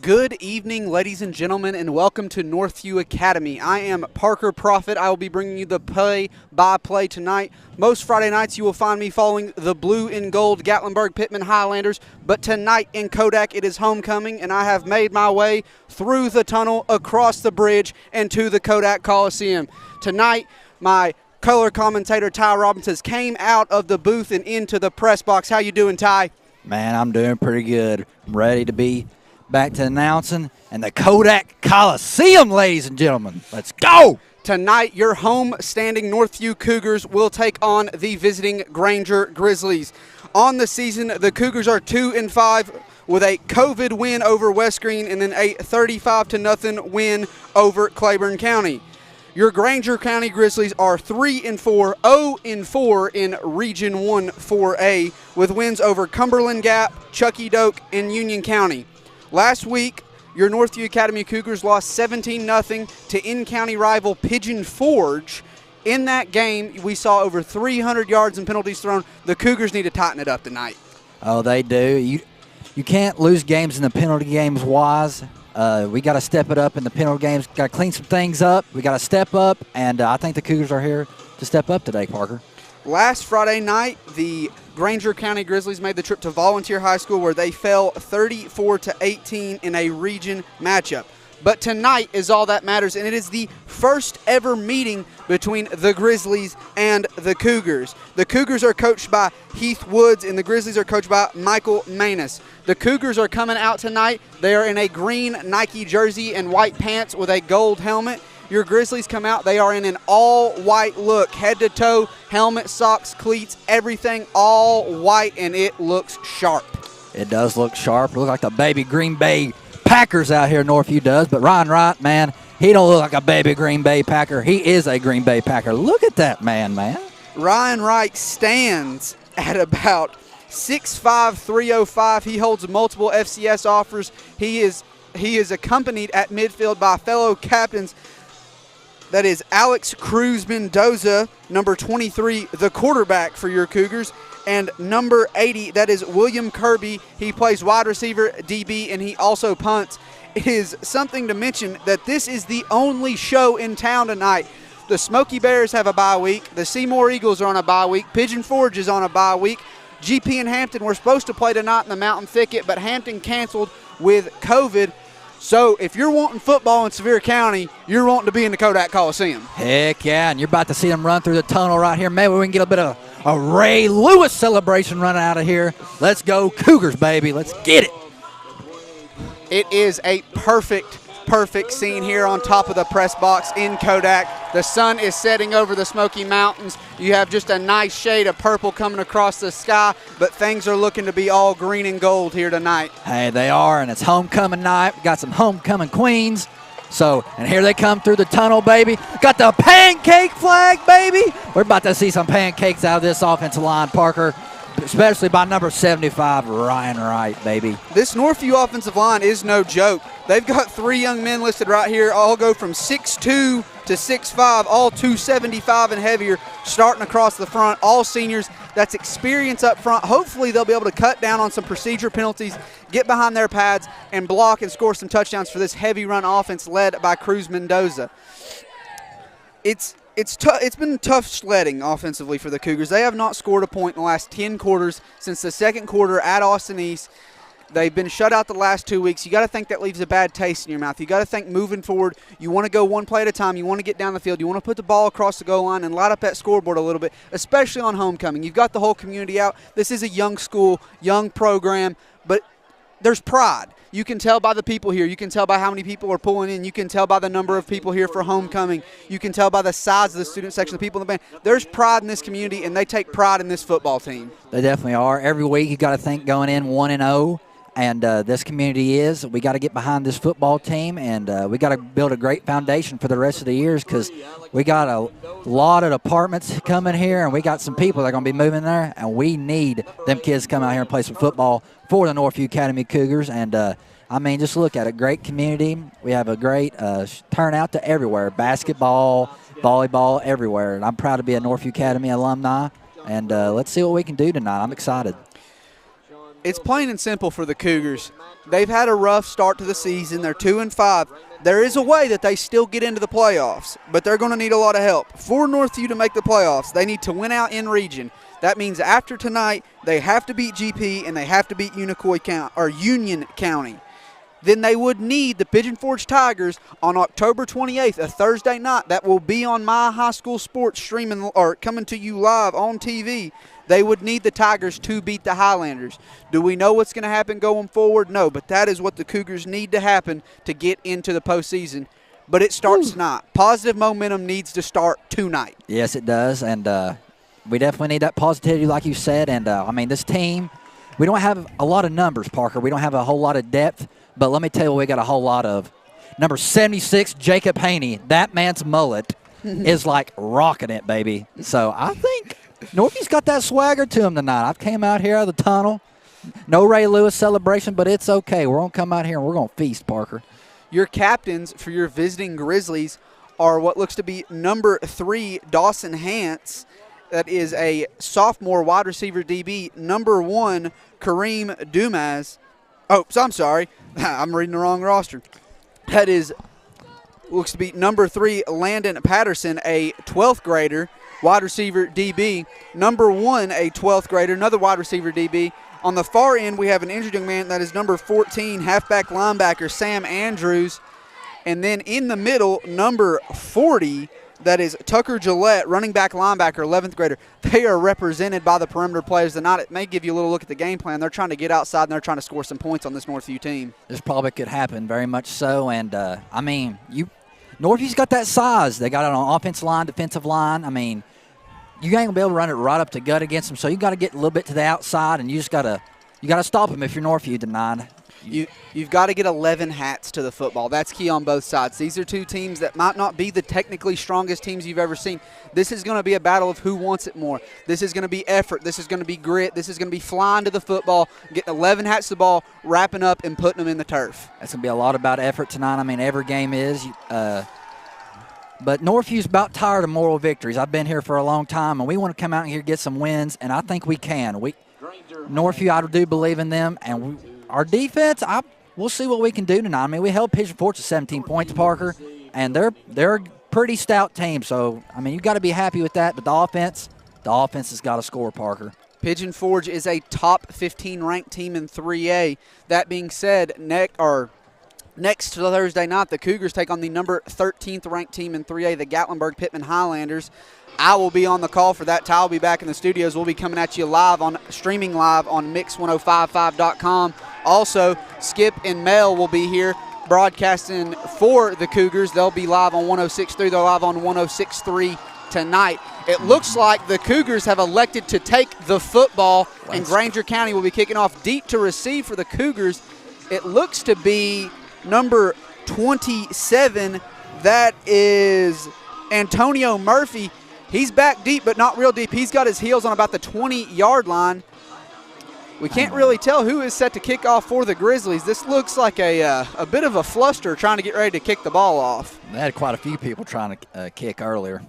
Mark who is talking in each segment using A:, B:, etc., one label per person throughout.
A: Good evening, ladies and gentlemen, and welcome to Northview Academy. I am Parker Prophet. I will be bringing you the play-by-play tonight. Most Friday nights you will find me following the blue and gold Gatlinburg-Pittman Highlanders, but tonight in Kodak it is homecoming, and I have made my way through the tunnel, across the bridge, and to the Kodak Coliseum. Tonight, my color commentator Ty Robinson came out of the booth and into the press box. How you doing, Ty?
B: Man, I'm doing pretty good. I'm ready to be back to announcing and the Kodak Coliseum, ladies and gentlemen. Let's go!
A: Tonight, your home-standing Northview Cougars will take on the visiting Grainger Grizzlies. On the season, the Cougars are 2-5 with a COVID win over West Green and then a 35-0 win over Claiborne County. Your Grainger County Grizzlies are 3-4, 0-4 in Region 1 4A with wins over Cumberland Gap, Chuckey Doak, and Union County. Last week, your Northview Academy Cougars lost 17-0 to in-county rival Pigeon Forge. In that game, we saw over 300 yards and penalties thrown. The Cougars need to tighten it up tonight.
B: Oh, they do. You can't lose games in the penalty games wise. We got to step it up in the penalty games. Got to clean some things up. We got to step up, and I think the Cougars are here to step up today, Parker.
A: Last Friday night, the Grainger County Grizzlies made the trip to Volunteer High School where they fell 34-18 in a region matchup. But tonight is all that matters, and it is the first ever meeting between the Grizzlies and the Cougars. The Cougars are coached by Heath Woods, and the Grizzlies are coached by Michael Manus. The Cougars are coming out tonight. They are in a green Nike jersey and white pants with a gold helmet. Your Grizzlies come out, they are in an all-white look, head to toe, helmet, socks, cleats, everything all white, and it looks sharp.
B: It does look sharp. It looks like the baby Green Bay Packers out here, Northview does. But Ryan Wright, man, he don't look like a baby Green Bay Packer. He is a Green Bay Packer. Look at that man.
A: Ryan Wright stands at about 6'5", 305. He holds multiple FCS offers. He is accompanied at midfield by fellow captains. That is Alex Cruz Mendoza, number 23, the quarterback for your Cougars, and number 80, that is William Kirby. He plays wide receiver, DB, and he also punts. It is something to mention that this is the only show in town tonight. The Smoky Bears have a bye week. The Seymour Eagles are on a bye week. Pigeon Forge is on a bye week. GP and Hampton were supposed to play tonight in the Mountain Thicket, but Hampton canceled with COVID. So if you're wanting football in Sevier County, you're wanting to be in the Kodak Coliseum.
B: Heck yeah, and you're about to see them run through the tunnel right here. Maybe we can get a bit of a Ray Lewis celebration running out of here. Let's go Cougars, baby. Let's get it.
A: It is a perfect scene here on top of the press box in Kodak. The sun is setting over the Smoky Mountains. You have just a nice shade of purple coming across the sky, but things are looking to be all green and gold here tonight.
B: Hey, they are, and it's homecoming night. We got some homecoming queens. So, and here they come through the tunnel, baby. Got the pancake flag, baby. We're about to see some pancakes out of this offensive line, Parker, especially by number 75, Ryan Wright, baby.
A: This Northview offensive line is no joke. They've got three young men listed right here, all go from 6'2 to 6'5, all 275 and heavier, starting across the front, all seniors. That's experience up front. Hopefully they'll be able to cut down on some procedure penalties, get behind their pads, and block and score some touchdowns for this heavy run offense led by Cruz Mendoza. It's been tough sledding offensively for the Cougars. They have not scored a point in the last 10 quarters since the second quarter at Austin East. They've been shut out the last 2 weeks. You got to think that leaves a bad taste in your mouth. You got to think moving forward, you want to go one play at a time. You want to get down the field. You want to put the ball across the goal line and light up that scoreboard a little bit, especially on homecoming. You've got the whole community out. This is a young school, young program, but there's pride. You can tell by the people here. You can tell by how many people are pulling in. You can tell by the number of people here for homecoming. You can tell by the size of the student section, the people in the band. There's pride in this community, and they take pride in this football team.
B: They definitely are. Every week you got to think going in 1-0. And this community is. We got to get behind this football team, and we got to build a great foundation for the rest of the years because we got a lot of apartments coming here, and we got some people that are going to be moving there, and we need them kids to come out here and play some football for the Northview Academy Cougars. And, I mean, just look at it. Great community. We have a great turnout to everywhere, basketball, volleyball, everywhere. And I'm proud to be a Northview Academy alumni, and let's see what we can do tonight. I'm excited.
A: It's plain and simple for the Cougars. They've had a rough start to the season. They're 2-5. There is a way that they still get into the playoffs, but they're going to need a lot of help. For Northview to make the playoffs, they need to win out in region. That means after tonight, they have to beat GP and they have to beat Union County. Then they would need the Pigeon Forge Tigers on October 28th, a Thursday night. That will be on My High School Sports streaming or coming to you live on TV. They would need the Tigers to beat the Highlanders. Do we know what's going to happen going forward? No, but that is what the Cougars need to happen to get into the postseason. But it starts tonight. Positive momentum needs to start tonight.
B: Yes, it does, and we definitely need that positivity like you said. And, this team, we don't have a lot of numbers, Parker. We don't have a whole lot of depth, but let me tell you what we got a whole lot of. Number 76, Jacob Haney. That man's mullet is like rocking it, baby. So I think Northview's got that swagger to him tonight. I've came out here out of the tunnel. No Ray Lewis celebration, but it's okay. We're going to come out here and we're going to feast, Parker.
A: Your captains for your visiting Grizzlies are what looks to be number 3, Dawson Hance. That is a sophomore wide receiver DB. Number 1, Kareem Dumas. Oh, so I'm sorry. I'm reading the wrong roster. That is looks to be number 3, Landon Patterson, a 12th grader, wide receiver DB. Number 1, a 12th grader, another wide receiver DB. On the far end, we have an injured young man. That is number 14, halfback linebacker, Sam Andrews. And then in the middle, number 40, that is Tucker Gillette, running back linebacker, 11th grader. They are represented by the perimeter players tonight. It may give you a little look at the game plan. They're trying to get outside, and they're trying to score some points on this Northview team.
B: This probably could happen, very much so. And, Northview's got that size. They got it on offensive line, defensive line. You ain't going to be able to run it right up to gut against them, so you got to get a little bit to the outside, and you got to stop them if you're Northview tonight.
A: You've got to get 11 hats to the football. That's key on both sides. These are two teams that might not be the technically strongest teams you've ever seen. This is going to be a battle of who wants it more. This is going to be effort. This is going to be grit. This is going to be flying to the football, getting 11 hats to the ball, wrapping up, and putting them in the turf.
B: That's going to be a lot about effort tonight. Every game is. But Northview's about tired of moral victories. I've been here for a long time, and we want to come out here and get some wins, and I think we can. Northview, I do believe in them, and our defense, we'll see what we can do tonight. We held Pigeon Forge to 17 points, Parker, and they're a pretty stout team. So, you got to be happy with that. But the offense has got to score, Parker.
A: Pigeon Forge is a top 15 ranked team in 3A. That being said, next Thursday night, the Cougars take on the number 13th ranked team in 3A, the Gatlinburg Pittman Highlanders. I will be on the call for that. Ty will be back in the studios. We'll be coming at you streaming live on mix1055.com. Also, Skip and Mel will be here broadcasting for the Cougars. They'll be live on 106.3. They're live on 106.3 tonight. It looks like the Cougars have elected to take the football, and Grainger County will be kicking off deep to receive for the Cougars. It looks to be number 27. That is Antonio Murphy. He's back deep, but not real deep. He's got his heels on about the 20-yard line. We can't really tell who is set to kick off for the Grizzlies. This looks like a bit of a fluster trying to get ready to kick the ball off.
B: They had quite a few people trying to kick earlier.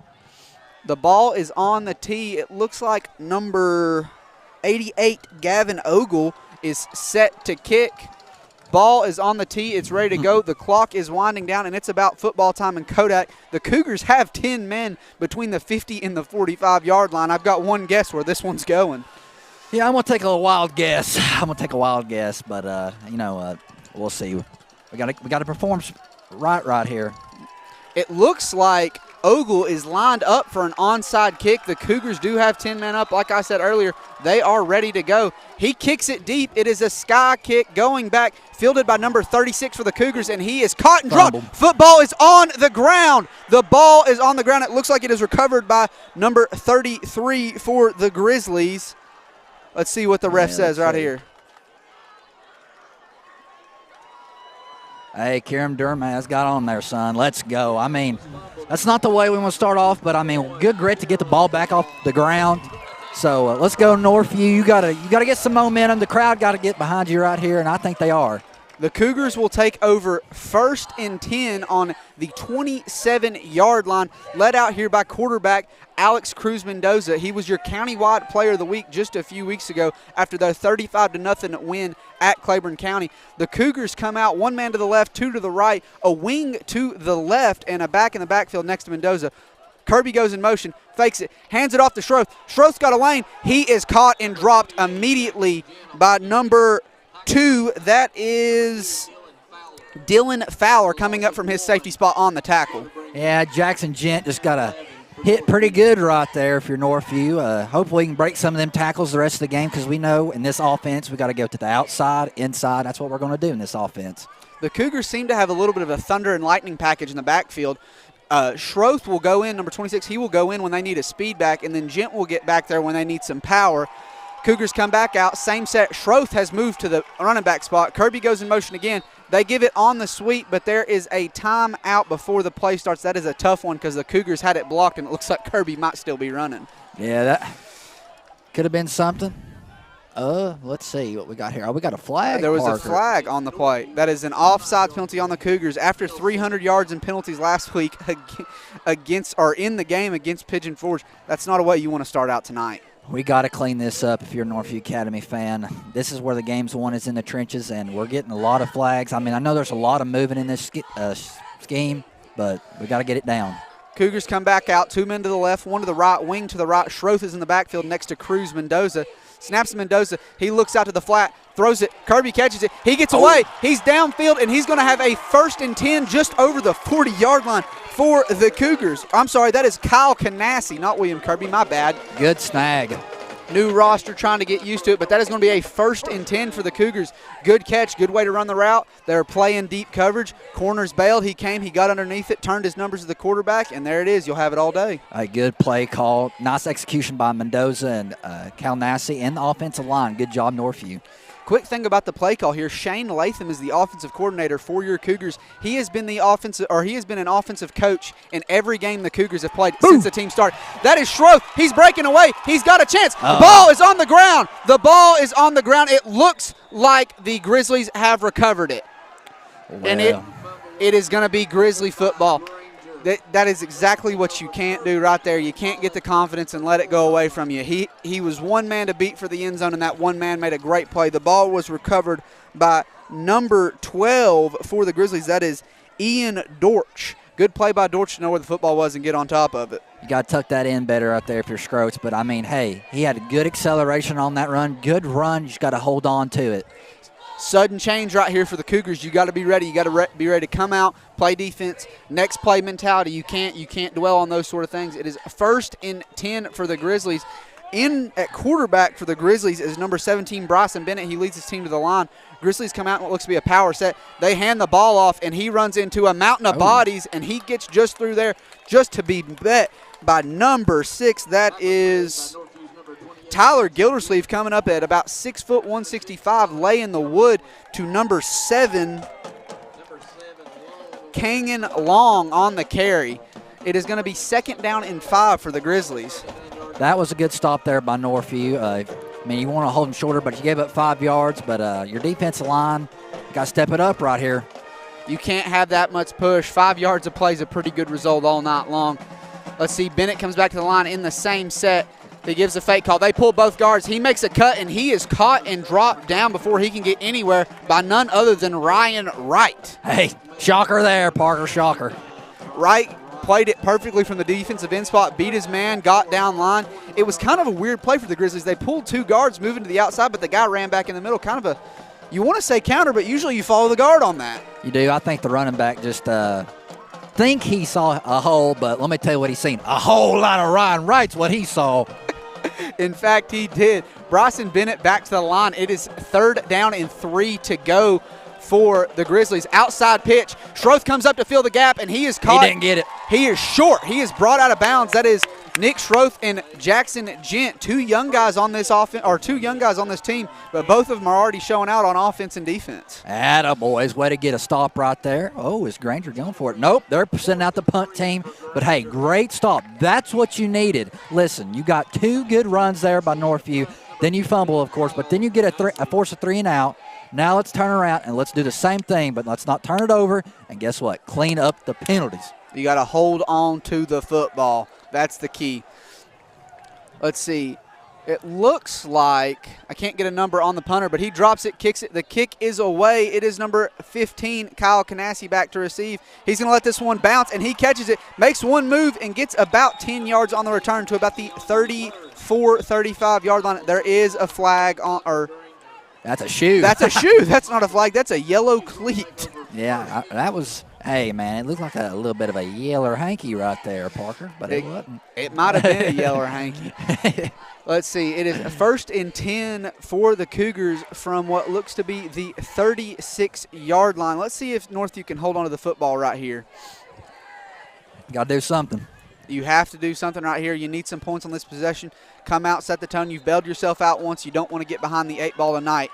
A: The ball is on the tee. It looks like number 88, Gavin Ogle, is set to kick. Ball is on the tee. It's ready to go. The clock is winding down, and it's about football time in Kodak. The Cougars have 10 men between the 50 and the 45-yard line. I've got one guess where this one's going.
B: Yeah, I'm going to take a wild guess. But, we'll see. We got to perform right here.
A: It looks like Ogle is lined up for an onside kick. The Cougars do have 10 men up. Like I said earlier, they are ready to go. He kicks it deep. It is a sky kick going back, fielded by number 36 for the Cougars, and he is caught and dropped. Football is on the ground. The ball is on the ground. It looks like it is recovered by number 33 for the Grizzlies. Let's see what the ref says right here.
B: Hey, Kieran Durmaz got on there, son. Let's go. That's not the way we want to start off, but, good grit to get the ball back off the ground. So let's go Northview. You gotta get some momentum. The crowd got to get behind you right here, and I think they are.
A: The Cougars will take over 1st and 10 on the 27-yard line, led out here by quarterback Alex Cruz-Mendoza. He was your countywide player of the week just a few weeks ago after their 35-0 win at Claiborne County. The Cougars come out, one man to the left, two to the right, a wing to the left, and a back in the backfield next to Mendoza. Kirby goes in motion, fakes it, hands it off to Schroth. Schroth's got a lane. He is caught and dropped immediately by number 2. That is Dylan Fowler coming up from his safety spot on the tackle.
B: Yeah, Jackson Gent just got a hit pretty good right there if you're Northview. Hopefully we can break some of them tackles the rest of the game, because we know in this offense we got to go to the outside, inside. That's what we're going to do in this offense.
A: The Cougars seem to have a little bit of a thunder and lightning package in the backfield. Schroth will go in, number 26. He will go in when they need a speed back, and then Gent will get back there when they need some power. Cougars come back out, same set. Schroth has moved to the running back spot. Kirby goes in motion again. They give it on the sweep, but there is a timeout before the play starts. That is a tough one because the Cougars had it blocked, and it looks like Kirby might still be running.
B: Yeah, that could have been something. Let's see what we got here. Oh, we got a flag.
A: There was
B: Parker.
A: a flag on the play. That is an offside penalty on the Cougars after 300 yards in penalties last week in the game against Pigeon Forge. That's not a way you want to start out tonight.
B: We got to clean this up if you're a Northview Academy fan. This is where the game's won, is in the trenches, and we're getting a lot of flags. I mean, I know there's a lot of moving in this scheme, but we got to get it down.
A: Cougars come back out, 2 men to the left, 1 to the right, wing to the right. Schroth is in the backfield next to Cruz-Mendoza. Snaps to Mendoza. He looks out to the flat, throws it. Kirby catches it. He gets away. He's downfield, and he's going to have a 1st and 10 just over the 40-yard line for the Cougars. I'm sorry, that is Kyle Canassi, not William Kirby. My bad.
B: Good snag.
A: New roster trying to get used to it, but that is going to be a 1st and 10 for the Cougars. Good catch, good way to run the route. They're playing deep coverage. Corners bailed. He came, he got underneath it, turned his numbers to the quarterback, and there it is. You'll have it all day.
B: A good play call. Nice execution by Mendoza and Calnassi and the offensive line. Good job, Northview.
A: Quick thing about the play call here, Shane Latham is the offensive coordinator for your Cougars. He has been an offensive coach in every game the Cougars have played since the team started. That is Schroth. He's breaking away. He's got a chance. The ball is on the ground. The ball is on the ground. It looks like the Grizzlies have recovered it. Well. And it is going to be Grizzly football. That is exactly what you can't do right there. You can't get the confidence and let it go away from you. He was one man to beat for the end zone, and that one man made a great play. The ball was recovered by number 12 for the Grizzlies. That is Ian Dortch. Good play by Dortch to know where the football was and get on top of it.
B: You got to tuck that in better out there if you're Scroats. But, I mean, hey, he had good acceleration on that run. Good run. You just got to hold on to it.
A: Sudden change right here for the Cougars. You got to be ready. You got to be ready to come out, play defense, next play mentality. You can't dwell on those sort of things. It is 1st and 10 for the Grizzlies. In at quarterback for the Grizzlies is number 17, Bryson Bennett. He leads his team to the line. Grizzlies come out in what looks to be a power set. They hand the ball off, and he runs into a mountain of bodies, and he gets just through there just to be bet by number 6. That is Tyler Gildersleeve coming up at about 6 foot 165, laying the wood to number 7, Kangan Long on the carry. It is going to be 2nd down and 5 for the Grizzlies.
B: That was a good stop there by Northview. I mean, you want to hold them shorter, but you gave up 5 yards. But your defensive line got to step it up right here.
A: You can't have that much push. 5 yards of play is a pretty good result all night long. Let's see, Bennett comes back to the line in the same set. He gives a fake call. They pull both guards. He makes a cut, and he is caught and dropped down before he can get anywhere by none other than Ryan Wright.
B: Hey, shocker there, Parker, shocker.
A: Wright played it perfectly from the defensive end spot, beat his man, got down line. It was kind of a weird play for the Grizzlies. They pulled 2 guards moving to the outside, but the guy ran back in the middle. Kind of a, you want to say counter, but usually you follow the guard on that.
B: You do. I think the running back just think he saw a hole, but let me tell you what he's seen. A whole lot of Ryan Wright's what he saw.
A: In fact, he did. Bryson Bennett back to the line. It is 3rd down and 3 to go for the Grizzlies. Outside pitch. Schroth comes up to fill the gap, and he is caught.
B: He didn't get it.
A: He is short. He is brought out of bounds. That is Nick Schroth and Jackson Gent, 2 young guys on this offense, or 2 young guys on this team, but both of them are already showing out on offense and defense.
B: Attaboys. Way to get a stop right there. Oh, is Grainger going for it? Nope. They're sending out the punt team. But, hey, great stop. That's what you needed. Listen, you got 2 good runs there by Northview. Then you fumble, of course, but then you get a force of 3 and out. Now let's turn around and let's do the same thing, but let's not turn it over. And guess what? Clean up the penalties.
A: You got to hold on to the football. That's the key. Let's see. It looks like, I can't get a number on the punter, but he drops it, kicks it. The kick is away. It is number 15, Kyle Canassi, back to receive. He's going to let this one bounce, and he catches it, makes one move, and gets about 10 yards on the return to about the 34, 35-yard line. There is a flag on, or
B: that's a shoe.
A: That's a shoe. That's not a flag. That's a yellow cleat.
B: Yeah, that was, hey, man, it looked like a little bit of a yeller hanky right there, Parker, but it wasn't.
A: It might have been a yeller hanky. Let's see. It is 1st and 10 for the Cougars from what looks to be the 36-yard line. Let's see if Northview can hold on to the football right here.
B: Got to do something.
A: You have to do something right here. You need some points on this possession. Come out, set the tone. You've bailed yourself out once. You don't want to get behind the 8 ball tonight.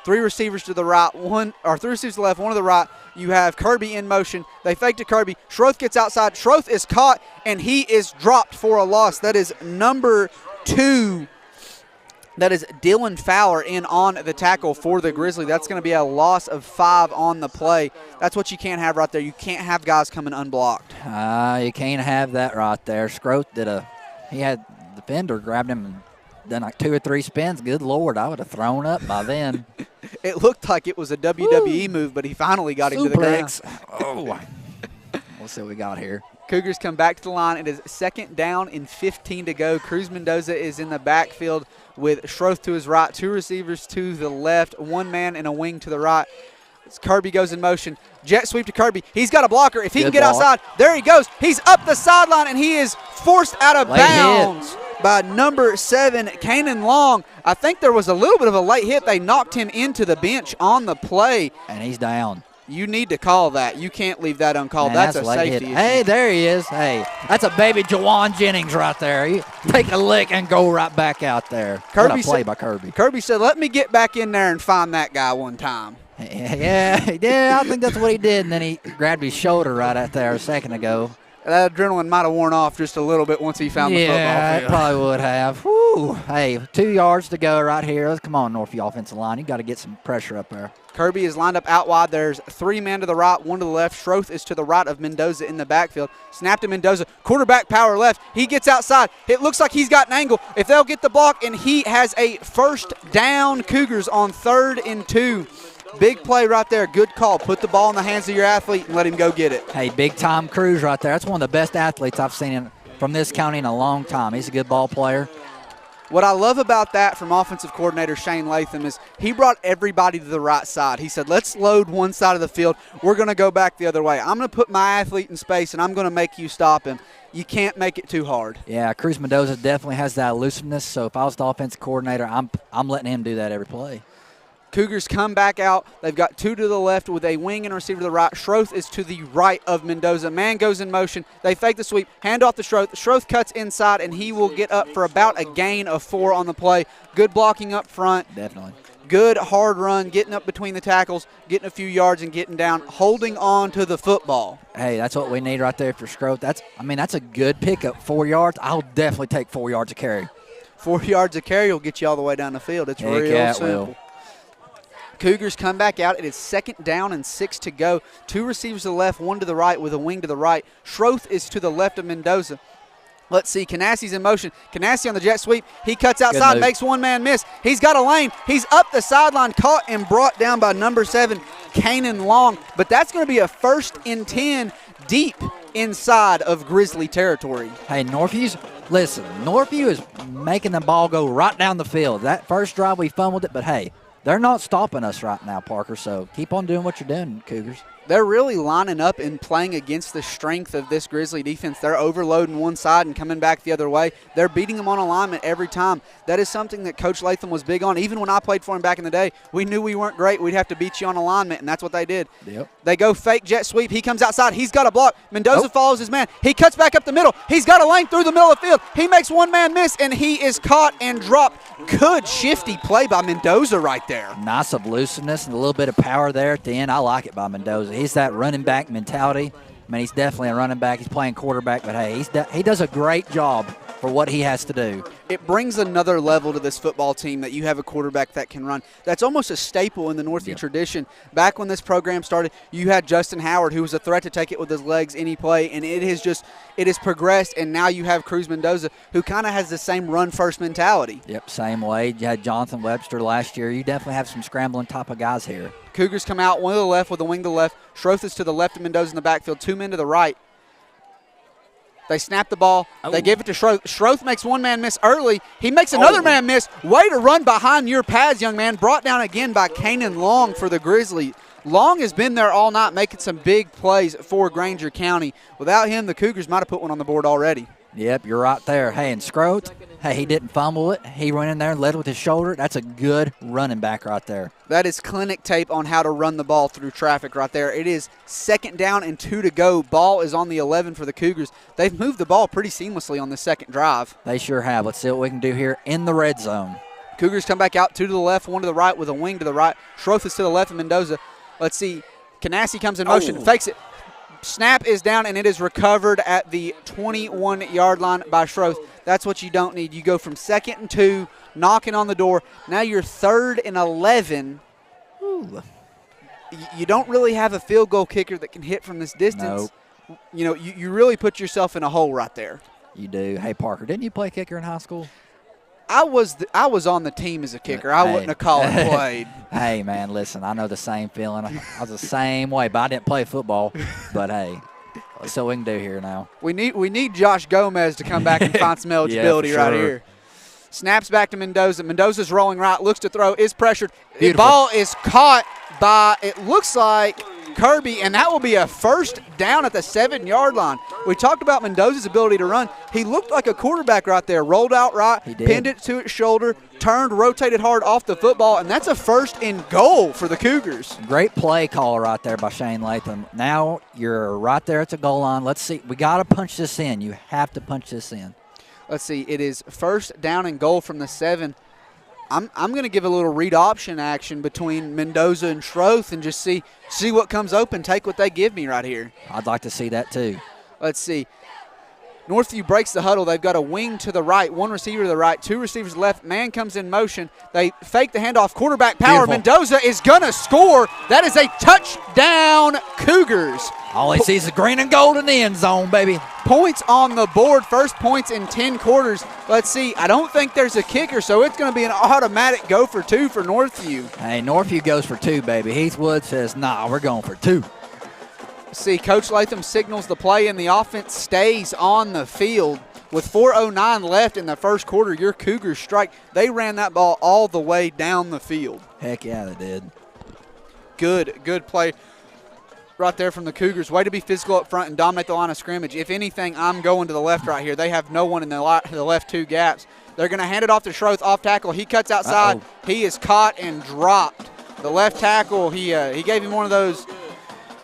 A: 3 receivers to the right, 3 receivers to the left, 1 to the right. You have Kirby in motion. They fake to Kirby. Schroth gets outside. Schroth is caught, and he is dropped for a loss. That is number 2. That is Dylan Fowler in on the tackle for the Grizzlies. That's going to be a loss of 5 on the play. That's what you can't have right there. You can't have guys coming unblocked.
B: You can't have that right there. Schroth he had the defender grabbed him and done like 2 or 3 spins. Good Lord, I would have thrown up by then.
A: It looked like it was a WWE move, but he finally got him to the ground.
B: Oh, we'll see what we got here.
A: Cougars come back to the line. It is 2nd down and 15 to go. Cruz Mendoza is in the backfield with Schroth to his right, 2 receivers to the left, 1 man and a wing to the right. As Kirby goes in motion. Jet sweep to Kirby. He's got a blocker. If he can get outside, there he goes. He's up the sideline, and he is forced out of bounds by number 7, Kanan Long. I think there was a little bit of a late hit. They knocked him into the bench on the play.
B: And he's down.
A: You need to call that. You can't leave that uncalled. Man, that's a safety issue.
B: Hey, there he is. Hey, that's a baby Jawan Jennings right there. You take a lick and go right back out there. What a play by Kirby.
A: Kirby said, let me get back in there and find that guy one time.
B: Yeah, I think that's what he did, and then he grabbed his shoulder right out there a second ago.
A: That adrenaline might have worn off just a little bit once he found the football field.
B: Yeah, it probably would have. Woo. Hey, 2 yards to go right here. Come on, Northview offensive line. You got to get some pressure up there.
A: Kirby is lined up out wide. There's 3 men to the right, 1 to the left. Schroth is to the right of Mendoza in the backfield. Snap to Mendoza. Quarterback power left. He gets outside. It looks like he's got an angle. If they'll get the block, and he has a 1st down. Cougars on 3rd and 2. Big play right there. Good call. Put the ball in the hands of your athlete and let him go get it.
B: Hey, big time Cruz right there. That's one of the best athletes I've seen from this county in a long time. He's a good ball player.
A: What I love about that from offensive coordinator Shane Latham is he brought everybody to the right side. He said, let's load one side of the field. We're going to go back the other way. I'm going to put my athlete in space, and I'm going to make you stop him. You can't make it too hard.
B: Yeah, Cruz Mendoza definitely has that elusiveness, so if I was the offensive coordinator, I'm letting him do that every play.
A: Cougars come back out. They've got 2 to the left with a wing and a receiver to the right. Schroth is to the right of Mendoza. Man goes in motion. They fake the sweep. Hand off to Schroth. Schroth cuts inside, and he will get up for about a gain of 4 on the play. Good blocking up front.
B: Definitely.
A: Good hard run, getting up between the tackles, getting a few yards and getting down, holding on to the football.
B: Hey, that's what we need right there for Schroth. That's a good pickup. 4 yards. I'll definitely take 4 yards of carry.
A: 4 yards of carry will get you all the way down the field. It's real simple. Cougars come back out. It is 2nd down and 6 to go. 2 receivers to the left, 1 to the right with a wing to the right. Schroth is to the left of Mendoza. Let's see. Canassi's in motion. Canassi on the jet sweep. He cuts outside, makes 1 man miss. He's got a lane. He's up the sideline, caught and brought down by number 7, Kanan Long. But that's going to be a 1st and 10 deep inside of Grizzly territory.
B: Hey, Northview is making the ball go right down the field. That first drive we fumbled it, but hey, they're not stopping us right now, Parker, so keep on doing what you're doing, Cougars.
A: They're really lining up and playing against the strength of this Grizzly defense. They're overloading one side and coming back the other way. They're beating them on alignment every time. That is something that Coach Latham was big on. Even when I played for him back in the day, we knew we weren't great. We'd have to beat you on alignment, and that's what they did.
B: Yep.
A: They go fake jet sweep. He comes outside. He's got a block. Mendoza follows his man. He cuts back up the middle. He's got a lane through the middle of the field. He makes 1 man miss, and he is caught and dropped. Good shifty play by Mendoza right there.
B: Nice elusiveness and a little bit of power there at the end. I like it by Mendoza. He's that running back mentality. I mean, he's definitely a running back. He's playing quarterback, but hey, he does a great job for what he has to do.
A: It brings another level to this football team that you have a quarterback that can run. That's almost a staple in the Northview tradition. Back when this program started, you had Justin Howard, who was a threat to take it with his legs any play, and it has progressed, and now you have Cruz Mendoza, who kind of has the same run-first mentality.
B: Yep, same way. You had Jonathan Webster last year. You definitely have some scrambling type of guys here.
A: Cougars come out, one to the left with a wing to the left. Schroth is to the left of Mendoza in the backfield, 2 men to the right. They snap the ball. They give it to Schroth. Schroth makes one man miss early. He makes another man miss. Way to run behind your pads, young man. Brought down again by Kanan Long for the Grizzlies. Long has been there all night making some big plays for Grainger County. Without him, the Cougars might have put one on the board already.
B: Yep, you're right there. Hey, and Schroth, hey, he didn't fumble it. He went in there and led with his shoulder. That's a good running back right there. That
A: is clinic tape on how to run the ball through traffic right there. It is 2nd down and 2 to go. Ball is on the 11 for the Cougars. They've moved the ball pretty seamlessly on the second drive.
B: They sure have. Let's see what we can do here in the red zone.
A: Cougars come back out, 2 to the left, 1 to the right with a wing to the right. Schroth is to the left of Mendoza. Let's see. Canassi comes in motion, fakes it. Snap is down, and it is recovered at the 21-yard line by Schroth. That's what you don't need. You go from 2nd and 2, knocking on the door. Now you're 3rd and 11.
B: Ooh.
A: You don't really have a field goal kicker that can hit from this distance.
B: Nope.
A: You know, you really put yourself in a hole right there.
B: You do. Hey, Parker, didn't you play kicker in high school?
A: I was on the team as a kicker. I wouldn't have called it played.
B: Hey, man, listen, I know the same feeling. I was the same way, but I didn't play football. But, hey, let's see what we can do here now.
A: We need Josh Gomez to come back and find some eligibility right here. Snaps back to Mendoza. Mendoza's rolling right, looks to throw, is pressured. The ball is caught by, it looks like, Kirby, and that will be a 1st down at the 7-yard line. We talked about Mendoza's ability to run. He looked like a quarterback right there. Rolled out right, pinned it to its shoulder, turned, rotated hard off the football, and that's a 1st and goal for the Cougars.
B: Great play call right there by Shane Latham. Now you're right there at the goal line. Let's see. We got to punch this in. You have to punch this in.
A: Let's see. It is 1st down and goal from the 7. I'm going to give a little read option action between Mendoza and Schroth and just see what comes open, take what they give me right here.
B: I'd like to see that too.
A: Let's see. Northview breaks the huddle. They've got a wing to the right, 1 receiver to the right, 2 receivers left. Man comes in motion. They fake the handoff. Quarterback power.
B: Beautiful.
A: Mendoza is going to score. That is a touchdown, Cougars.
B: All he sees is green and gold in the end zone, baby.
A: Points on the board. First points in 10 quarters. Let's see. I don't think there's a kicker, so it's going to be an automatic go for 2 for Northview.
B: Hey, Northview goes for 2, baby. Heath Wood says, nah, we're going for 2.
A: See, Coach Latham signals the play, and the offense stays on the field. With 4:09 left in the first quarter, your Cougars strike. They ran that ball all the way down the field.
B: Heck yeah, they did.
A: Good play right there from the Cougars. Way to be physical up front and dominate the line of scrimmage. If anything, I'm going to the left right here. They have no one in the left 2 gaps. They're going to hand it off to Schroth, off tackle. He cuts outside. He is caught and dropped. The left tackle, he gave him one of those.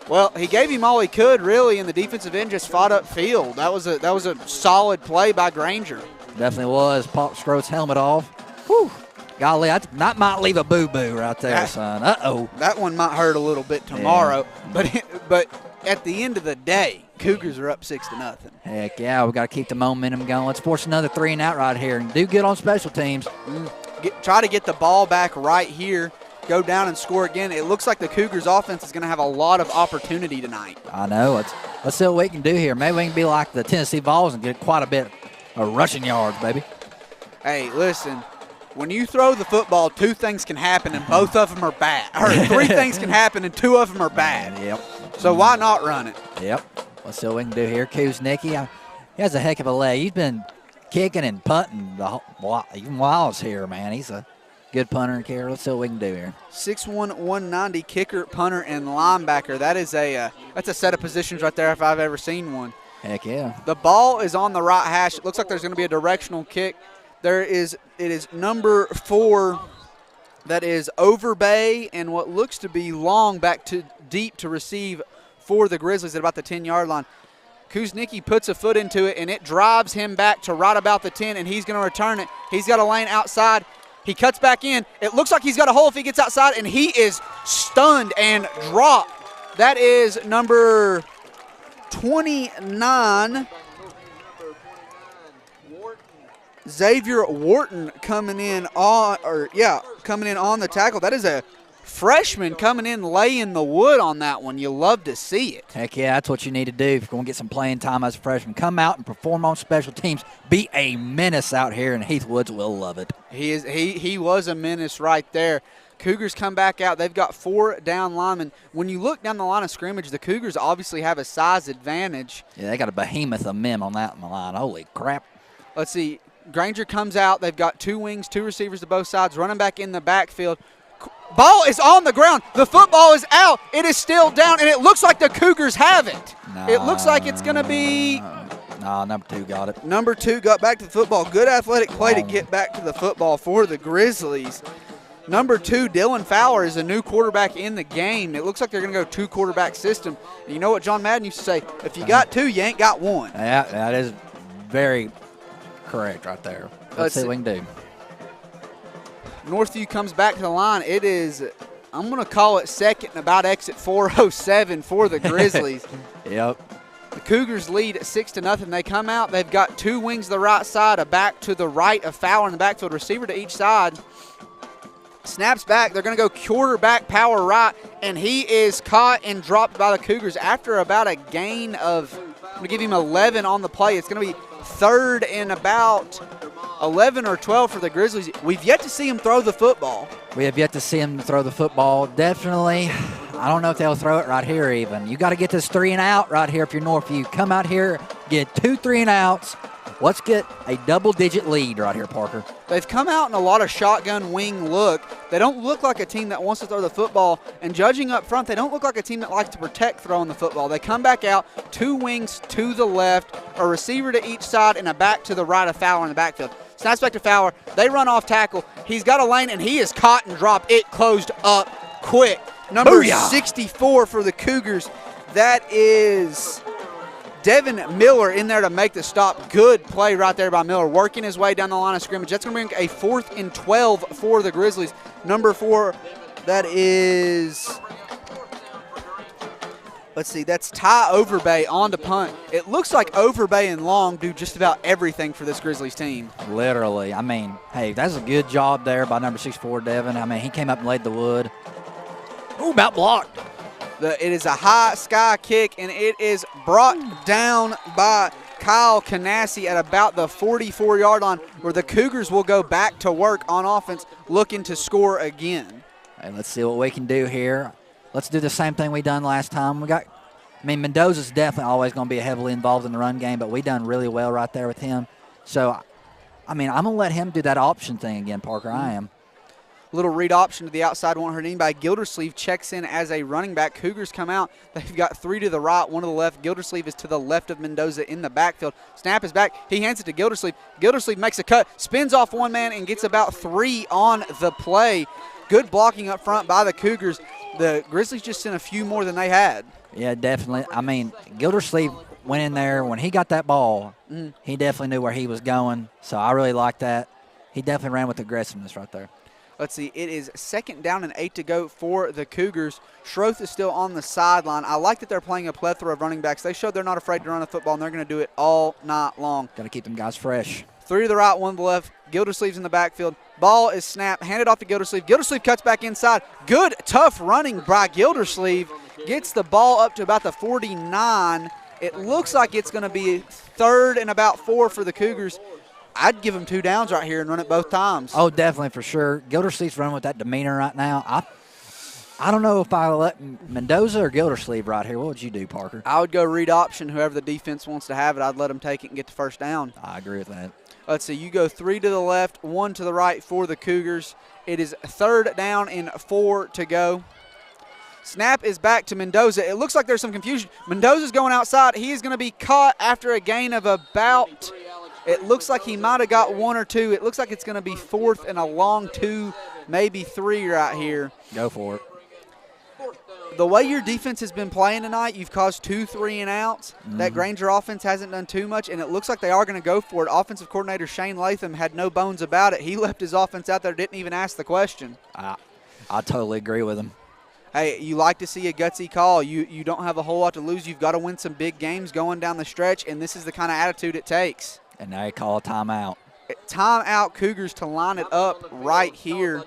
A: Well, he gave him all he could, really, and the defensive end just fought up field. That was a solid play by Grainger.
B: Definitely was. Pop Schroth's helmet off. Whew. Golly, that might leave a boo-boo right there, son. Uh-oh.
A: That one might hurt a little bit tomorrow, but at the end of the day, Cougars are up 6-0.
B: Heck yeah, we got to keep the momentum going. Let's force another 3 and out right here and do good on special teams.
A: Try to get the ball back right here. Go down and score again. It looks like the Cougars offense is going to have a lot of opportunity tonight.
B: I know. Let's see what we can do here. Maybe we can be like the Tennessee Vols and get quite a bit of rushing yards, baby.
A: Hey, listen, when you throw the football, 2 things can happen and both of them are bad. Or 3 things can happen and 2 of them are bad.
B: Yep.
A: So why not run it?
B: Yep. Let's see what we can do here. Kuznicki, he has a heck of a leg. He's been kicking and punting even while I was here, man. He's a good punter and kicker. Let's see what we can do here.
A: 6'1", 190 kicker, punter, and linebacker. That's a set of positions right there if I've ever seen one.
B: Heck yeah.
A: The ball is on the right hash. It looks like there's going to be a directional kick. It is number 4. That is Overbay and what looks to be long back to deep to receive for the Grizzlies at about the 10-yard line. Kuznicki puts a foot into it, and it drives him back to right about the 10, and he's going to return it. He's got a lane outside. He cuts back in. It looks like he's got a hole if he gets outside, and he is stunned and dropped. That is number 29. Xavier Wharton coming in on the tackle. That is a freshman coming in laying the wood on that one. You love to see it.
B: Heck yeah, that's what you need to do if you're going to get some playing time as a freshman. Come out and perform on special teams. Be a menace out here, and Heath Woods will love it.
A: He was a menace right there. Cougars come back out. They've got 4 down linemen. When you look down the line of scrimmage, the Cougars obviously have a size advantage.
B: Yeah, they got a behemoth of men on that line. Holy crap.
A: Let's see. Grainger comes out. They've got 2 wings, 2 receivers to both sides, running back in the backfield. Ball is on the ground. The football is out. It is still down, and it looks like the Cougars have it. It looks like it's going to be
B: number 2 got it.
A: Number 2 got back to the football. Good athletic play to get back to the football for the Grizzlies. Number 2, Dylan Fowler, is a new quarterback in the game. It looks like they're going to go 2-quarterback system. And you know what John Madden used to say? If you got 2, you ain't got 1.
B: Yeah, that is very correct right there. Let's see what we can do.
A: Northview comes back to the line. It is, I'm going to call it second and about exit 407 for the Grizzlies.
B: Yep.
A: The Cougars lead 6-0. They come out. They've got 2 wings to the right side, a back to the right, a Fowler in the backfield, receiver to each side. Snaps back. They're going to go quarterback power right, and he is caught and dropped by the Cougars after about a gain of, I'm going to give him 11 on the play. It's going to be 3rd and about 11 or 12 for the Grizzlies. We've yet to see him throw the football.
B: We have yet to see him throw the football. Definitely, I don't know if they'll throw it right here even. You got to get this 3 and out right here if you're Northview. Come out here, get 2 3 and outs. Let's get a double-digit lead right here, Parker.
A: They've come out in a lot of shotgun wing look. They don't look like a team that wants to throw the football. And judging up front, they don't look like a team that likes to protect throwing the football. They come back out, 2 wings to the left, a receiver to each side, and a back to the right of Fowler in the backfield. Snaps back to Fowler. They run off tackle. He's got a lane, and he is caught and dropped. It closed up quick. Number 64 for the Cougars. That is Devin Miller in there to make the stop. Good play right there by Miller, working his way down the line of scrimmage. That's going to bring a 4th and 12 for the Grizzlies. Number 4, that is, let's see, that's Ty Overbay on to punt. It looks like Overbay and Long do just about everything for this Grizzlies team.
B: Literally. I mean, hey, that's a good job there by number 64, Devin. I mean, he came up and laid the wood. Ooh, about blocked.
A: It is a high sky kick, and it is brought down by Kyle Canassi at about the 44-yard line, where the Cougars will go back to work on offense, looking to score again.
B: Hey, let's see what we can do here. Let's do the same thing we done last time. Mendoza's definitely always going to be heavily involved in the run game, but we done really well right there with him. So, I'm going to let him do that option thing again, Parker. I am.
A: Little read option to the outside, won't hurt anybody. Gildersleeve checks in as a running back. Cougars come out. They've got 3 to the right, 1 to the left. Gildersleeve is to the left of Mendoza in the backfield. Snap is back. He hands it to Gildersleeve. Gildersleeve makes a cut, spins off one man, and gets about 3 on the play. Good blocking up front by the Cougars. The Grizzlies just sent a few more than they had.
B: Yeah, definitely. I mean, Gildersleeve went in there. When he got that ball, he definitely knew where he was going. So I really like that. He definitely ran with aggressiveness right there.
A: Let's see, it is 2nd down and 8 to go for the Cougars. Schroth is still on the sideline. I like that they're playing a plethora of running backs. They showed they're not afraid to run the football, and they're going to do it all night long.
B: Got to keep them guys fresh.
A: 3 to the right, 1 to the left. Gildersleeve's in the backfield. Ball is snapped, handed off to Gildersleeve. Gildersleeve cuts back inside. Good, tough running by Gildersleeve. Gets the ball up to about the 49. It looks like it's going to be 3rd and about 4 for the Cougars. I'd give him 2 downs right here and run it both times.
B: Oh, definitely, for sure. Gildersleeve's running with that demeanor right now. I don't know if I let Mendoza or Gildersleeve right here. What would you do, Parker?
A: I would go read option. Whoever the defense wants to have it, I'd let them take it and get the 1st down.
B: I agree with that.
A: Let's see. You go 3 to the left, 1 to the right for the Cougars. It is 3rd down and 4 to go. Snap is back to Mendoza. It looks like there's some confusion. Mendoza's going outside. He is going to be caught after a gain of about, it looks like he might have got 1 or 2. It looks like it's going to be 4th and a long 2, maybe 3 right here.
B: Go for it.
A: The way your defense has been playing tonight, you've caused 2 3 and outs. That Grainger offense hasn't done too much, and it looks like they are going to go for it. Offensive coordinator Shane Latham had no bones about it. He left his offense out there, didn't even ask the question.
B: I totally agree with him.
A: Hey, you like to see a gutsy call. You don't have a whole lot to lose. You've got to win some big games going down the stretch, and this is the kind of attitude it takes.
B: And now you call a timeout.
A: Timeout Cougars to line it up right here.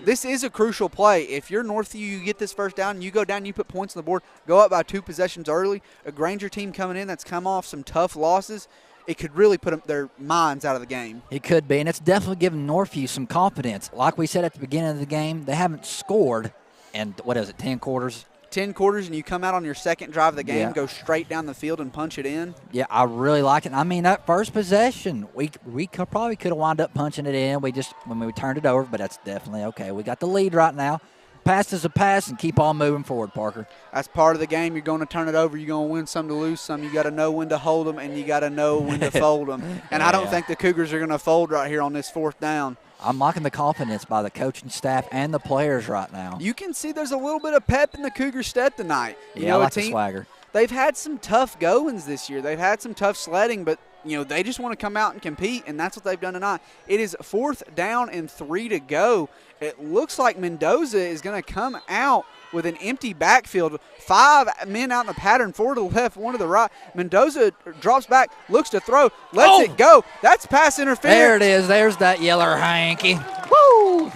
A: This is a crucial play. If you're Northview, you get this first down, you go down, you put points on the board, go up by 2 possessions early. A Grainger team coming in that's come off some tough losses, it could really put their minds out of the game.
B: It could be, and it's definitely giving Northview some confidence. Like we said at the beginning of the game, they haven't scored in, 10 quarters?
A: 10 quarters, and you come out on your second drive of the game, go straight down the field and punch it in.
B: Yeah, I really like it. I mean, that first possession, we probably could have wound up punching it in. When we turned it over, but that's definitely okay. We got the lead right now. Pass is a pass, and keep on moving forward, Parker.
A: That's part of the game. You're going to turn it over. You're going to win some to lose some. You got to know when to hold them, and you got to know when to fold them. And I don't think the Cougars are going to fold right here on this 4th down.
B: I'm liking the confidence by the coaching staff and the players right now.
A: You can see there's a little bit of pep in the Cougar step tonight.
B: I like the swagger.
A: They've had some tough goings this year. They've had some tough sledding, but they just want to come out and compete, and that's what they've done tonight. It is 4th down and 3 to go. It looks like Mendoza is going to come out with an empty backfield. 5 men out in the pattern, 4 to the left, 1 to the right. Mendoza drops back, looks to throw, lets it go. That's pass interference.
B: There it is. There's that yeller hanky.
A: Woo!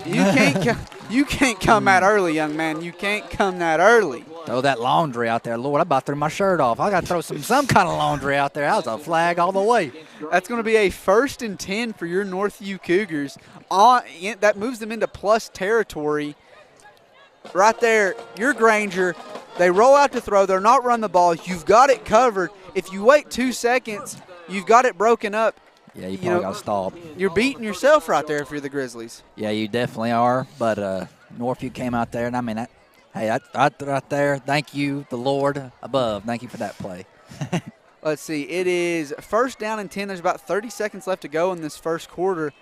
A: You can't come that early, young man. You can't come that early.
B: Throw that laundry out there. Lord, I about threw my shirt off. I got to throw some kind of laundry out there. That was a flag all the way.
A: That's going to be a 1st and 10 for your Northview Cougars. That moves them into plus territory. Right there, your Grainger, they roll out to throw. They're not run the ball. You've got it covered. If you wait 2 seconds, you've got it broken up.
B: Yeah, you probably got to stop.
A: You're beating yourself right there if you're the Grizzlies.
B: Yeah, you definitely are. But Northview came out there, and I mean, right there, thank you, the Lord above. Thank you for that play.
A: Let's see. It is 1st down and 10. There's about 30 seconds left to go in this first quarter.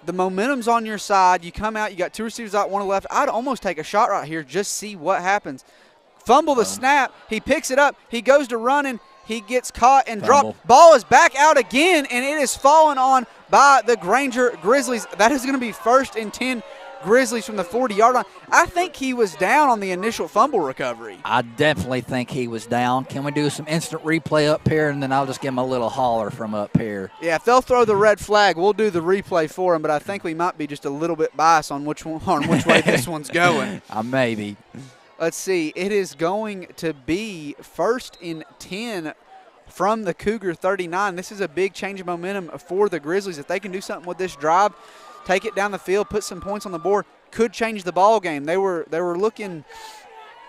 A: The momentum's on your side. You come out. You got 2 receivers out, 1 left. I'd almost take a shot right here, just see what happens. Fumble the snap. He picks it up. He goes to running. He gets caught and dropped. Ball is back out again, and it is fallen on by the Grainger Grizzlies. That is going to be 1st and 10 Grizzlies from the 40-yard line. I think he was down on the initial fumble recovery.
B: I definitely think he was down. Can we do some instant replay up here, and then I'll just give him a little holler from up here.
A: Yeah, if they'll throw the red flag, we'll do the replay for him, but I think we might be just a little bit biased on which way this one's going.
B: Maybe.
A: Let's see. It is going to be 1st and 10 from the Cougar 39. This is a big change of momentum for the Grizzlies. If they can do something with this drive, take it down the field, put some points on the board, could change the ball game. They were looking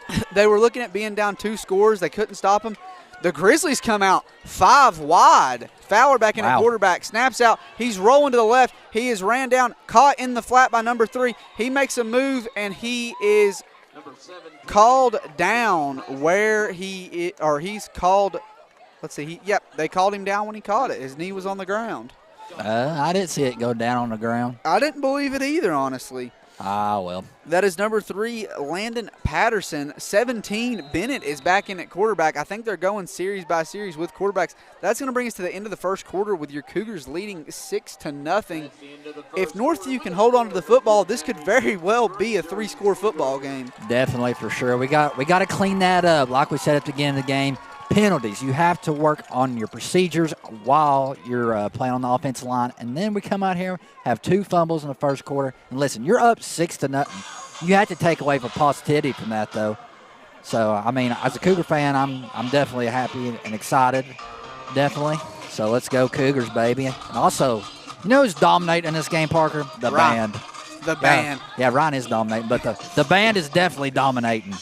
A: at being down 2 scores. They couldn't stop them. The Grizzlies come out 5 wide. Fowler back in at quarterback, snaps out. He's rolling to the left. He is ran down, caught in the flat by number 3. He makes a move, and he is called down where he's called. Let's see. They called him down when he caught it. His knee was on the ground.
B: I didn't see it go down on the ground.
A: I didn't believe it either, honestly.
B: Well.
A: That is number 3, Landon Patterson. 17, Bennett is back in at quarterback. I think they're going series by series with quarterbacks. That's going to bring us to the end of the first quarter with your Cougars leading 6-0. If Northview can hold on to the football, this could very well be a 3-score football game.
B: Definitely, for sure. We got to clean that up. Like we said at the beginning of the game, penalties. You have to work on your procedures while you're playing on the offensive line. And then we come out here, have 2 fumbles in the first quarter. And listen, you're up 6-0. You have to take away from positivity from that, though. So, I mean, as a Cougar fan, I'm definitely happy and excited. Definitely. So let's go Cougars, baby. And also, you know who's dominating in this game, Parker? The band.
A: The band.
B: Yeah, Ryan is dominating, but the band is definitely dominating.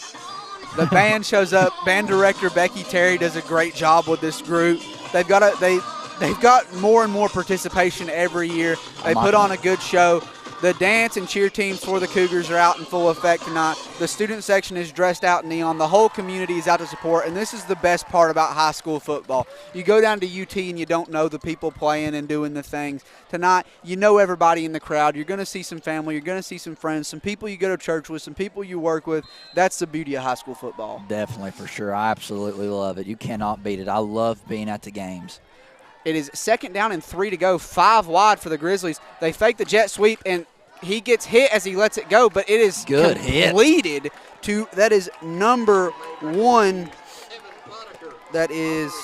A: The band shows up. Band director Becky Terry does a great job with this group. They've got more and more participation every year. They put on a good show. The dance and cheer teams for the Cougars are out in full effect tonight. The student section is dressed out in neon. The whole community is out to support, and this is the best part about high school football. You go down to UT and you don't know the people playing and doing the things. Tonight, you know everybody in the crowd. You're going to see some family. You're going to see some friends, some people you go to church with, some people you work with. That's the beauty of high school football.
B: Definitely, for sure. I absolutely love it. You cannot beat it. I love being at the games.
A: It is 2nd down and 3 to go, 5 wide for the Grizzlies. They fake the jet sweep, and he gets hit as he lets it go, but it is completed to – that is number 1. That is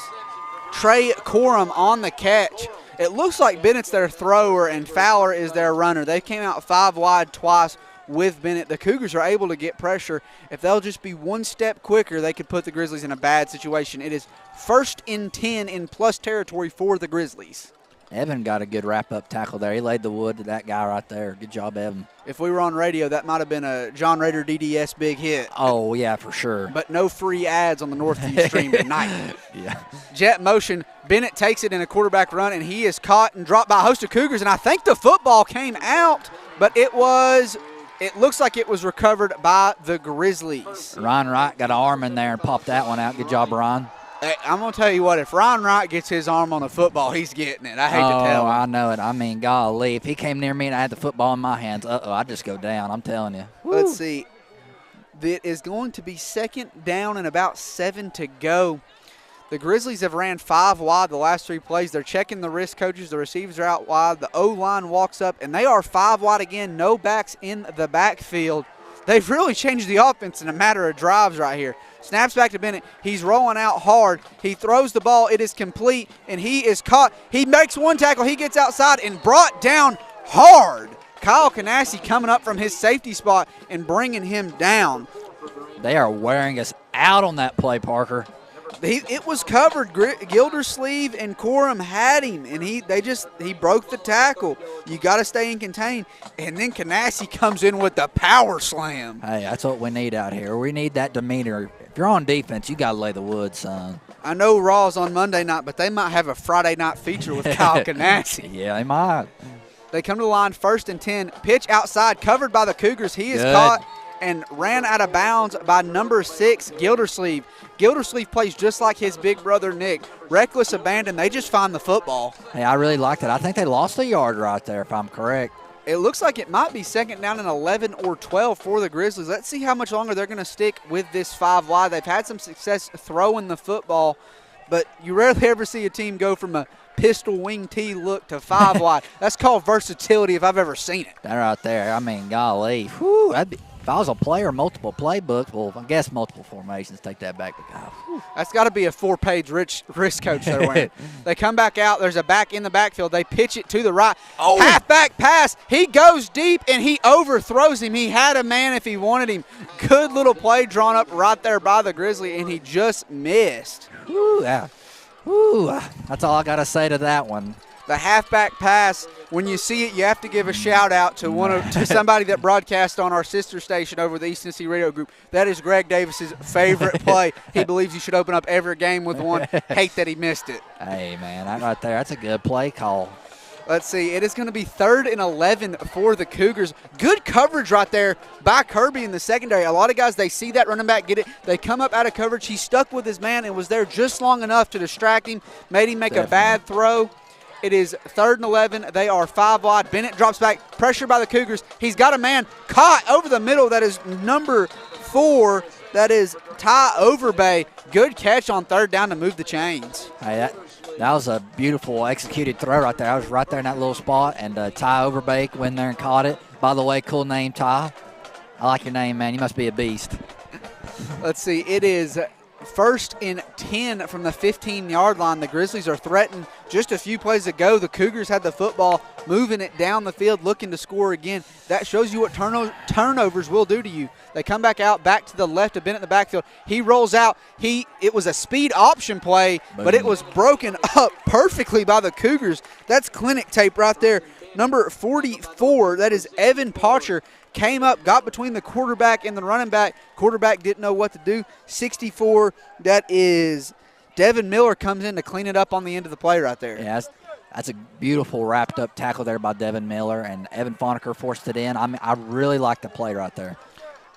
A: Trey Corum on the catch. It looks like Bennett's their thrower and Fowler is their runner. They came out 5 wide twice with Bennett. The Cougars are able to get pressure. If they'll just be one step quicker, they could put the Grizzlies in a bad situation. It is 1st and 10 in plus territory for the Grizzlies.
B: Evan got a good wrap-up tackle there. He laid the wood to that guy right there. Good job, Evan.
A: If we were on radio, that might have been a John Rader DDS big hit.
B: Oh, yeah, for sure.
A: But no free ads on the Northview stream tonight.
B: Yeah.
A: Jet motion. Bennett takes it in a quarterback run, and he is caught and dropped by a host of Cougars. And I think the football came out, but it looks like it was recovered by the Grizzlies.
B: Ryan Wright got an arm in there and popped that one out. Good job, Ryan.
A: Hey, I'm going to tell you what, if Ryan Wright gets his arm on a football, he's getting it. I hate to tell him.
B: I know it. I mean, golly, if he came near me and I had the football in my hands, I'd just go down. I'm telling you. Woo.
A: Let's see. It is going to be 2nd down and about 7 to go. The Grizzlies have ran 5 wide the last 3 plays. They're checking the wrist coaches. The receivers are out wide. The O-line walks up, and they are 5 wide again. No backs in the backfield. They've really changed the offense in a matter of drives right here. Snaps back to Bennett. He's rolling out hard. He throws the ball. It is complete, and he is caught. He makes one tackle. He gets outside and brought down hard. Kyle Canassi coming up from his safety spot and bringing him down.
B: They are wearing us out on that play, Parker.
A: It was covered. Gildersleeve and Corum had him, and he broke the tackle. You got to stay in contain. And then Canassi comes in with the power slam.
B: Hey, that's what we need out here. We need that demeanor. If you're on defense, you got to lay the wood, son.
A: I know Raw's on Monday night, but they might have a Friday night feature with Kyle Canassi.
B: Yeah, they might.
A: They come to the line 1st and 10. Pitch outside, covered by the Cougars. He is caught and ran out of bounds by number 6, Gildersleeve. Gildersleeve plays just like his big brother, Nick. Reckless abandon. They just find the football.
B: Hey, I really liked it. I think they lost a yard right there, if I'm correct.
A: It looks like it might be 2nd down and 11 or 12 for the Grizzlies. Let's see how much longer they're going to stick with this 5 wide. They've had some success throwing the football, but you rarely ever see a team go from a pistol wing T look to 5 wide. That's called versatility if I've ever seen it.
B: That right there. I mean, golly. Whew, if I was a player, multiple playbooks, well, I guess multiple formations, take that back.
A: That's got to be a 4-page wrist coach they're wearing. They come back out. There's a back in the backfield. They pitch it to the right. Oh. Halfback pass. He goes deep, and he overthrows him. He had a man if he wanted him. Good little play drawn up right there by the Grizzly, and he just missed.
B: Whew, yeah. Whew, that's all I got to say to that one.
A: The halfback pass, when you see it, you have to give a shout-out to somebody that broadcast on our sister station over the East Tennessee Radio Group. That is Greg Davis's favorite play. He believes you should open up every game with one. Hate that he missed it.
B: Hey, man, that right there, that's a good play call.
A: Let's see. It is going to be 3rd and 11 for the Cougars. Good coverage right there by Kirby in the secondary. A lot of guys, they see that running back get it. They come up out of coverage. He stuck with his man and was there just long enough to distract him, made him make a bad throw. It is 3rd and 11. They are 5 wide. Bennett drops back. Pressure by the Cougars. He's got a man caught over the middle. That is number 4. That is Ty Overbay. Good catch on 3rd down to move the chains.
B: Hey, that was a beautiful executed throw right there. I was right there in that little spot, and Ty Overbay went there and caught it. By the way, cool name, Ty. I like your name, man. You must be a beast.
A: Let's see. It is 1st and 10 from the 15-yard line. The Grizzlies are threatened. Just a few plays ago, the Cougars had the football, moving it down the field, looking to score again. That shows you what turnovers will do to you. They come back out, back to the left of Bennett in the backfield. He rolls out. It was a speed option play, but it was broken up perfectly by the Cougars. That's clinic tape right there. Number 44, that is Evan Potcher, came up, got between the quarterback and the running back. Quarterback didn't know what to do. 64, that is Devin Miller, comes in to clean it up on the end of the play right there.
B: Yeah, that's a beautiful wrapped-up tackle there by Devin Miller, and Evan Fonaker forced it in. I really like the play right there.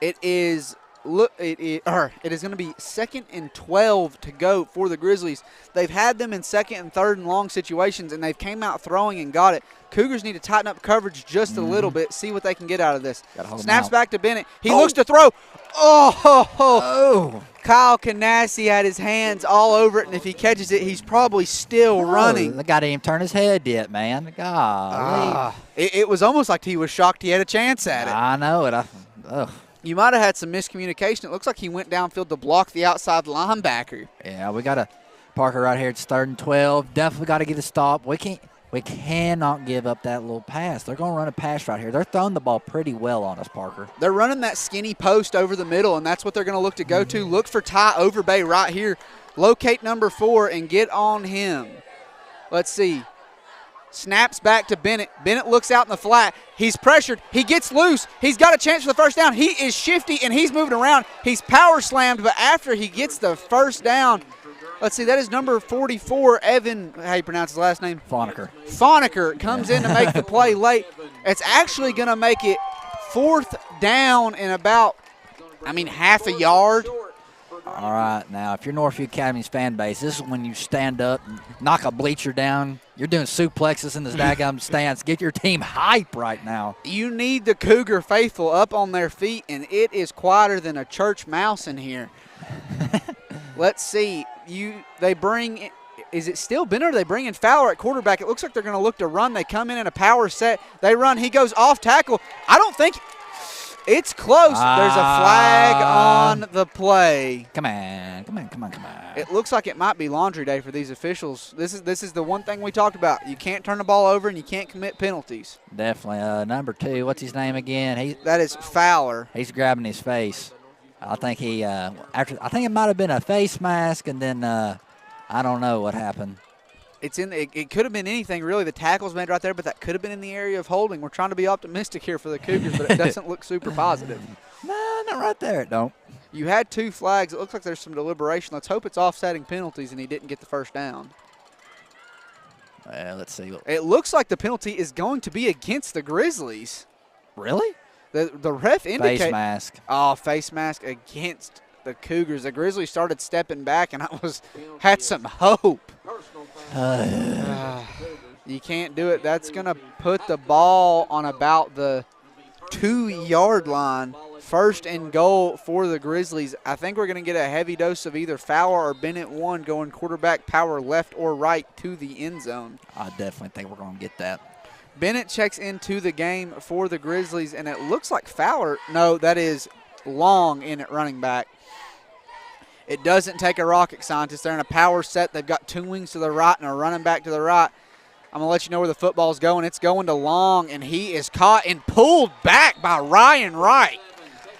A: It is going to be 2nd and 12 to go for the Grizzlies. They've had them in 2nd and 3rd and long situations, and they've came out throwing and got it. Cougars need to tighten up coverage just a little bit, see what they can get out of this. Snaps back to Bennett. He looks to throw. Oh! Kyle Canassi had his hands all over it, and if he catches it, he's probably still running.
B: The guy didn't even turn his head yet, man. God.
A: It was almost like he was shocked he had a chance at it.
B: I know it.
A: You might have had some miscommunication. It looks like he went downfield to block the outside linebacker.
B: Yeah, we got a Parker right here. It's 3rd and 12. Definitely got to get a stop. We can't. We cannot give up that little pass. They're going to run a pass right here. They're throwing the ball pretty well on us, Parker.
A: They're running that skinny post over the middle, and that's what they're going to look to go to. Look for Ty Overbay right here. Locate number 4 and get on him. Let's see. Snaps back to Bennett. Bennett looks out in the flat. He's pressured. He gets loose. He's got a chance for the first down. He is shifty, and he's moving around. He's power slammed, but after he gets the first down, let's see, that is number 44, Evan, how do you pronounce his last name? Fonaker comes in to make the play late. It's actually going to make it 4th down in about, half a yard.
B: All right, now, if you're Northview Academy's fan base, this is when you stand up and knock a bleacher down. You're doing suplexes in the daggum stands. Get your team hype right now.
A: You need the Cougar faithful up on their feet, and it is quieter than a church mouse in here. Let's see. They bring – is it still Bennett or they bring in Fowler at quarterback? It looks like they're going to look to run. They come in a power set. They run. He goes off tackle. I don't think – it's close. There's a flag on the play.
B: Come on.
A: It looks like it might be laundry day for these officials. This is the one thing we talked about. You can't turn the ball over and you can't commit penalties.
B: Definitely. Number 2, what's his name again?
A: That is Fowler.
B: He's grabbing his face. I think I think it might have been a face mask, and then I don't know what happened.
A: It could have been anything, really. The tackle's made right there, but that could have been in the area of holding. We're trying to be optimistic here for the Cougars, but it doesn't look super positive.
B: No, not right there. It don't.
A: You had 2 flags. It looks like there's some deliberation. Let's hope it's offsetting penalties and he didn't get the first down.
B: Let's see.
A: It looks like the penalty is going to be against the Grizzlies.
B: Really?
A: The ref indicated.
B: Face mask.
A: Oh, face mask against the Cougars. The Grizzlies started stepping back, and had some hope. You can't do it. That's going to put the ball on about the 2-yard line. 1st and goal for the Grizzlies. I think we're going to get a heavy dose of either Fowler or Bennett 1 going quarterback power left or right to the end zone.
B: I definitely think we're going to get that.
A: Bennett checks into the game for the Grizzlies, and it looks like Fowler. No, that is Long in at running back. It doesn't take a rocket scientist. They're in a power set. They've got 2 wings to the right and a running back to the right. I'm going to let you know where the football's going. It's going to Long, and he is caught and pulled back by Ryan Wright.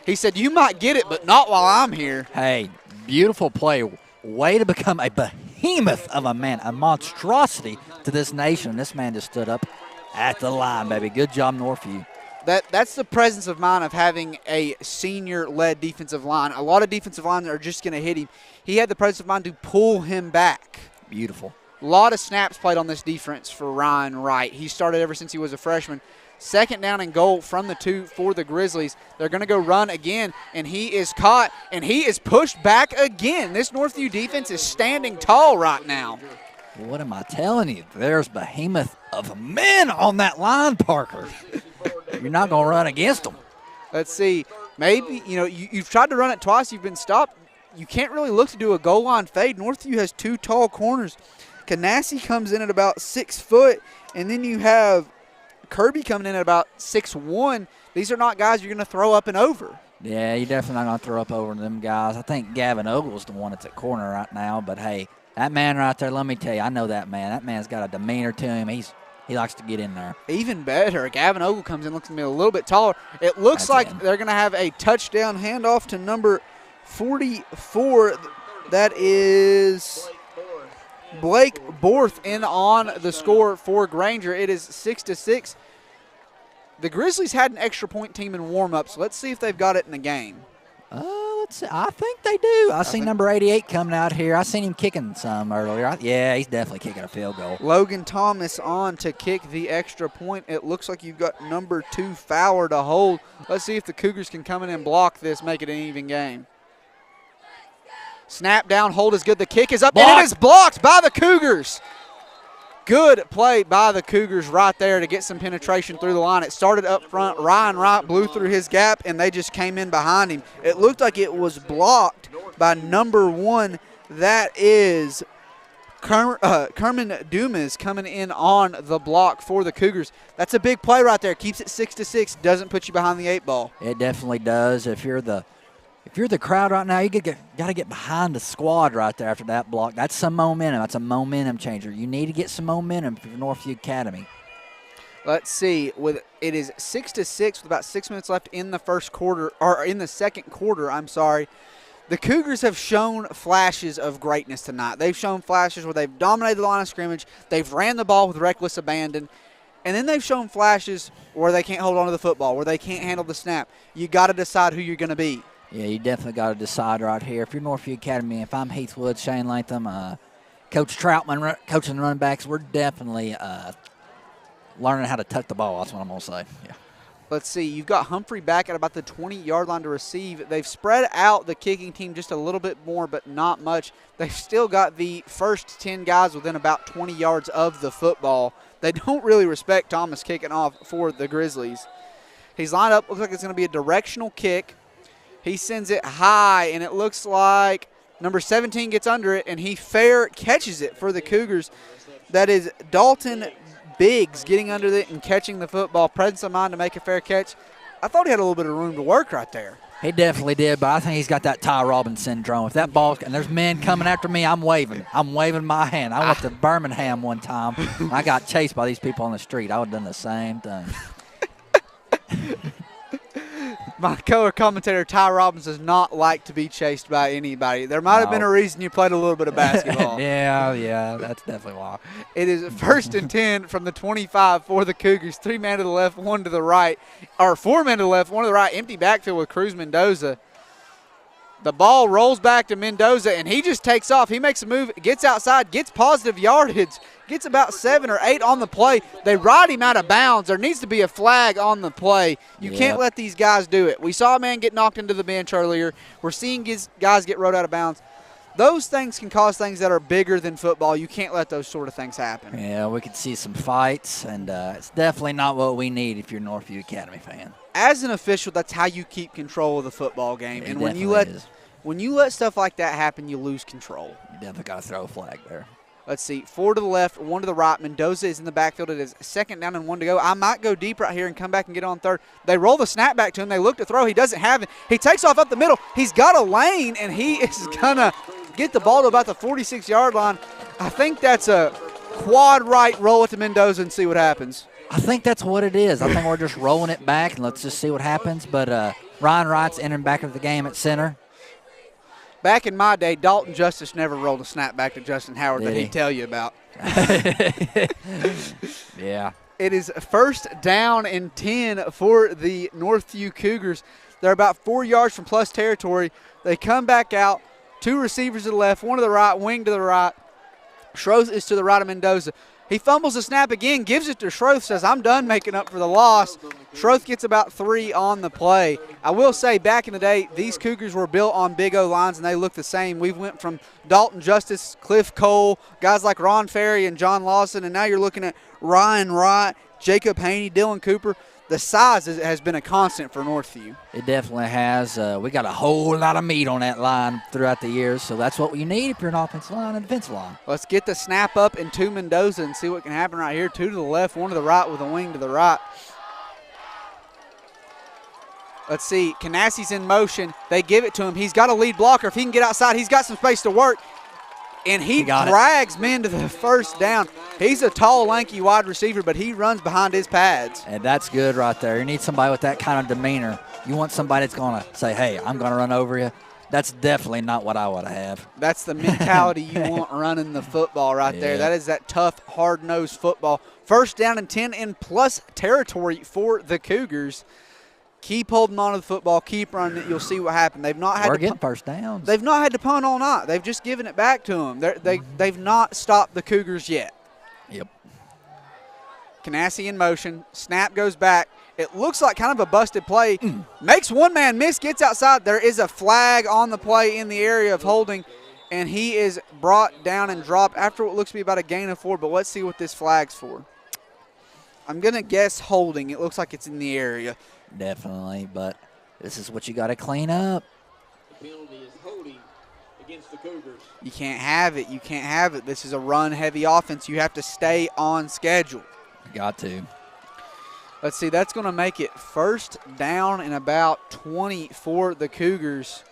A: He said, you might get it, but not while I'm here.
B: Hey, beautiful play. Way to become a behemoth of a man, a monstrosity to this nation. This man just stood up at the line, baby. Good job, Northview.
A: That's the presence of mind of having a senior-led defensive line. A lot of defensive linemen are just going to hit him. He had the presence of mind to pull him back.
B: Beautiful.
A: A lot of snaps played on this defense for Ryan Wright. He started ever since he was a freshman. 2nd down and goal from the 2 for the Grizzlies. They're going to go run again, and he is caught, and he is pushed back again. This Northview defense is standing tall right now.
B: What am I telling you? There's behemoth of men on that line, Parker. You're not going to run against them.
A: Let's see. Maybe, you've tried to run it twice. You've been stopped. You can't really look to do a goal line fade. Northview has 2 tall corners. Canassi comes in at about 6 foot, and then you have Kirby coming in at about 6'1". These are not guys you're going to throw up and over.
B: Yeah, you're definitely not going to throw up over them guys. I think Gavin Ogle's the one that's at corner right now, but, hey, that man right there, let me tell you, I know that man. That man's got a demeanor to him. He likes to get in there. Even
A: better, Gavin Ogle comes in, looks to be a little bit taller. It looks like they're going to have a touchdown handoff to number 44. That is Blake Borth in on the score for Grainger. It is 6-6. The Grizzlies had an extra point team in warm-ups. Let's see if they've got it in the game.
B: Let's see. I think they do. I seen number 88 coming out here. I seen him kicking some earlier. Yeah, he's definitely kicking a field goal.
A: Logan Thomas on to kick the extra point. It looks like you've got number 2 Fowler to hold. Let's see if the Cougars can come in and block this, make it an even game. Snap down, hold is good. The kick is up, and it is blocked by the Cougars. Good play by the Cougars right there to get some penetration through the line. It started up front. Ryan Wright blew through his gap, and they just came in behind him. It looked like it was blocked by number 1. That is Kerman Dumas coming in on the block for the Cougars. That's a big play right there. Keeps it 6-6. Doesn't put you behind the 8 ball.
B: It definitely does. If you're If you're the crowd right now, you got to get behind the squad right there after that block. That's some momentum. That's a momentum changer. You need to get some momentum for Northview Academy.
A: Let's see. It is 6-6 with about 6 minutes left in the first quarter, or in the second quarter. I'm sorry. The Cougars have shown flashes of greatness tonight. They've shown flashes where they've dominated the line of scrimmage. They've ran the ball with reckless abandon. And then they've shown flashes where they can't hold on to the football, where they can't handle the snap. You got to decide who you're going to be.
B: Yeah, you definitely got to decide right here. If you're Northview Academy, if I'm Heath Wood, Shane Latham, Coach Troutman, coaching the running backs, we're definitely learning how to tuck the ball. That's what I'm going to say. Yeah.
A: Let's see. You've got Humphrey back at about the 20-yard line to receive. They've spread out the kicking team just a little bit more, but not much. They've still got the first 10 guys within about 20 yards of the football. They don't really respect Thomas kicking off for the Grizzlies. He's lined up. Looks like it's going to be a directional kick. He sends it high, and it looks like number 17 gets under it, and he fair catches it for the Cougars. That is Dalton Biggs getting under it and catching the football. Presence of mind to make a fair catch. I thought he had a little bit of room to work right there.
B: He definitely did, but I think he's got that Ty Robbins syndrome. If that ball, and there's men coming after me, I'm waving. I'm waving my hand. I went to Birmingham one time. And I got chased by these people on the street. I would have done the same thing.
A: My color commentator, Ty Robbins, does not like to be chased by anybody. There might have been a reason you played a little bit of basketball.
B: Yeah, that's definitely why.
A: It is 1st and 10 from the 25 for the Cougars. 3 men to the left, 1 to the right. Or 4 men to the left, 1 to the right. Empty backfield with Cruz Mendoza. The ball rolls back to Mendoza, and he just takes off. He makes a move, gets outside, gets positive yardage, gets about 7 or 8 on the play. They ride him out of bounds. There needs to be a flag on the play. You can't let these guys do it. We saw a man get knocked into the bench earlier. We're seeing guys get rode out of bounds. Those things can cause things that are bigger than football. You can't let those sort of things happen.
B: Yeah, we could see some fights, and it's definitely not what we need if you're a Northview Academy fan.
A: As an official, that's how you keep control of the football game.
B: It
A: and when you let stuff like that happen, you lose control.
B: You definitely got to throw a flag there.
A: Let's see, 4 to the left, 1 to the right. Mendoza is in the backfield. It is 2nd down and 1 to go. I might go deep right here and come back and get on 3rd. They roll the snap back to him. They look to throw. He doesn't have it. He takes off up the middle. He's got a lane, and he is going to get the ball to about the 46-yard line. I think that's a quad right. Roll it to Mendoza and see what happens.
B: I think that's what it is. I think we're just rolling it back, and let's just see what happens. But Ryan Wright's entering back into the game at center.
A: Back in my day, Dalton Justice never rolled a snap back to Justin Howard that he'd tell you about.
B: Yeah.
A: It is 1st down and 10 for the Northview Cougars. They're about 4 yards from plus territory. They come back out. 2 receivers to the left, 1 to the right, wing to the right. Schroth is to the right of Mendoza. He fumbles the snap again, gives it to Schroth, says, I'm done making up for the loss. Schroth gets about 3 on the play. I will say, back in the day, these Cougars were built on big O lines, and they look the same. We went from Dalton Justice, Cliff Cole, guys like Ron Ferry and John Lawson, and now you're looking at Ryan Wright, Jacob Haney, Dylan Cooper. The size has been a constant for Northview.
B: It definitely has. We got a whole lot of meat on that line throughout the years, so that's what you need if you're an offensive line and defensive line.
A: Let's get the snap up and to Mendoza and see what can happen right here. 2 to the left, 1 to the right with a wing to the right. Let's see. Canassi's in motion. They give it to him. He's got a lead blocker. If he can get outside, he's got some space to work. And he drags men to the 1st down. He's a tall, lanky wide receiver, but he runs behind his pads.
B: And that's good right there. You need somebody with that kind of demeanor. You want somebody that's going to say, hey, I'm going to run over you. That's definitely not what I would have.
A: That's the mentality you want running the football right there. That is that tough, hard-nosed football. 1st down and 10 in plus territory for the Cougars. Keep holding on to the football. Keep running it. You'll see what happens. They've not had
B: We're getting 1st downs.
A: They've not had to punt all night. They've just given it back to them. They've not stopped the Cougars yet.
B: Yep.
A: Canassi in motion. Snap goes back. It looks like kind of a busted play. Makes one man miss, gets outside. There is a flag on the play in the area of holding, and he is brought down and dropped after what looks to be about a gain of 4, but let's see what this flag's for. I'm going to guess holding. It looks like it's in the area.
B: Definitely, but this is what you got to clean up.
C: The penalty is holding against the Cougars.
A: You can't have it. You can't have it. This is a run-heavy offense. You have to stay on schedule.
B: Got to.
A: Let's see. That's going to make it 1st down and about 20 for the Cougars.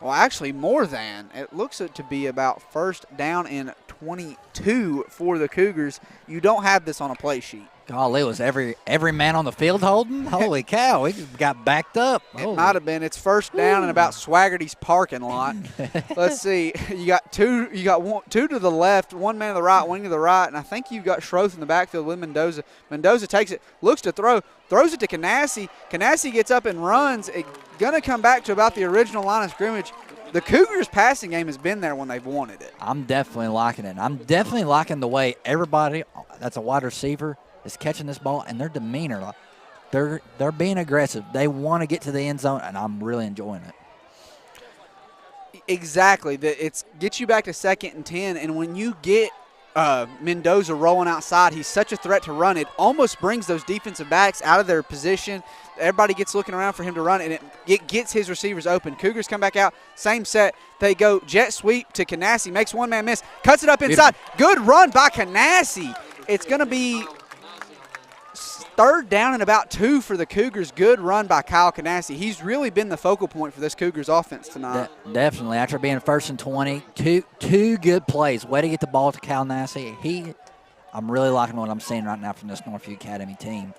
A: Well, actually more than. It looks to be about first down and 22 for the Cougars. You don't have this on a play sheet.
B: Golly, was every man on the field holding? Holy cow, we just got backed up.
A: It might have been. It's first down and about Swaggerty's parking lot. Let's see. You got two to the left, one man to the right, one to the right, and I think you've got Schroth in the backfield with Mendoza. Mendoza takes it, looks to throw, throws it to Canassi. Canassi gets up and runs. It's going to come back to about the original line of scrimmage. The Cougars' passing game has been there when they've wanted it.
B: I'm definitely liking it. I'm definitely liking the way everybody that's a wide receiver is catching this ball, and their demeanor, they're being aggressive. They want to get to the end zone, and I'm really enjoying it.
A: Exactly. It gets you back to 2nd and 10, and when you get Mendoza rolling outside, he's such a threat to run. It almost brings those defensive backs out of their position. Everybody gets looking around for him to run, and it gets his receivers open. Cougars come back out, same set. They go jet sweep to Canassi, makes one man miss, cuts it up inside. Good run by Canassi. It's going to be 3rd down and about 2 for the Cougars. Good run by Kyle Canassi. He's really been the focal point for this Cougars offense tonight.
B: Definitely. After being 1st and 20, two good plays. Way to get the ball to Kyle Canassi. I'm really liking what I'm seeing right now from this Northview Academy team.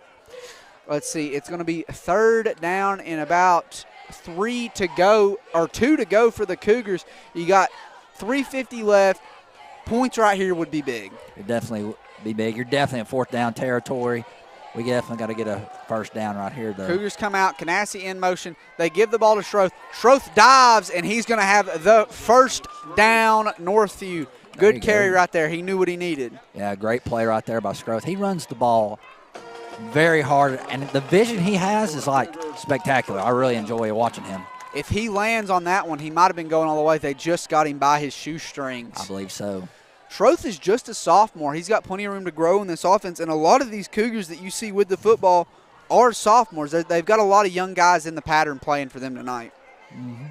A: Let's see. It's going to be 3rd down and about 2 to go for the Cougars. You got 3:50 left. Points right here would be big.
B: It'd definitely be big. You're definitely in 4th down territory. We definitely got to get a first down right here, though.
A: Cougars come out, Canassi in motion. They give the ball to Schroth. Schroth dives, and he's going to have the first down, Northview. Good carry right there. He knew what he needed.
B: Yeah, great play right there by Schroth. He runs the ball very hard, and the vision he has is, like, spectacular. I really enjoy watching him.
A: If he lands on that one, he might have been going all the way. They just got him by his shoestrings.
B: I believe so.
A: Schroth is just a sophomore. He's got plenty of room to grow in this offense, and a lot of these Cougars that you see with the football are sophomores. They've got a lot of young guys in the pattern playing for them tonight.
B: Mm-hmm.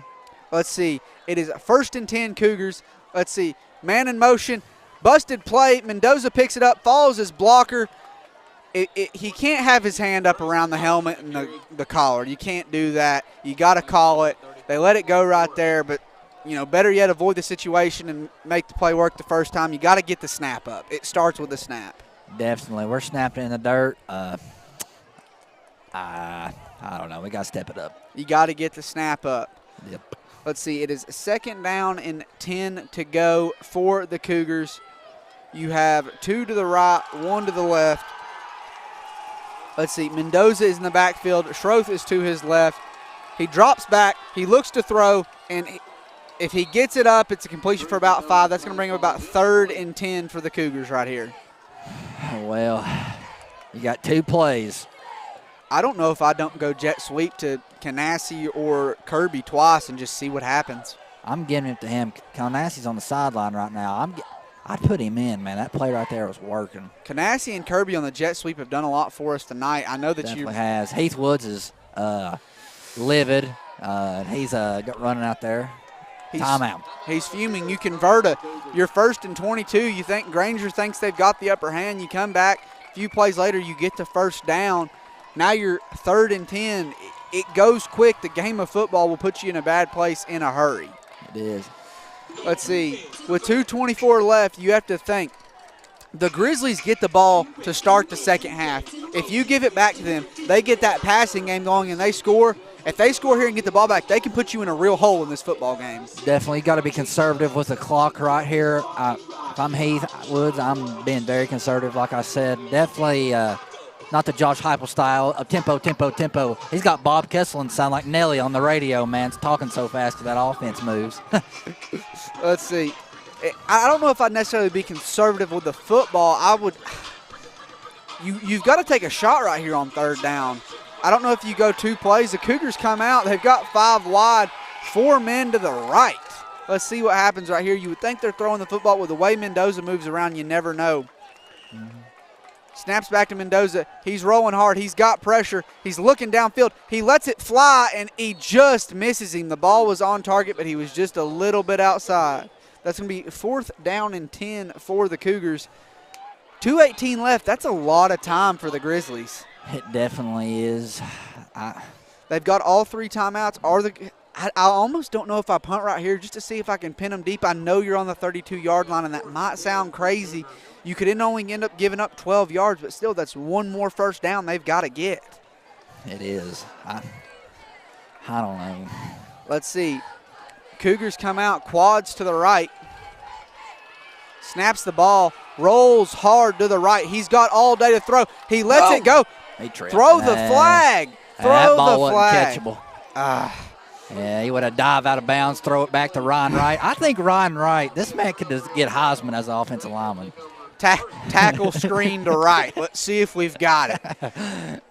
A: Let's see. It is 1st and 10 Cougars. Let's see. Man in motion. Busted play. Mendoza picks it up, follows his blocker. He can't have his hand up around the helmet and the collar. You can't do that. You got to call it. They let it go right there, but better yet, avoid the situation and make the play work the first time. You got to get the snap up. It starts with the snap.
B: Definitely. We're snapping in the dirt. I don't know. We got to step it up.
A: You got to get the snap up.
B: Yep.
A: Let's see. It is 2nd down and 10 to go for the Cougars. You have 2 to the right, 1 to the left. Let's see. Mendoza is in the backfield. Schroth is to his left. He drops back. He looks to throw, and if he gets it up, it's a completion for about 5. That's going to bring him about 3rd and 10 for the Cougars right here.
B: Well, you got 2 plays.
A: I don't know if I don't go jet sweep to Canassi or Kirby twice and just see what happens.
B: I'm giving it to him. Canassi's on the sideline right now. I'd put him in, man. That play right there was working.
A: Canassi and Kirby on the jet sweep have done a lot for us tonight. I know that
B: Definitely has. Heath Woods is livid. He's running out there. Timeout.
A: He's fuming. You convert your 1st and 22. You think Grainger thinks they've got the upper hand. You come back. A few plays later, you get the first down. Now you're 3rd and 10. It goes quick. The game of football will put you in a bad place in a hurry.
B: It is.
A: Let's see. With 2:24 left, you have to think. The Grizzlies get the ball to start the second half. If you give it back to them, they get that passing game going and they score. If they score here and get the ball back, they can put you in a real hole in this football game.
B: Definitely got to be conservative with the clock right here. If I'm Heath Woods, I'm being very conservative, like I said. Definitely not the Josh Heupel style of tempo, tempo, tempo. He's got Bob Kesselin sound like Nelly on the radio, man. It's talking so fast that offense moves.
A: Let's see. I don't know if I'd necessarily be conservative with the football. You've got to take a shot right here on 3rd down. I don't know if you go 2 plays. The Cougars come out. They've got 5 wide, 4 men to the right. Let's see what happens right here. You would think they're throwing the football. With the way Mendoza moves around, you never know. Mm-hmm. Snaps back to Mendoza. He's rolling hard. He's got pressure. He's looking downfield. He lets it fly, and he just misses him. The ball was on target, but he was just a little bit outside. That's going to be 4th down and 10 for the Cougars. 2:18 left. That's a lot of time for the Grizzlies.
B: It definitely is.
A: They've got all 3 timeouts. I almost don't know if I punt right here just to see if I can pin them deep. I know you're on the 32-yard line, and that might sound crazy. You could only end up giving up 12 yards, but still, that's one more first down they've got to get.
B: It is. I don't know.
A: Let's see. Cougars come out, quads to the right. Snaps the ball, rolls hard to the right. He's got all day to throw. He lets it go. Throw the flag. Throw
B: that ball
A: the flag.
B: wasn't catchable. Yeah, he would have dived out of bounds, throw it back to Ryan Wright. I think Ryan Wright, this man could just get Heisman as an offensive lineman.
A: Tackle screen to right. Let's see if we've got it.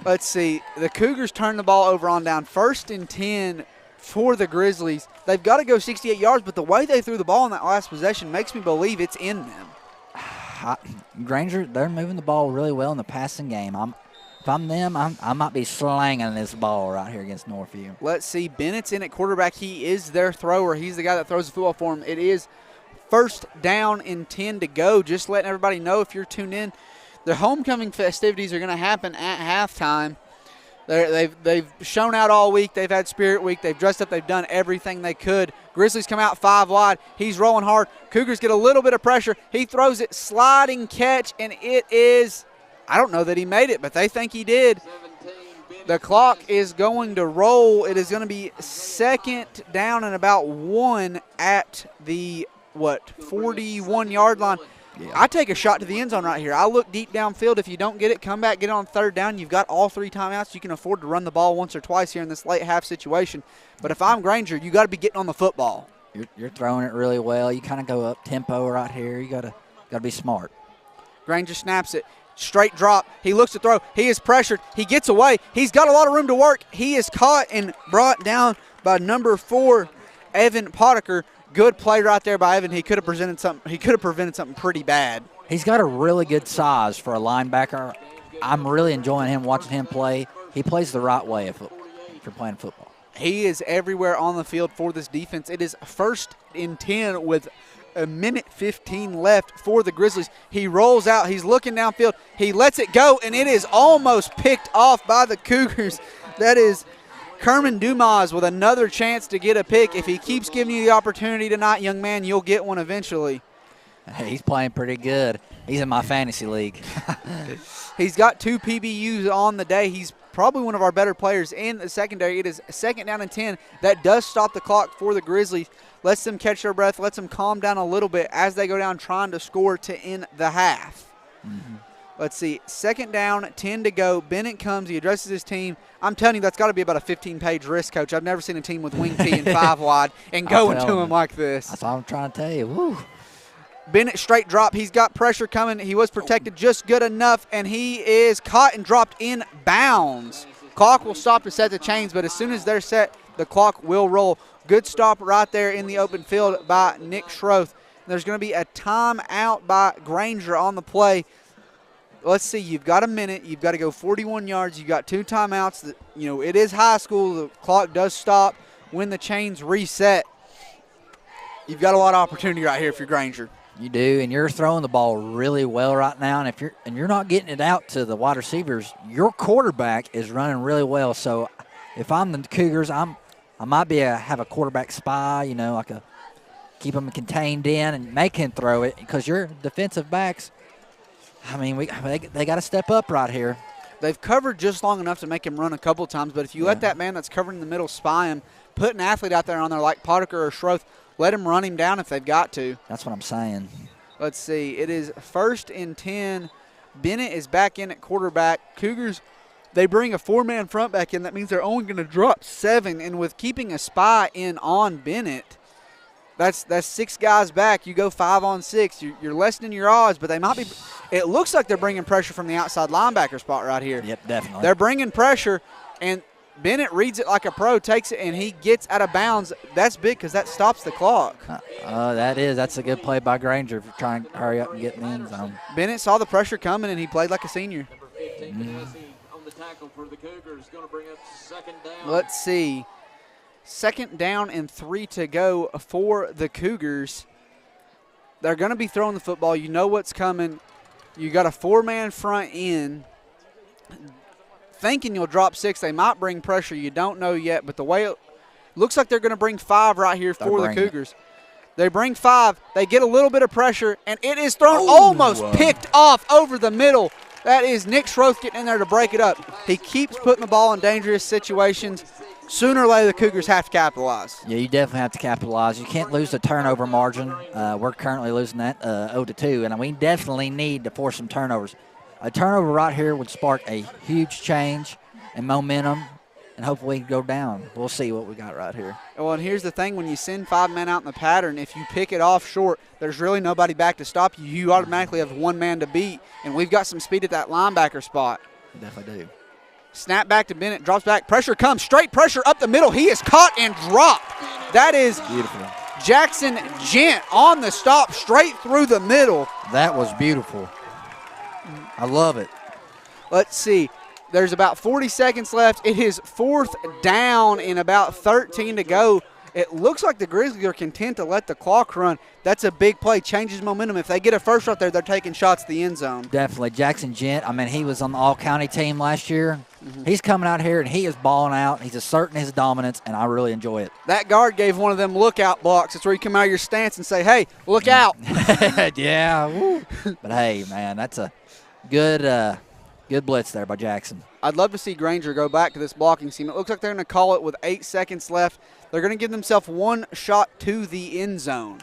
A: Let's see. The Cougars turn the ball over on down. 1st and 10 for the Grizzlies. They've got to go 68 yards, but the way they threw the ball in that last possession makes me believe it's in them.
B: Grainger, they're moving the ball really well in the passing game. If I'm them, I might be slanging this ball right here against Northview.
A: Let's see. Bennett's in at quarterback. He is their thrower. He's the guy that throws the football for them. It is 1st down and 10 to go. Just letting everybody know if you're tuned in, the homecoming festivities are going to happen at halftime. They've shown out all week. They've had Spirit Week. They've dressed up. They've done everything they could. Grizzlies come out 5 wide. He's rolling hard. Cougars get a little bit of pressure. He throws it, sliding catch, and it is – I don't know that he made it, but they think he did. The clock is going to roll. It is going to be 2nd down and about 1 at the, 41-yard line. Yeah. I take a shot to the end zone right here. I look deep downfield. If you don't get it, come back, get it on 3rd down. You've got all 3 timeouts. You can afford to run the ball once or twice here in this late half situation. But if I'm Grainger, you got to be getting on the football.
B: You're throwing it really well. You kind of go up tempo right here. You got to be smart.
A: Grainger snaps it. Straight drop. He looks to throw. He is pressured. He gets away. He's got a lot of room to work. He is caught and brought down by number 4, Evan Potiker. Good play right there by Evan. He could have prevented something pretty bad.
B: He's got a really good size for a linebacker. I'm really enjoying him, watching him play. He plays the right way if you're playing football.
A: He is everywhere on the field for this defense. It is 1st and 10 with a minute 15 left for the Grizzlies. He rolls out. He's looking downfield. He lets it go, and it is almost picked off by the Cougars. That is Kerman Dumas with another chance to get a pick. If he keeps giving you the opportunity tonight, young man, you'll get one eventually.
B: Hey, he's playing pretty good. He's in my fantasy league.
A: He's got 2 PBUs on the day. He's probably one of our better players in the secondary. It is 2nd down and 10. That does stop the clock for the Grizzlies. Lets them catch their breath, lets them calm down a little bit as they go down trying to score to end the half. Mm-hmm. Let's see. 2nd down, 10 to go. Bennett comes. He addresses his team. I'm telling you, that's got to be about a 15-page risk, Coach. I've never seen a team with wing T and 5 wide and going to him like this.
B: That's what I'm trying to tell you. Woo.
A: Bennett straight drop. He's got pressure coming. He was protected just good enough, and he is caught and dropped in bounds. Clock will stop to set the chains, but as soon as they're set, the clock will roll. Good stop right there in the open field by Nick Schroth. There's going to be a timeout by Grainger on the play. Let's see. You've got a minute. You've got to go 41 yards. You've got 2 timeouts. It is high school. The clock does stop when the chains reset. You've got a lot of opportunity right here if you're Grainger.
B: You do, and you're throwing the ball really well right now. And if you're not getting it out to the wide receivers, your quarterback is running really well. So if I'm the Cougars, I might have a quarterback spy, keep them contained in and make him throw it because your defensive backs, they got to step up right here.
A: They've covered just long enough to make him run a couple times, but if you let that man that's covering in the middle spy him, put an athlete out there on there like Potiker or Schroth, let him run him down if they've got to.
B: That's what I'm saying.
A: Let's see. It is 1st and 10. Bennett is back in at quarterback. Cougars, they bring a 4-man front back in. That means they're only going to drop 7. And with keeping a spy in on Bennett, that's 6 guys back. You go 5 on 6. You're lessening your odds, but they might be – it looks like they're bringing pressure from the outside linebacker spot right here.
B: Yep, definitely.
A: They're bringing pressure, and Bennett reads it like a pro, takes it, and he gets out of bounds. That's big because that stops the clock.
B: That's a good play by Grainger for trying to hurry up and get in the end zone.
A: Bennett saw the pressure coming, and he played like a senior.
C: On the tackle for the Cougars, going to bring up 2nd down.
A: Let's see. 2nd down and 3 to go for the Cougars. They're going to be throwing the football. You know what's coming. You got a 4-man front in. thinking you'll drop 6. They might bring pressure. You don't know yet. But the way it looks like they're going to bring 5 right here for the Cougars. They bring 5. They get a little bit of pressure, and it is thrown almost picked off over the middle. That is Nick Schroth getting in there to break it up. He keeps putting the ball in dangerous situations. Sooner or later, the Cougars have to capitalize.
B: Yeah, you definitely have to capitalize. You can't lose the turnover margin. We're currently losing that 0-2, and we definitely need to force some turnovers. A turnover right here would spark a huge change and momentum, and hopefully go down. We'll see what we got right here.
A: Well, and here's the thing. When you send 5 men out in the pattern, if you pick it off short, there's really nobody back to stop you. You automatically have 1 man to beat, and we've got some speed at that linebacker spot.
B: We definitely do.
A: Snap back to Bennett, drops back. Pressure comes, straight pressure up the middle. He is caught and dropped. That is
B: beautiful.
A: Jackson Gent on the stop, straight through the middle.
B: That was beautiful. I love it.
A: Let's see. There's about 40 seconds left. It is 4th down and about 13 to go. It looks like the Grizzlies are content to let the clock run. That's a big play, changes momentum. If they get a first right there, they're taking shots at the end zone.
B: Definitely. Jackson Gent, I mean, he was on the all-county team last year. He's coming out here, and he is balling out. He's asserting his dominance, and I really enjoy it.
A: That guard gave one of them lookout blocks. It's where you come out of your stance and say, hey, look out.
B: Yeah. Woo. But, hey, man, that's a good blitz there by Jackson.
A: I'd love to see Grainger go back to this blocking scheme. It looks like they're going to call it with 8 seconds left. They're going to give themselves 1 shot to the end zone.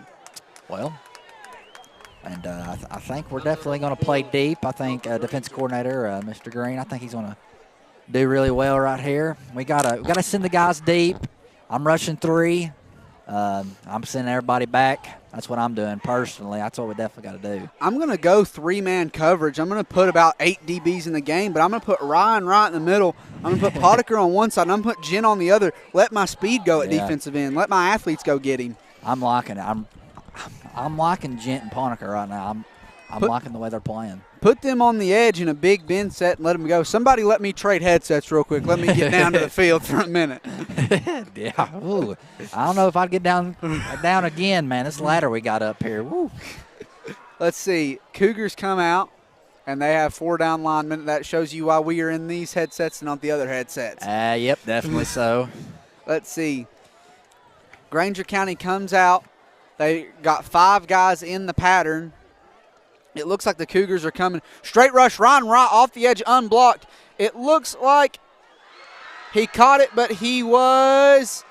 B: Well, and I think we're definitely going to play deep. I think defense coordinator, Mr. Green, I think he's going to do really well right here. We gotta send the guys deep. I'm rushing 3. I'm sending everybody back. That's what I'm doing personally. That's what we definitely got to do.
A: I'm going to go 3-man coverage. I'm going to put about 8 DBs in the game, but I'm going to put Ryan right in the middle. I'm going to put Potiker on one side, and I'm going to put Jen on the other. Let my speed go at defensive end. Let my athletes go get him.
B: I'm liking it. I'm liking Jen and Potiker right now. I'm liking the way they're playing. Put
A: them on the edge in a big bend set and let them go. Somebody let me trade headsets real quick. Let me get down to the field for a minute.
B: Yeah. Ooh. I don't know if I'd get down again, man. This ladder we got up here. Woo.
A: Let's see. Cougars come out, and they have 4 down linemen. That shows you why we are in these headsets and not the other headsets.
B: Yep, definitely so.
A: Let's see. Grainger County comes out. They got 5 guys in the pattern. It looks like the Cougars are coming. Straight rush, Ryan Wright off the edge, unblocked. It looks like he caught it, but he was.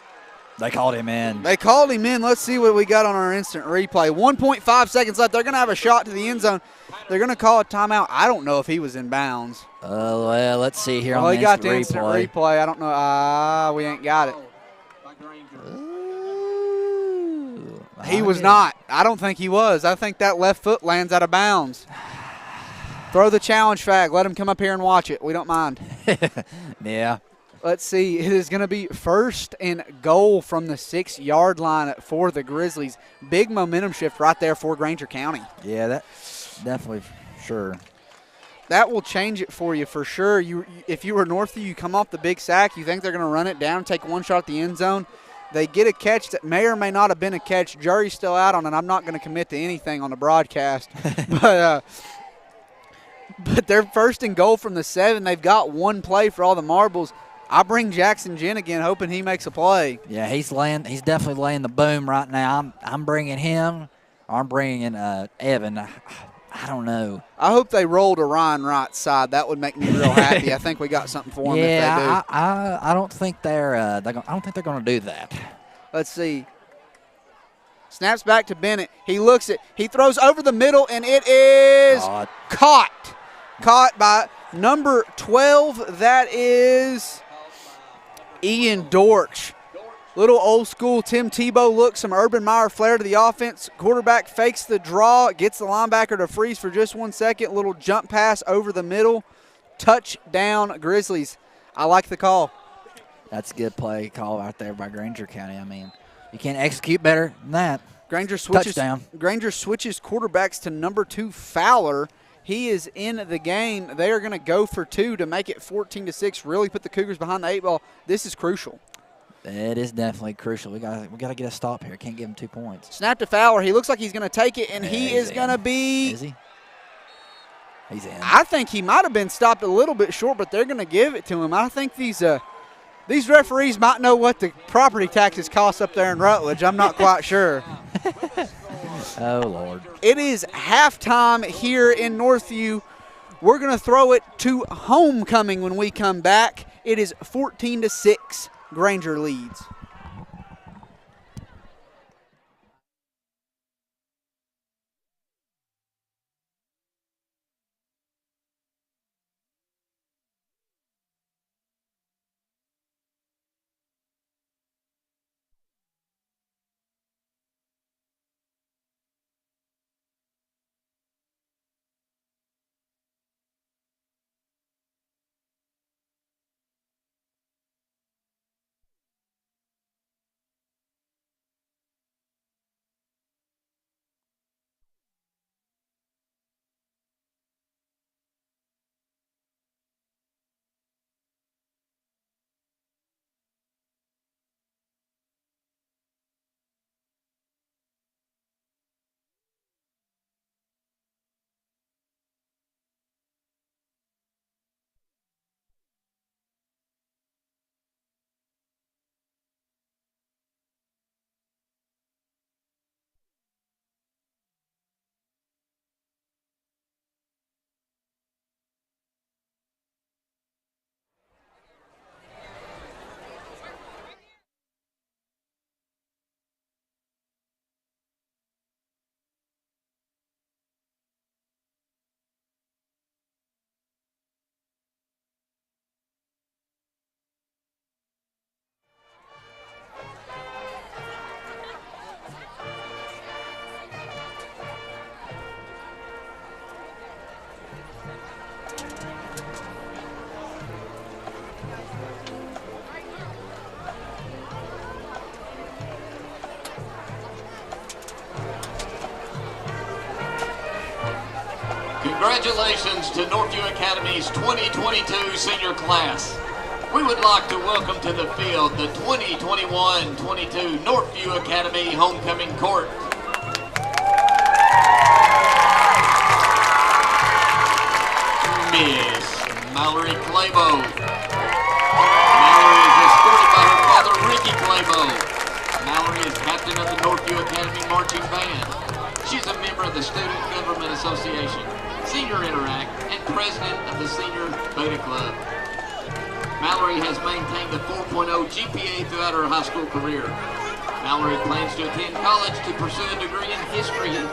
B: They called him in.
A: They called him in. Let's see what we got on our instant replay. 1.5 seconds left. They're going to have a shot to the end zone. They're going to call a timeout. I don't know if he was in bounds.
B: Well, let's see here on
A: the
B: instant replay.
A: He got the instant replay. I don't know. We ain't got it. He was not. I don't think he was. I think that left foot lands out of bounds. Throw the challenge flag. Let him come up here and watch it. We don't mind.
B: Yeah.
A: Let's see. It is going to be 1st and goal from the 6-yard line for the Grizzlies. Big momentum shift right there for Grainger County.
B: Yeah, that's definitely sure.
A: That will change it for you for sure. If you were Northview, you come off the big sack, you think they're going to run it down, take 1 shot at the end zone. They get a catch that may or may not have been a catch. Jury's still out on it. I'm not going to commit to anything on the broadcast. But they're 1st and goal from the 7. They've got 1 play for all the marbles. I bring Jackson Jen again, hoping he makes a play.
B: Yeah, he's definitely laying the boom right now. I'm bringing him. I'm bringing in Evan. I don't know.
A: I hope they roll to Ryan Wright's side. That would make me real happy. I think we got something for them if they do.
B: I don't think they're going to do that.
A: Let's see. Snaps back to Bennett. He looks it. He throws over the middle, and it is caught. Caught by number 12. That is Ian Dortch. Little old school Tim Tebow look, some Urban Meyer flair to the offense. Quarterback fakes the draw, gets the linebacker to freeze for just 1 second. Little jump pass over the middle. Touchdown, Grizzlies. I like the call.
B: That's a good play call out there by Grainger County. I mean, you can't execute better than that.
A: Grainger switches quarterbacks to number 2, Fowler. He is in the game. They are going to go for 2 to make it 14-6. Really put the Cougars behind the 8 ball. This is crucial.
B: It is definitely crucial. We got to get a stop here. Can't give him 2 points.
A: Snap to Fowler. He looks like he's going to take it, and he is going to be.
B: Is he? He's in.
A: I think he might have been stopped a little bit short, but they're going to give it to him. I think these referees might know what the property taxes cost up there in Rutledge. I'm not quite sure.
B: Oh, Lord.
A: It is halftime here in Northview. We're going to throw it to homecoming when we come back. It is 14-6. Grainger leads.
C: Congratulations to Northview Academy's 2022 senior class. We would like to welcome to the field the 2021-22 Northview Academy Homecoming Court. Miss Mallory Claybo. Mallory is escorted by her father, Ricky Claybo. Mallory is captain of the Northview Academy Marching Band. She's a member of the Student Government Association, Senior Interact, and president of the Senior Beta Club. Mallory has maintained a 4.0 GPA throughout her high school career. Mallory plans to attend college to pursue a degree in history in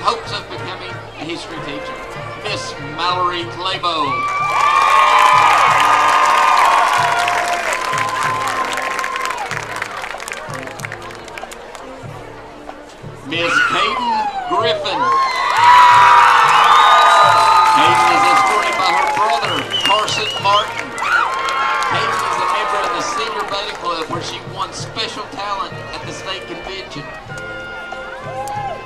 C: hopes of becoming a history teacher. Miss Mallory Claybo. Miss Caden Griffin. Caden is escorted by her brother, Carson Martin. Caden is a member of the Senior Beta Club where she won Special Talent at the state convention.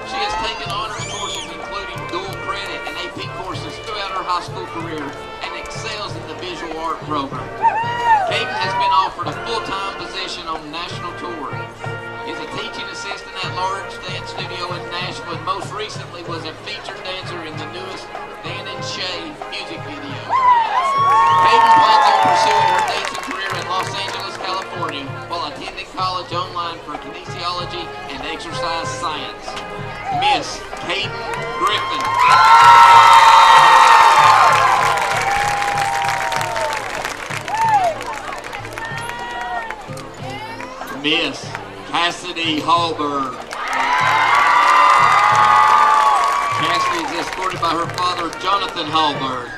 C: She has taken honors courses including dual credit and AP courses throughout her high school career and excels in the visual art program. Caden has been offered a full-time position on national tour. Is a teaching assistant at Large Dance Studio in Nashville and most recently was a featured dancer in the newest Dan and Shay music video. Caden plans on pursuing her dancing career in Los Angeles, California while attending college online for kinesiology and exercise science. Miss Caden Griffin. Miss Cassidy Hallberg. Cassidy is escorted by her father, Jonathan Hallberg.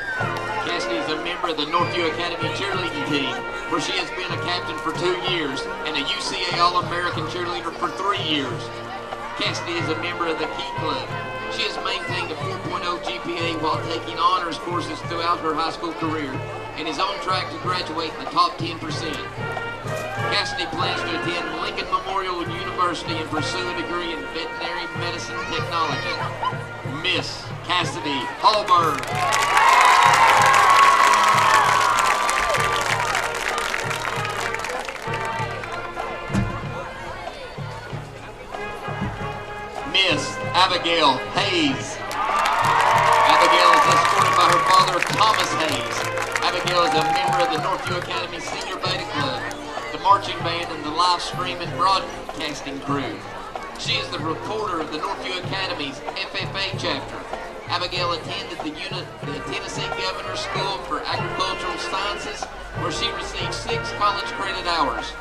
C: Cassidy is a member of the Northview Academy cheerleading team, where she has been a captain for 2 years and a UCA All-American cheerleader for 3 years. Cassidy is a member of the Key Club. She has maintained a 4.0 GPA while taking honors courses throughout her high school career and is on track to graduate in the top 10%. Cassidy plans to attend Lincoln Memorial University and pursue a degree in veterinary medicine technology. Miss Cassidy Hallberg. Miss Abigail Hayes. Abigail is escorted by her father, Thomas Hayes. Abigail is a member of the Northview Academy Senior Beta Club, the marching band, and the live stream and broadcasting crew. She is the reporter of the Northview Academy's FFA chapter. Abigail attended the Tennessee Governor's School for Agricultural Sciences, where she received 6 college credit hours.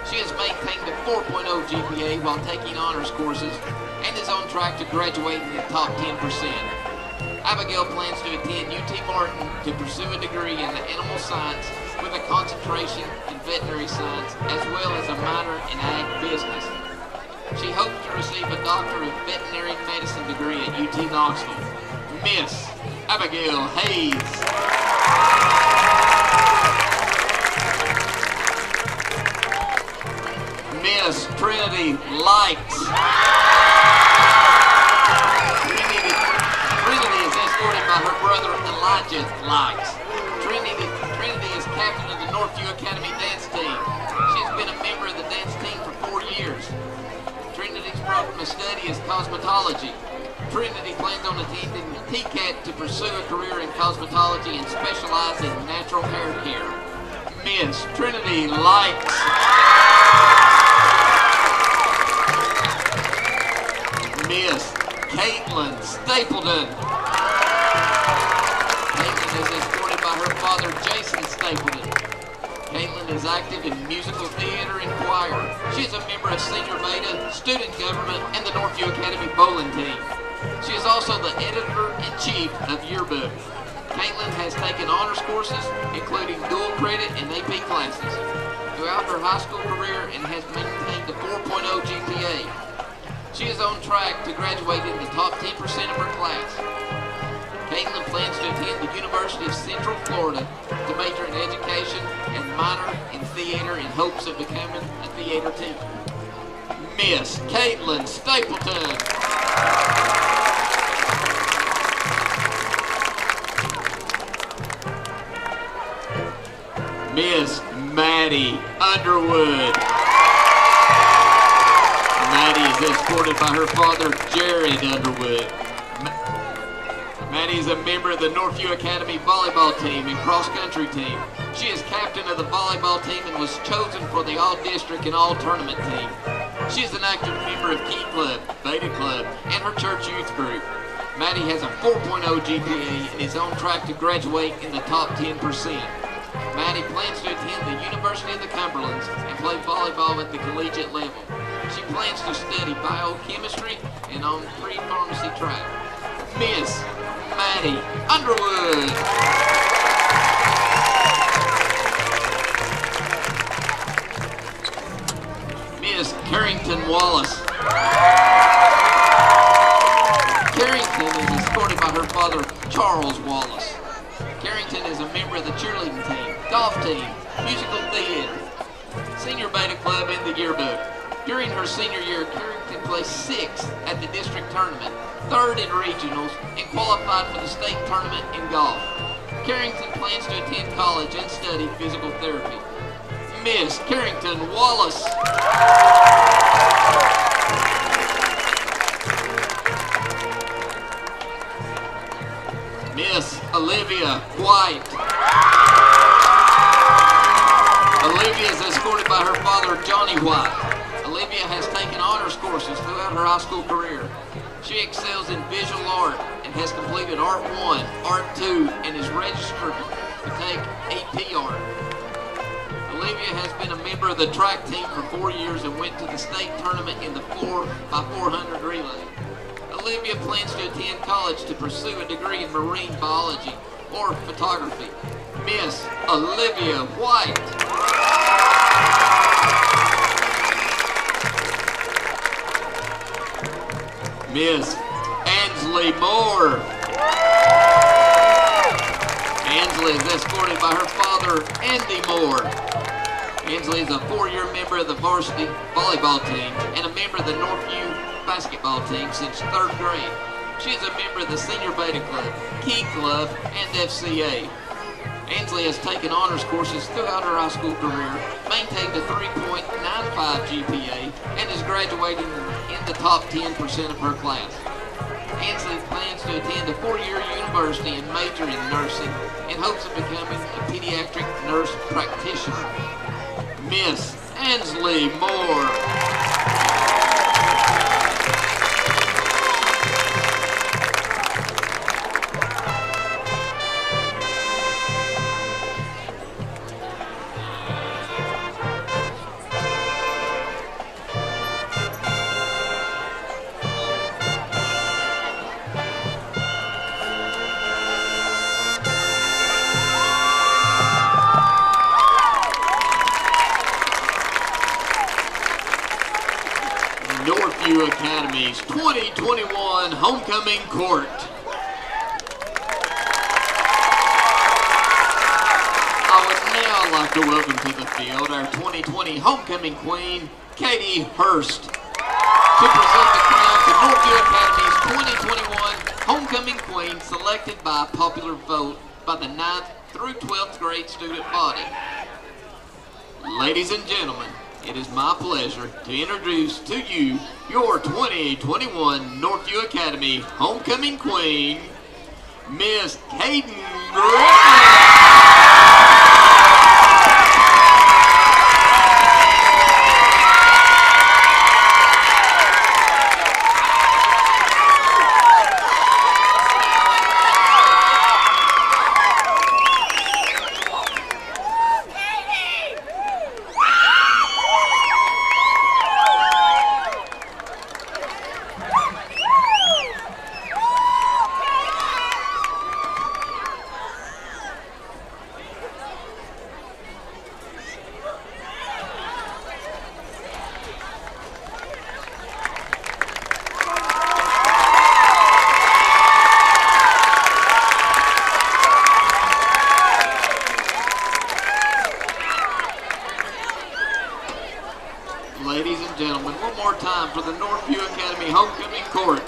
C: She has maintained a 4.0 GPA while taking honors courses and is on track to graduate in the top 10%. Abigail plans to attend UT Martin to pursue a degree in animal science with a concentration in veterinary science as well as a minor in ag business. She hopes to receive a Doctor of Veterinary Medicine degree at UT Knoxville. Miss Abigail Hayes. Miss Trinity Likes. Trinity is escorted by her brother Elijah Likes. Trinity is captain of the Northview Academy dance team. She has been a member of the dance team for 4 years. Trinity's program of study is cosmetology. Trinity plans on attending TCAT to pursue a career in cosmetology and specialize in natural hair care. Miss Trinity Likes. Miss Caitlin Stapleton. Caitlin is escorted by her father, Jason Stapleton. Caitlin is active in musical theater and choir. She is a member of Senior Beta, Student Government, and the Northview Academy bowling team. She is also the editor-in-chief of Yearbook. Caitlin has taken honors courses, including dual credit and AP classes, throughout her high school career and has maintained a 4.0 GPA. She is on track to graduate in the top 10% of her class. Caitlin plans to attend the University of Central Florida to major in education and minor in theater in hopes of becoming a theater teacher. Miss Caitlin Stapleton. Miss Maddie Underwood. Maddie is escorted by her father, Jared Underwood. Maddie is a member of the Northview Academy volleyball team and cross-country team. She is captain of the volleyball team and was chosen for the all-district and all-tournament team. She is an active member of Key Club, Beta Club, and her church youth group. Maddie has a 4.0 GPA and is on track to graduate in the top 10%. Maddie plans to attend the University of the Cumberlands and play volleyball at the collegiate level. She plans to study biochemistry and on pre-pharmacy track. Miss Maddie Underwood. Miss Carrington Wallace. Carrington is escorted by her father, Charles Wallace. Carrington is a member of the cheerleading team, golf team, musical theater, Senior Beta Club, and the Yearbook. During her senior year, Carrington placed 6th at the district tournament, 3rd in regionals, and qualified for the state tournament in golf. Carrington plans to attend college and study physical therapy. Miss Carrington Wallace. Miss Olivia White. Olivia is escorted by her father, Johnny White. Olivia has taken honors courses throughout her high school career. She excels in visual art and has completed Art 1, Art 2, and is registered to take AP Art. Olivia has been a member of the track team for 4 years and went to the state tournament in the 4x400 relay. Olivia plans to attend college to pursue a degree in marine biology or photography. Miss Olivia White. Miss Ansley Moore. Ansley is escorted by her father, Andy Moore. Ansley is a 4-year member of the varsity volleyball team and a member of the Northview basketball team since 3rd grade. She is a member of the Senior Beta Club, Key Club, and FCA. Ansley has taken honors courses throughout her high school career, maintained a 3.95 GPA, and is graduating in the top 10% of her class. Ansley plans to attend a 4-year university and major in nursing in hopes of becoming a pediatric nurse practitioner. Miss Ansley Moore. Northview Academy's 2021 Homecoming Court. I would now like to welcome to the field our 2020 Homecoming Queen, Katie Hurst, to present the crown to Northview Academy's 2021 Homecoming Queen, selected by popular vote by the 9th through 12th grade student body. Ladies and gentlemen, it is my pleasure to introduce to you your 2021 Northview Academy Homecoming Queen, Miss Hayden Griffin. Ladies and gentlemen, one more time for the Northview Academy Homecoming Court.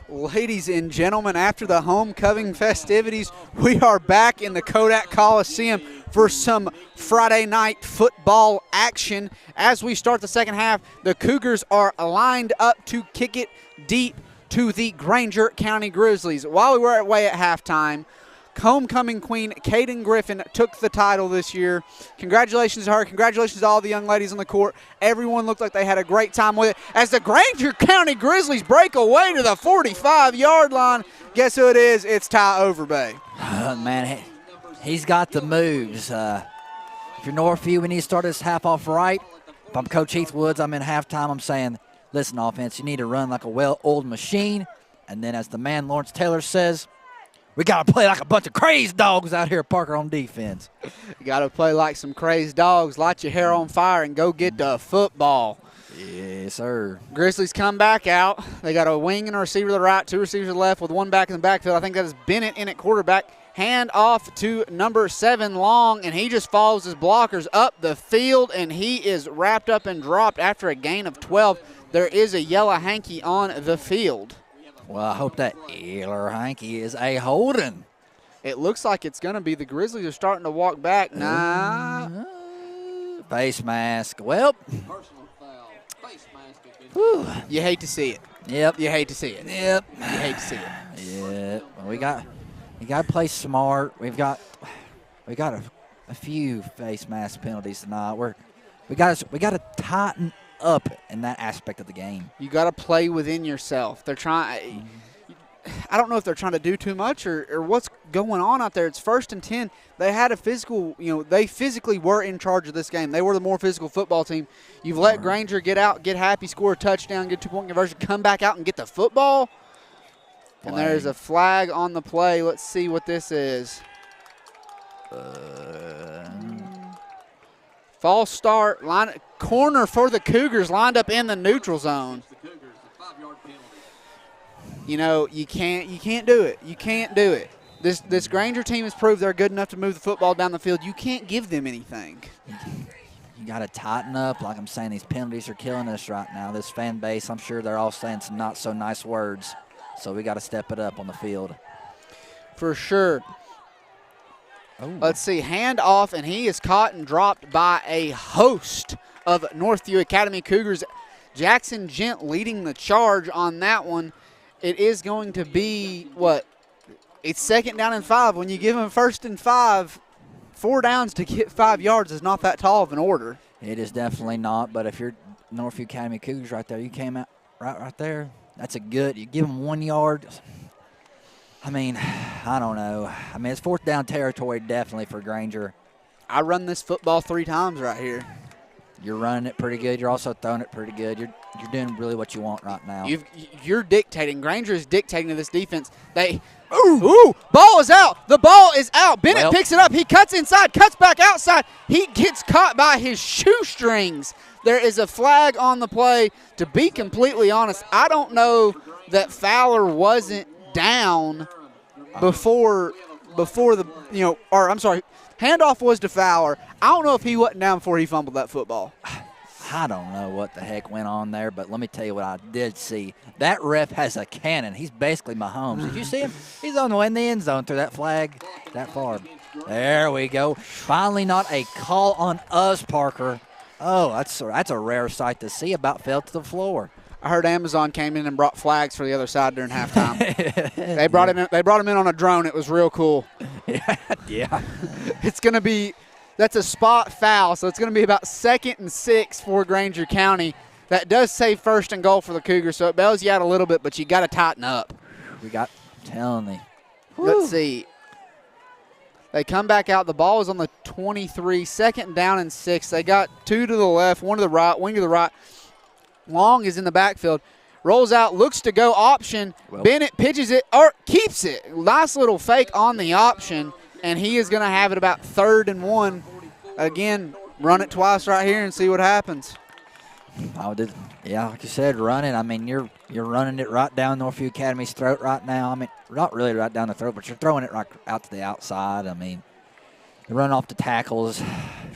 A: Ladies and gentlemen, after the homecoming festivities, we are back in the Kodak Coliseum for some Friday night football action. As we start the second half, the Cougars are lined up to kick it deep to the Grainger County Grizzlies. While we were away at halftime, homecoming queen Kaden Griffin took the title this year. Congratulations to her. Congratulations to all the young ladies on the court. Everyone looked like they had a great time with it. As the Grainger County Grizzlies break away to the 45-yard line, guess who it is? It's Ty Overbay.
B: Man, he's got the moves. If you're Northview, we need to start this half off right. If I'm Coach Heath Woods, I'm in halftime. I'm saying, listen, offense, you need to run like a well-oiled machine. And then as the man Lawrence Taylor says, we got to play like a bunch of crazed dogs out here, Parker, on defense.
A: You got to play like some crazed dogs, light your hair on fire, and go get the football.
B: Yes, sir.
A: Grizzlies come back out. They got a wing and a receiver to the right, two receivers to the left with one back in the backfield. I think that is Bennett in at quarterback. Hand off to number 7, Long, and he just follows his blockers up the field, and he is wrapped up and dropped after a gain of 12. There is a yellow hanky on the field.
B: Well, I hope that yellow hanky is a holding.
A: It looks like it's going to be. The Grizzlies are starting to walk back. Nah.
B: Face mask. Well,
C: Personal foul. Face mask again.
B: whew.
A: You hate to see it.
B: Yep.
A: You hate to see it.
B: Yep.
A: You hate to see it.
B: Yeah. Well, we got to play smart. We got a few face mask penalties tonight. We got to tighten up in that aspect of the game.
A: You got to play within yourself. They're trying. I don't know if they're trying to do too much or what's going on out there. It's 1st and 10. They had a physical, they physically were in charge of this game. They were the more physical football team. You've let Grainger get out, get happy, score a touchdown, get 2-point conversion, come back out and get the football. And there's a flag on the play. Let's see what this is. False start, corner for the Cougars lined up in the neutral zone. You can't do it. You can't do it. This Grainger team has proved they're good enough to move the football down the field. You can't give them anything.
B: You got to tighten up. Like I'm saying, these penalties are killing us right now. This fan base, I'm sure they're all saying some not so nice words. So we got to step it up on the field.
A: For sure.
B: Oh.
A: Let's see, hand off, and he is caught and dropped by a host of Northview Academy Cougars. Jackson Gent leading the charge on that one. It is going to be, it's 2nd down and 5. When you give them 1st and 5, 4 downs to get 5 yards is not that tall of an order.
B: It is definitely not, but if you're Northview Academy Cougars right there, you came out right there. That's a good, you give them 1 yard. I mean, I don't know. I mean, it's 4th down territory definitely for Grainger.
A: I run this football 3 times right here.
B: You're running it pretty good. You're also throwing it pretty good. You're doing really what you want right now.
A: You're dictating. Grainger is dictating to this defense. Ball is out. The ball is out. Bennett picks it up. He cuts inside, cuts back outside. He gets caught by his shoestrings. There is a flag on the play. To be completely honest, I don't know that Fowler wasn't down before handoff was to Fowler. I don't know if he wasn't down before he fumbled that football.
B: I don't know what the heck went on there, but let me tell you what I did see. That ref has a cannon. He's basically Mahomes. Did you see him? He's on the way in the end zone through that flag that far. There we go. Finally not a call on us, Parker. Oh, that's a rare sight to see. About fell to the floor.
A: I heard Amazon came in and brought flags for the other side during halftime. They brought him in on a drone. It was real cool.
B: Yeah.
A: It's going to be – that's a spot foul, so it's going to be about 2nd and 6 for Grainger County. That does save 1st and goal for the Cougars, so it bails you out a little bit, but you got to tighten up.
B: I'm telling you.
A: Let's see. They come back out. The ball is on the 23, 2nd down and 6. They got 2 to the left, 1 to the right, wing to the right. Long is in the backfield. Rolls out, looks to go option. Bennett pitches it, or keeps it. Nice little fake on the option, and he is going to have it about 3rd and 1. Again, run it twice right here and see what happens. Yeah, like you said, run it. I mean, you're running it right down Northview Academy's throat right now. I mean, not really right down the throat, but you're throwing it right out to the outside. I mean, you're running off the tackles.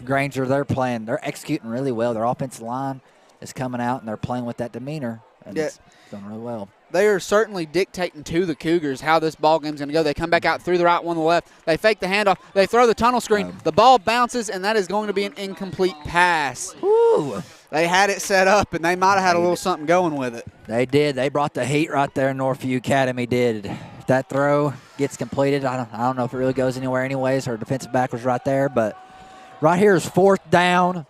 A: Grainger, they're executing really well. Their offensive line is coming out, and they're playing with that demeanor, and it's going really well. they are certainly dictating to the Cougars how this ball game's going to go. They come back out through the right, one to the left. They fake the handoff. They throw the tunnel screen. The ball bounces, and that is going to be an incomplete pass.
B: Woo.
A: They had it set up, and they might have had a little something going with it.
B: They did. They brought the heat right there. Northview Academy did. If that throw gets completed, I don't know if it really goes anywhere anyways. Our defensive back was right there, but right here is 4th down.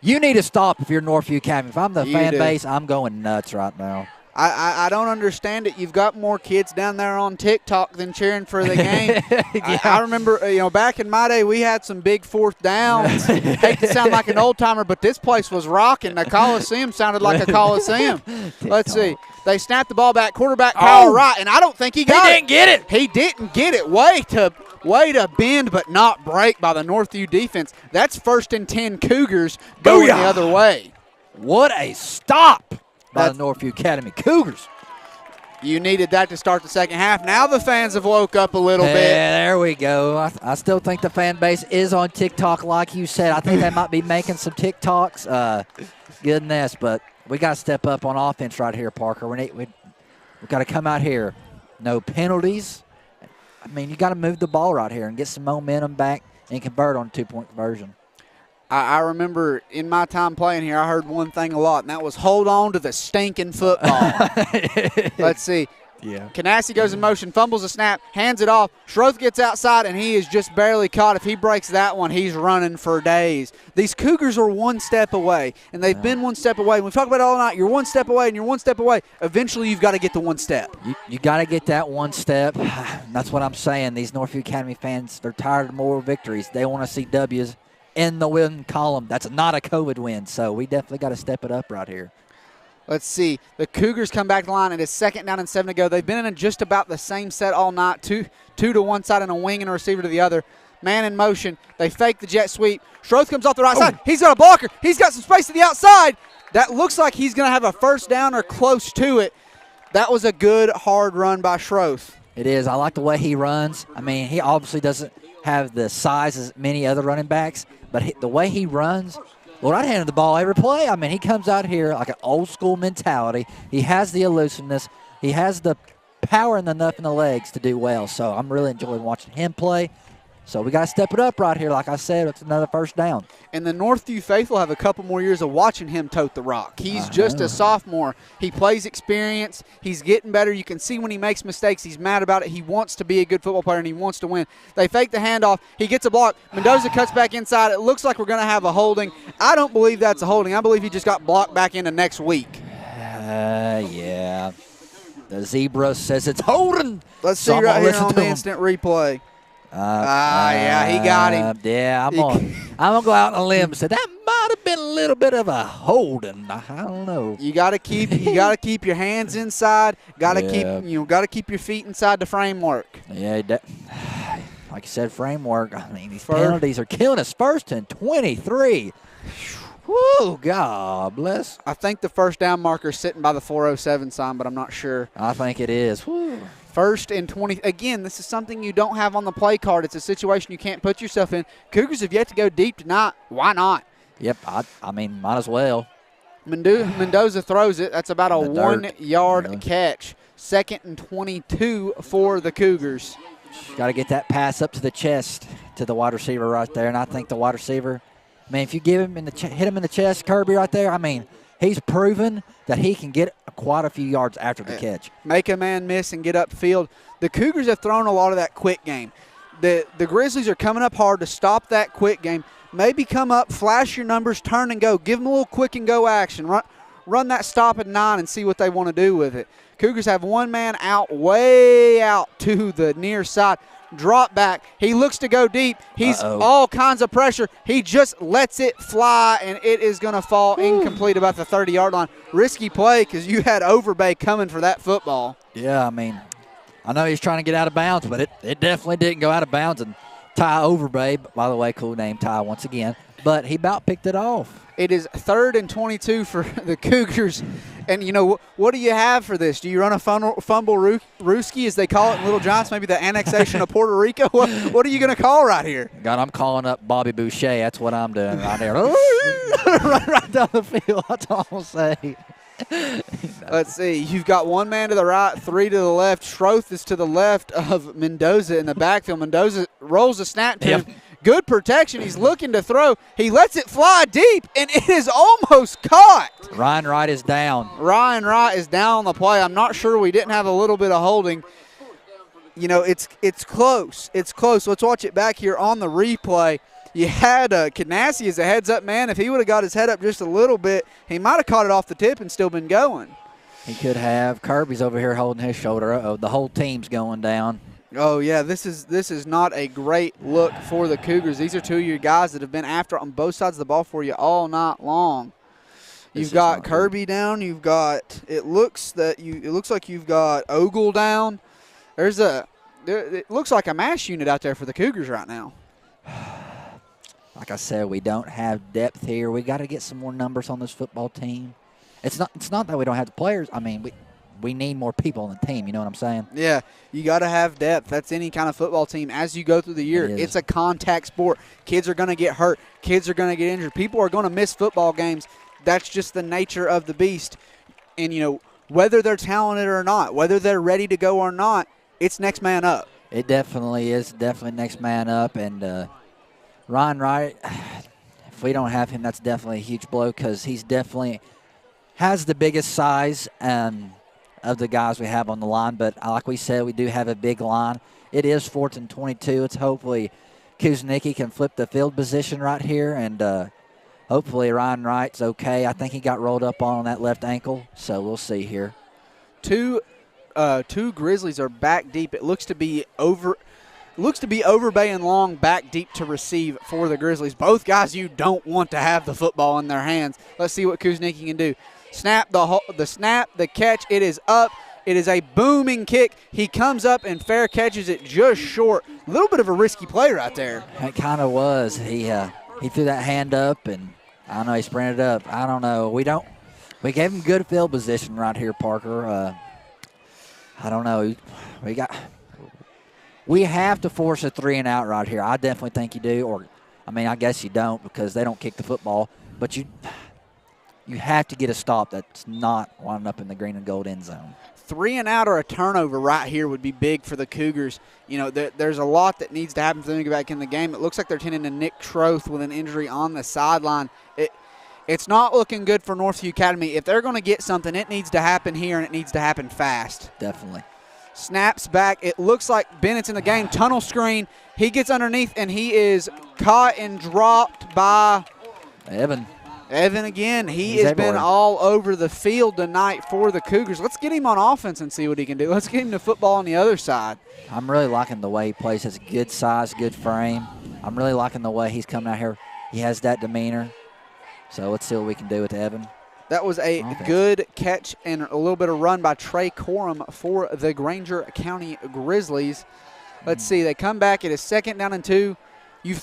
B: You need to stop if you're Northview Academy. If I'm the fan base, I'm going nuts right now.
A: I don't understand it. You've got more kids down there on TikTok than cheering for the game.
B: Yeah.
A: I remember, back in my day, we had some big 4th downs. Hate to sound like an old timer, but this place was rocking. The Coliseum sounded like a Coliseum. Let's see. They snapped the ball back, quarterback power right, and I don't think he got it.
B: He didn't get it.
A: He didn't get it. Way to bend but not break by the Northview defense. That's 1st and 10 Cougars going the other way.
B: What a stop by the Northview Academy Cougars.
A: You needed that to start the second half. Now the fans have woke up a little bit.
B: Yeah, there we go. I still think the fan base is on TikTok, like you said. I think they might be making some TikToks. Goodness, but we got to step up on offense right here, Parker. We've got to come out here. No penalties. I mean, you got to move the ball right here and get some momentum back and convert on a 2-point conversion.
A: I remember in my time playing here, I heard one thing a lot, and that was hold on to the stinking football. Let's see.
B: Yeah.
A: Canassi goes in motion, fumbles a snap, hands it off. Schroth gets outside, and he is just barely caught. If he breaks that one, he's running for days. These Cougars are one step away, and they've been one step away. We've talked about it all night. You're one step away, and you're one step away. Eventually, you've got to get the one step.
B: You got to get that one step. That's what I'm saying. These Northview Academy fans, they're tired of more victories. They want to see W's in the win column. That's not a COVID win, so we definitely got to step it up right here.
A: Let's see. The Cougars come back to the line. It is 2nd down and 7 to go. They've been in just about the same set all night. Two to one side and a wing and a receiver to the other. Man in motion. They fake the jet sweep. Schroth comes off the right side. He's got a blocker. He's got some space to the outside. That looks like he's going to have a first down or close to it. That was a good, hard run by Schroth.
B: It is. I like the way he runs. I mean, he obviously doesn't have the size as many other running backs, but the way he runs, Lord, I'd hand him the ball every play. I mean, he comes out here like an old-school mentality. He has the elusiveness. He has the power and enough in the legs to do well. So I'm really enjoying watching him play. So we got to step it up right here. Like I said, it's another first down.
A: And the Northview faithful have a couple more years of watching him tote the rock. He's just a sophomore. He plays experience. He's getting better. You can see when he makes mistakes, he's mad about it. He wants to be a good football player, and he wants to win. They fake the handoff. He gets a block. Mendoza cuts back inside. It looks like we're going to have a holding. I don't believe that's a holding. I believe he just got blocked back into next week.
B: Yeah. The zebra says it's holding.
A: Let's see right here on the instant replay. Yeah, he got him.
B: Yeah, I'm gonna go out on a limb and say that might have been a little bit of a holding. I don't know.
A: You gotta keep your hands inside. Gotta keep your feet inside the framework.
B: Yeah, like you said, framework. I mean, these penalties are killing us. 1st and 23. Whoa, God bless.
A: I think the first down marker is sitting by the 407 sign, but I'm not sure.
B: I think it is. Woo.
A: 1st and 20. Again, this is something you don't have on the play card. It's a situation you can't put yourself in. Cougars have yet to go deep tonight. Why not?
B: Yep, I mean, might as well.
A: Mendoza throws it. That's about a 1 yard catch. 2nd and 22 for the Cougars.
B: Got to get that pass up to the chest to the wide receiver right there, and I think the wide receiver, I mean, if you give him hit him in the chest, Kirby right there, I mean, he's proven that he can get quite a few yards after the catch.
A: Make a man miss and get upfield. The Cougars have thrown a lot of that quick game. The Grizzlies are coming up hard to stop that quick game. Maybe come up, flash your numbers, turn and go. Give them a little quick and go action. Run that stop at 9 and see what they want to do with it. Cougars have one man out, way out to the near side. Drop back. He looks to go deep. He's all kinds of pressure. He just lets it fly, and it is going to fall incomplete about the 30-yard line. Risky play because you had Overbay coming for that football.
B: Yeah, I mean, I know he's trying to get out of bounds, but it definitely didn't go out of bounds. And Ty Overbay, by the way, cool name, Ty, once again. But he about picked it off.
A: It is 3rd and 22 for the Cougars. And, what do you have for this? Do you run a fumble Rooski, as they call it in Little Giants, maybe the annexation of Puerto Rico? What are you going to call right here?
B: God, I'm calling up Bobby Boucher. That's what I'm doing right there. right down the field. That's all I'm going to say.
A: Let's see. You've got one man to the right, three to the left. Schroth is to the left of Mendoza in the backfield. Mendoza rolls the snap to him. Good protection. He's looking to throw. He lets it fly deep, and it is almost caught.
B: Ryan Wright is down.
A: Ryan Wright is down on the play. I'm not sure we didn't have a little bit of holding. You know, it's close. It's close. Let's watch it back here on the replay. You had Canassi as a heads-up man. If he would have got his head up just a little bit, he might have caught it off the tip and still been going.
B: He could have. Kirby's over here holding his shoulder. Uh-oh, the whole team's going down.
A: Oh, yeah, this is not a great look for the Cougars. These are two of your guys that have been after on both sides of the ball for you all night long. You've got Kirby down. You've got it looks like you've got Ogle down. It looks like a mash unit out there for the Cougars right now.
B: Like I said, we don't have depth here. We got to get some more numbers on this football team. It's not that we don't have the players. I mean, we need more people on the team. You know what I'm saying?
A: Yeah, you got to have depth. That's any kind of football team. As you go through the year, it's a contact sport. Kids are going to get hurt. Kids are going to get injured. People are going to miss football games. That's just the nature of the beast. And, you know, whether they're talented or not, whether they're ready to go or not, it's next man up.
B: It definitely is. Definitely next man up. And Ryan Wright, if we don't have him, that's definitely a huge blow because he's definitely has the biggest size of the guys we have on the line. But like we said, we do have a big line. It is 4th and 22. It's hopefully Kuznicki can flip the field position right here. And hopefully Ryan Wright's okay. I think he got rolled up on that left ankle. So we'll see here.
A: Two Grizzlies are back deep. It looks to be Overbay and Long back deep to receive for the Grizzlies. Both guys you don't want to have the football in their hands. Let's see what Kuznicki can do. Snap, the catch. It is up. It is a booming kick. He comes up and fair catches it just short. A little bit of a risky play right there.
B: It kind of was. He threw that hand up, and I don't know, he sprinted up. I don't know. We gave him good field position right here, Parker. I don't know. We have to force a 3-and-out right here. I definitely think you do. Or, I mean, I guess you don't because they don't kick the football. But you have to get a stop that's not winding up in the green and gold end zone.
A: 3-and-out or a turnover right here would be big for the Cougars. You know, there's a lot that needs to happen for them to get back in the game. It looks like they're tending to Nick Schroth with an injury on the sideline. It's not looking good for Northview Academy. If they're going to get something, it needs to happen here, and it needs to happen fast.
B: Definitely.
A: Snaps back. It looks like Bennett's in the game. Tunnel screen. He gets underneath, and he is caught and dropped by
B: Evan
A: again. He's been all over the field tonight for the Cougars. Let's get him on offense and see what he can do. Let's get him the football on the other side.
B: I'm really liking the way he plays. He has a good size, good frame. I'm really liking the way he's coming out here. He has that demeanor. So let's see what we can do with Evan.
A: That was a good catch and a little bit of run by Trey Corum for the Grainger County Grizzlies. Let's see. They come back. It is 2nd down and 2. You've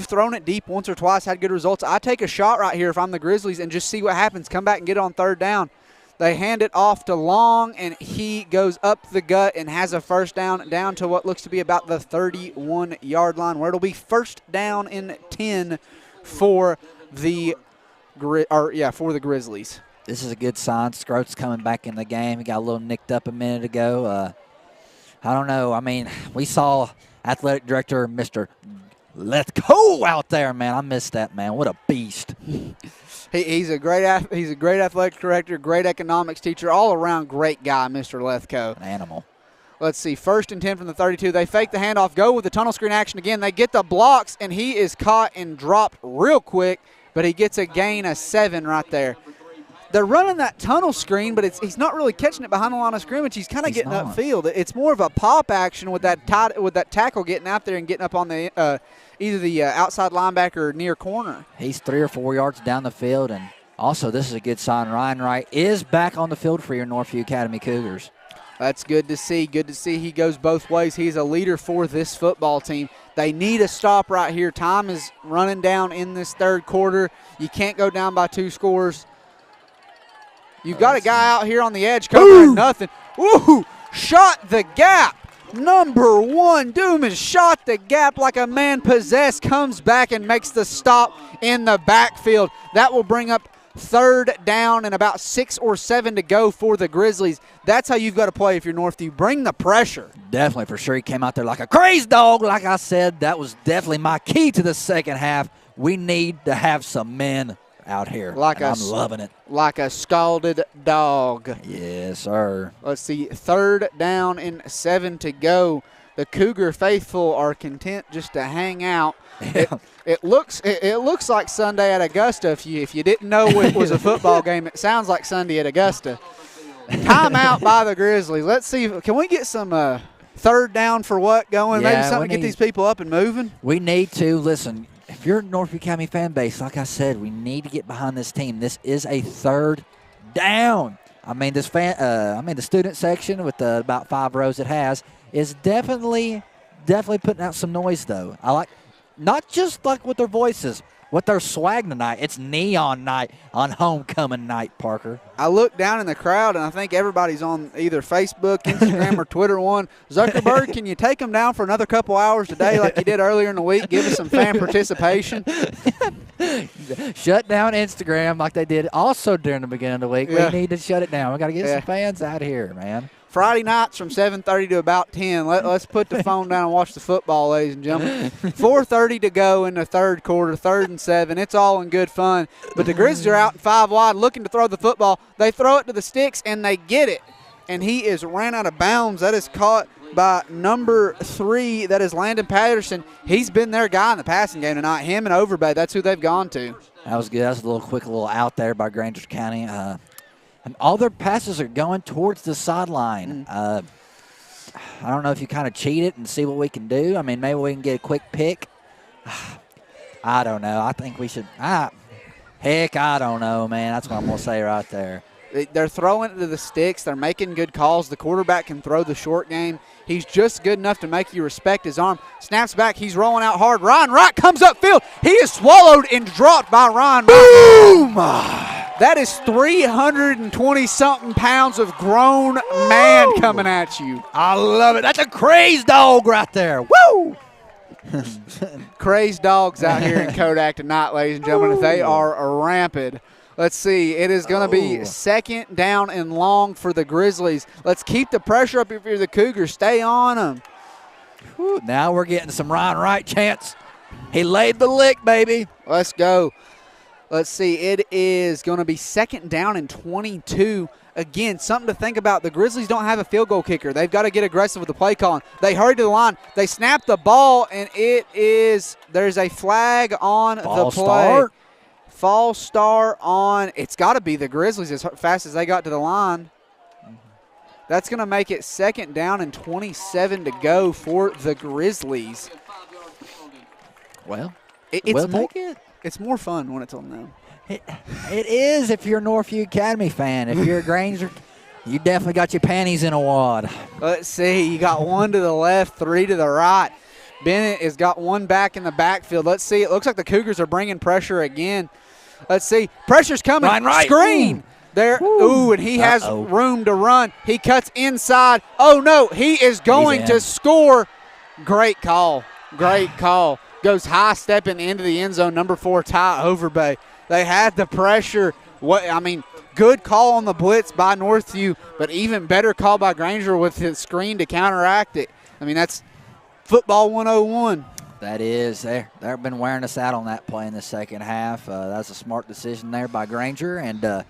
A: thrown it deep once or twice, had good results. I take a shot right here if I'm the Grizzlies and just see what happens. Come back and get it on 3rd down. They hand it off to Long, and he goes up the gut and has a first down to what looks to be about the 31-yard line, where it'll be 1st down and 10 for the Grizzlies.
B: This is a good sign. Scroat's coming back in the game. He got a little nicked up a minute ago. I don't know. I mean, we saw athletic director Mr. Lethco out there, man. I missed that, man. What a beast.
A: He's a great athletic director, great economics teacher, all around great guy, Mr. Lethco.
B: An animal.
A: Let's see, 1st and 10 from the 32. They fake the handoff, go with the tunnel screen action again. They get the blocks, and he is caught and dropped real quick, but he gets a gain of 7 right there. They're running that tunnel screen, but he's not really catching it behind the line of scrimmage. He's kind of getting upfield. It's more of a pop action with that tackle getting out there and getting up on the either the outside linebacker or near corner. He's
B: 3 or 4 yards down the field, and also this is a good sign. Ryan Wright is back on the field for your Northview Academy Cougars.
A: That's good to see. Good to see he goes both ways. He's a leader for this football team. They need a stop right here. Time is running down in this 3rd quarter. You can't go down by 2 scores. You've got a guy out here on the edge covering nothing. Ooh, shot the gap. Number 1, Dumas shot the gap like a man possessed, comes back and makes the stop in the backfield. That will bring up third down and about 6 or 7 to go for the Grizzlies. That's how you've got to play if you're Northview. Bring the pressure.
B: Definitely, for sure. He came out there like a crazy dog. Like I said, that was definitely my key to the second half. We need to have some men out here. I'm loving it.
A: Like a scalded dog.
B: Yes, sir.
A: Let's see, third down and 7 to go. The Cougar faithful are content just to hang out.
B: Yeah.
A: It looks like Sunday at Augusta. If you didn't know it was a football game, it sounds like Sunday at Augusta. Timeout by the Grizzlies. Let's see. Can we get some third down for what going?
B: Yeah,
A: Maybe something to get these people up and moving.
B: We need to listen. If you're a Northview Academy fan base, like I said, we need to get behind this team. This is a third down. I mean, the student section with the about 5 rows it has is definitely putting out some noise, though. I like, not just like with their voices, with their swag tonight. It's neon night on homecoming night, Parker.
A: I look down in the crowd, and I think everybody's on either Facebook, Instagram, or Twitter one. Zuckerberg, can you take them down for another couple hours today like you did earlier in the week? Give us some fan participation.
B: Shut down Instagram like they did also during the beginning of the week.
A: Yeah.
B: We need to shut it down. We got to get some fans out here, man.
A: Friday nights from 7:30 to about 10. Let's put the phone down and watch the football, ladies and gentlemen. 4:30 to go in the third quarter, 3rd and 7. It's all in good fun. But the Grizzlies are out 5 wide looking to throw the football. They throw it to the sticks, and they get it. And he is ran out of bounds. That is caught by number 3. That is Landon Patterson. He's been their guy in the passing game tonight. Him and Overbay, that's who they've gone to.
B: That was good. That was a little quick little out there by Grainger County. And all their passes are going towards the sideline. I don't know if you kind of cheat it and see what we can do. I mean, maybe we can get a quick pick. I don't know. I think we should. Heck, I don't know, man. That's what I'm going to say right there.
A: They're throwing it to the sticks. They're making good calls. The quarterback can throw the short game. He's just good enough to make you respect his arm. Snaps back. He's rolling out hard. Ryan Wright comes upfield. He is swallowed and dropped by Ryan Wright. Boom! That is 320-something pounds of grown man coming at you.
B: I love it. That's a crazy dog right there. Woo!
A: Crazed dogs out here in Kodak tonight, ladies and gentlemen. They are rampant. Let's see. It is going to be second down and long for the Grizzlies. Let's keep the pressure up if you're the Cougars. Stay on them.
B: Whew, now we're getting some Ryan Wright chance. He laid the lick, baby.
A: Let's go. Let's see. It is going to be second down and 22. Again, something to think about. The Grizzlies don't have a field goal kicker. They've got to get aggressive with the play calling. They hurry to the line. They snap the ball, and there's a flag on the play.
B: Start.
A: False start on. It's got to be the Grizzlies as fast as they got to the line. That's going to make it second down and 27 to go for the Grizzlies.
B: Well,
A: it's more fun when it's on them.
B: It is if you're a Northview Academy fan. If you're a Grainger, you definitely got your panties in a wad.
A: Let's see. You got 1 to the left, 3 to the right. Bennett has got 1 back in the backfield. Let's see. It looks like the Cougars are bringing pressure again. Let's see. Pressure's coming.
B: Ryan Wright.
A: Screen. There. Ooh, and he has room to run. He cuts inside. Oh, no. He is going to score. Great call. Great call. Goes high stepping into the end zone. Number 4, Ty Overbay. They had the pressure. Good call on the blitz by Northview, but even better call by Grainger with his screen to counteract it. I mean, that's football 101.
B: That is. They've been wearing us out on that play in the second half. That's a smart decision there by Grainger. And, they're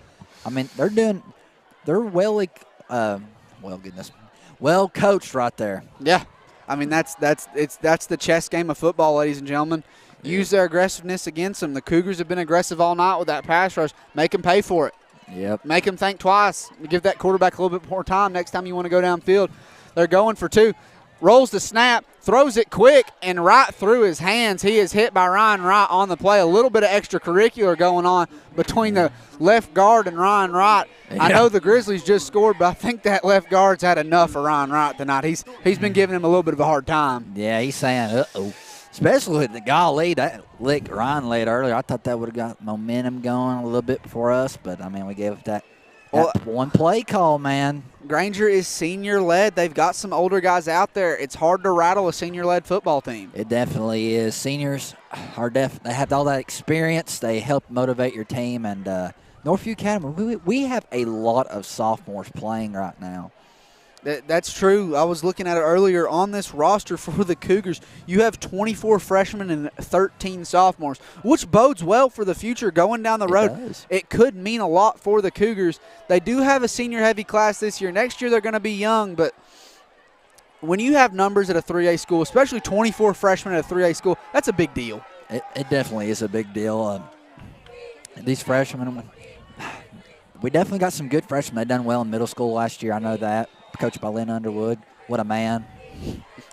B: well coached right there.
A: Yeah. I mean, that's the chess game of football, ladies and gentlemen. Use their aggressiveness against them. The Cougars have been aggressive all night with that pass rush. Make them pay for it.
B: Yep.
A: Make them think twice. Give that quarterback a little bit more time next time you want to go downfield. They're going for 2. Rolls the snap, throws it quick, and right through his hands. He is hit by Ryan Wright on the play. A little bit of extracurricular going on between the left guard and Ryan Wright. Yeah. I know the Grizzlies just scored, but I think that left guard's had enough of Ryan Wright tonight. He's been giving him a little bit of a hard time.
B: Yeah, he's saying, uh-oh. Especially with the golly, that lick Ryan laid earlier. I thought that would have got momentum going a little bit for us, but, we gave that one play call, man.
A: Grainger is senior-led. They've got some older guys out there. It's hard to rattle a senior-led football team.
B: It definitely is. Seniors they have all that experience. They help motivate your team, and Northview Academy, we have a lot of sophomores playing right now.
A: That's true. I was looking at it earlier. On this roster for the Cougars, you have 24 freshmen and 13 sophomores, which bodes well for the future going down the road. It could mean a lot for the Cougars. They do have a senior-heavy class this year. Next year they're going to be young, but when you have numbers at a 3A school, especially 24 freshmen at a 3A school, that's a big deal.
B: It definitely is a big deal. These freshmen, we definitely got some good freshmen. They done well in middle school last year. I know that. Coached by Lynn Underwood. What a man.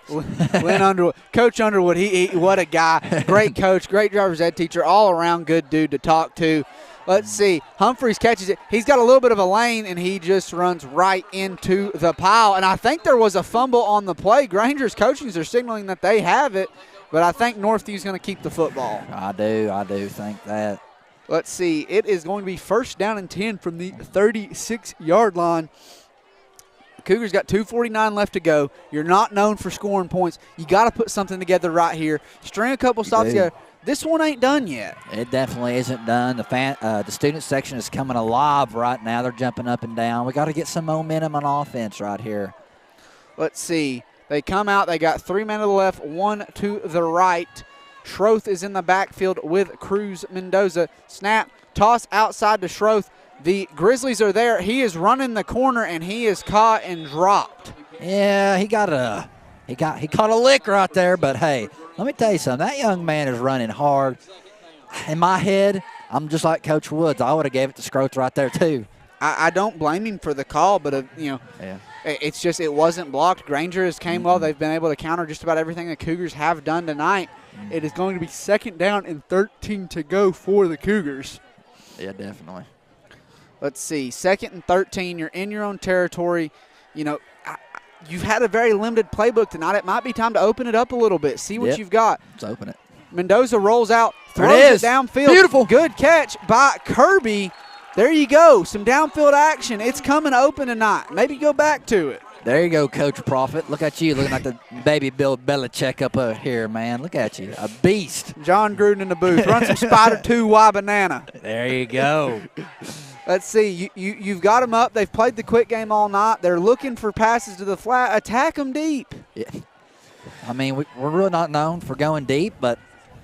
A: Lynn Underwood. Coach Underwood, he what a guy. Great coach, great driver's ed teacher, all around good dude to talk to. Let's see. Humphreys catches it. He's got a little bit of a lane, and he just runs right into the pile. And I think there was a fumble on the play. Grainger's coachings are signaling that they have it, but I think Northview's going to keep the football.
B: I do think that.
A: Let's see. It is going to be 1st down and 10 from the 36-yard line. Cougars got 2:49 left to go. You're not known for scoring points. You got to put something together right here. String a couple stops together. This one ain't done yet.
B: It definitely isn't done. The student section is coming alive right now. They're jumping up and down. We got to get some momentum on offense right here.
A: Let's see. They come out. They got 3 men to the left, 1 to the right. Schroth is in the backfield with Cruz Mendoza. Snap, toss outside to Schroth. The Grizzlies are there. He is running the corner, and he is caught and dropped.
B: Yeah, he caught a lick right there, but hey, let me tell you something. That young man is running hard. In my head, I'm just like Coach Woods. I would have gave it to Scroth right there too.
A: I don't blame him for the call, but it's just it wasn't blocked. Grainger has came well. They've been able to counter just about everything the Cougars have done tonight. It is going to be 2nd down and 13 to go for the Cougars.
B: Yeah, definitely.
A: Let's see, 2nd and 13. You're in your own territory. You've had a very limited playbook tonight. It might be time to open it up a little bit. See what you've got.
B: Let's open it.
A: Mendoza rolls out, throws it downfield.
B: Beautiful.
A: Good catch by Kirby. There you go. Some downfield action. It's coming open tonight. Maybe go back to it.
B: There you go, Coach Prophet. Look at you, looking like the baby Bill Belichick up here, man. Look at you, a beast.
A: John Gruden in the booth. Run some Spider 2Y banana.
B: There you go.
A: Let's see. You've got them up. They've played the quick game all night. They're looking for passes to the flat. Attack them deep.
B: Yeah. I mean, we're really not known for going deep, but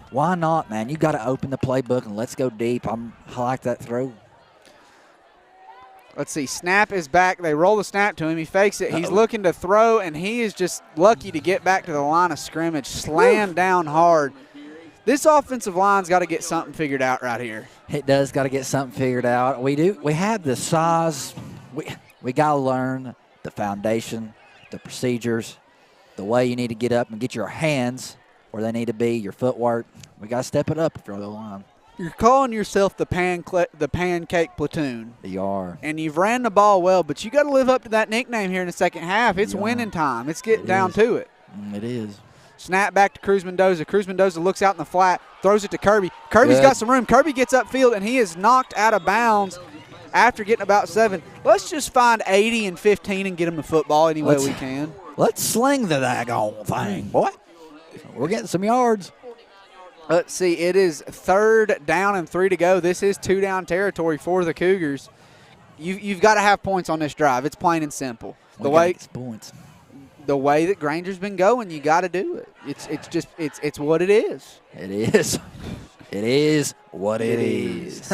B: why not, man? You got to open the playbook and let's go deep. I like that throw.
A: Let's see. Snap is back. They roll the snap to him. He fakes it. He's looking to throw, and he is just lucky to get back to the line of scrimmage. Slammed down hard. This offensive line's got to get something figured out right here.
B: It does got to get something figured out. We do. We have the size. We got to learn the foundation, the procedures, the way you need to get up and get your hands where they need to be, your footwork. We got to step it up if you're on the line.
A: You're calling yourself the pancake platoon.
B: You are.
A: And you've ran the ball well, but you got to live up to that nickname here in the second half. It's winning time. It's getting down to it.
B: It is.
A: Snap back to Cruz Mendoza. Cruz Mendoza looks out in the flat, throws it to Kirby. Kirby's got some room. Kirby gets upfield, and he is knocked out of bounds after getting about 7. Let's just find 80 and 15 and get him the football any way we can.
B: Let's sling the daggone thing, boy. We're getting some yards.
A: Let's see. It is 3rd down and 3 to go. This is 2-down territory for the Cougars. You've got to have points on this drive. It's plain and simple. The way that Grainger's been going, you got to do it. It's what it is.
B: It is. It is what it is.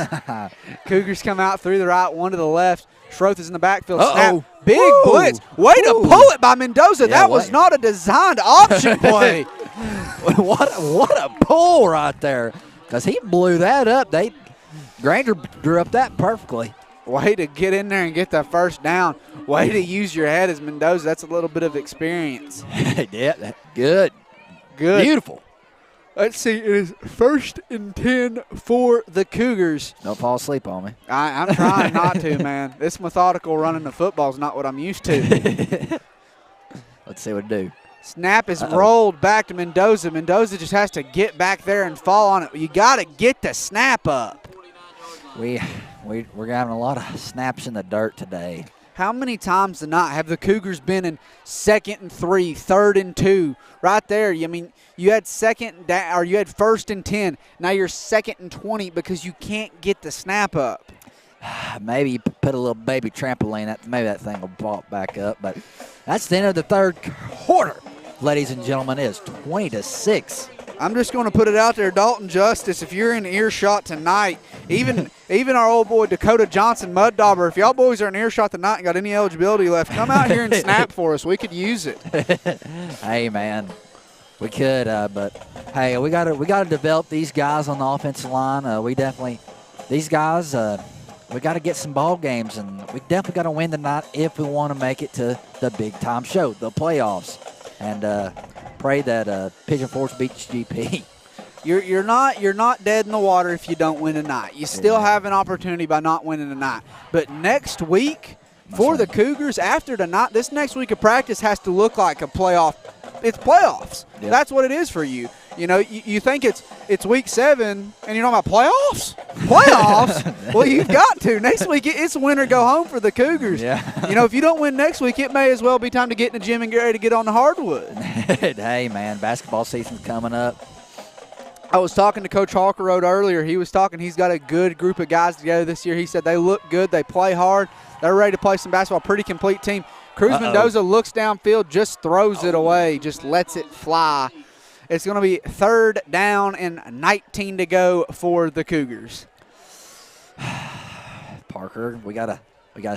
A: Cougars come out through the right, 1 to the left. Schroth is in the backfield.
B: Uh-oh.
A: Snap. Big blitz. Way to pull it by Mendoza.
B: Yeah,
A: that was not a designed option play.
B: What a pull right there. Because he blew that up. Grainger drew up that perfectly.
A: Way to get in there and get that 1st down. Way to use your head as Mendoza. That's a little bit of experience.
B: Yeah, good. Beautiful.
A: Let's see. It is 1st and 10 for the Cougars.
B: Don't fall asleep on me.
A: I'm trying not to, man. This methodical running the football is not what I'm used to.
B: Let's see what it do.
A: Snap is rolled back to Mendoza. Mendoza just has to get back there and fall on it. You got to get the snap up.
B: We're having a lot of snaps in the dirt today.
A: How many times tonight have the Cougars been in 2nd and 3, 3rd and 2? Right there. I mean, you had 1st and 10. Now you're 2nd and 20 because you can't get the snap up.
B: Maybe put a little baby trampoline. Maybe that thing will pop back up. But that's the end of the third quarter, ladies and gentlemen. It is 20-6.
A: I'm just going to put it out there, Dalton Justice, if you're in earshot tonight, even our old boy Dakota Johnson, Mud Dauber, if y'all boys are in earshot tonight and got any eligibility left, come out here and snap for us. We could use it.
B: Hey, man, we could, but hey, we got to develop these guys on the offensive line. These guys, we got to get some ball games, and we definitely got to win tonight if we want to make it to the big time show, the playoffs, and pray that Pigeon Forge beats GP.
A: You're not dead in the water if you don't win tonight. You still have an opportunity by not winning tonight. But next week for the Cougars, after tonight, this next week of practice has to look like a playoff. It's playoffs. Yep. That's what it is for you. You know, you think it's week 7, and you're talking about playoffs? Playoffs? Well, you've got to. Next week, it's win or go home for the Cougars.
B: Yeah.
A: You know, if you don't win next week, it may as well be time to get in the gym and get ready to get on the hardwood.
B: Hey, man, basketball season's coming up.
A: I was talking to Coach Harkerode earlier. He was talking he's got a good group of guys together this year. He said they look good. They play hard. They're ready to play some basketball. Pretty complete team. Cruz Mendoza looks downfield, just throws it away, just lets it fly. It's going to be 3rd down and 19 to go for the Cougars.
B: Parker, we gotta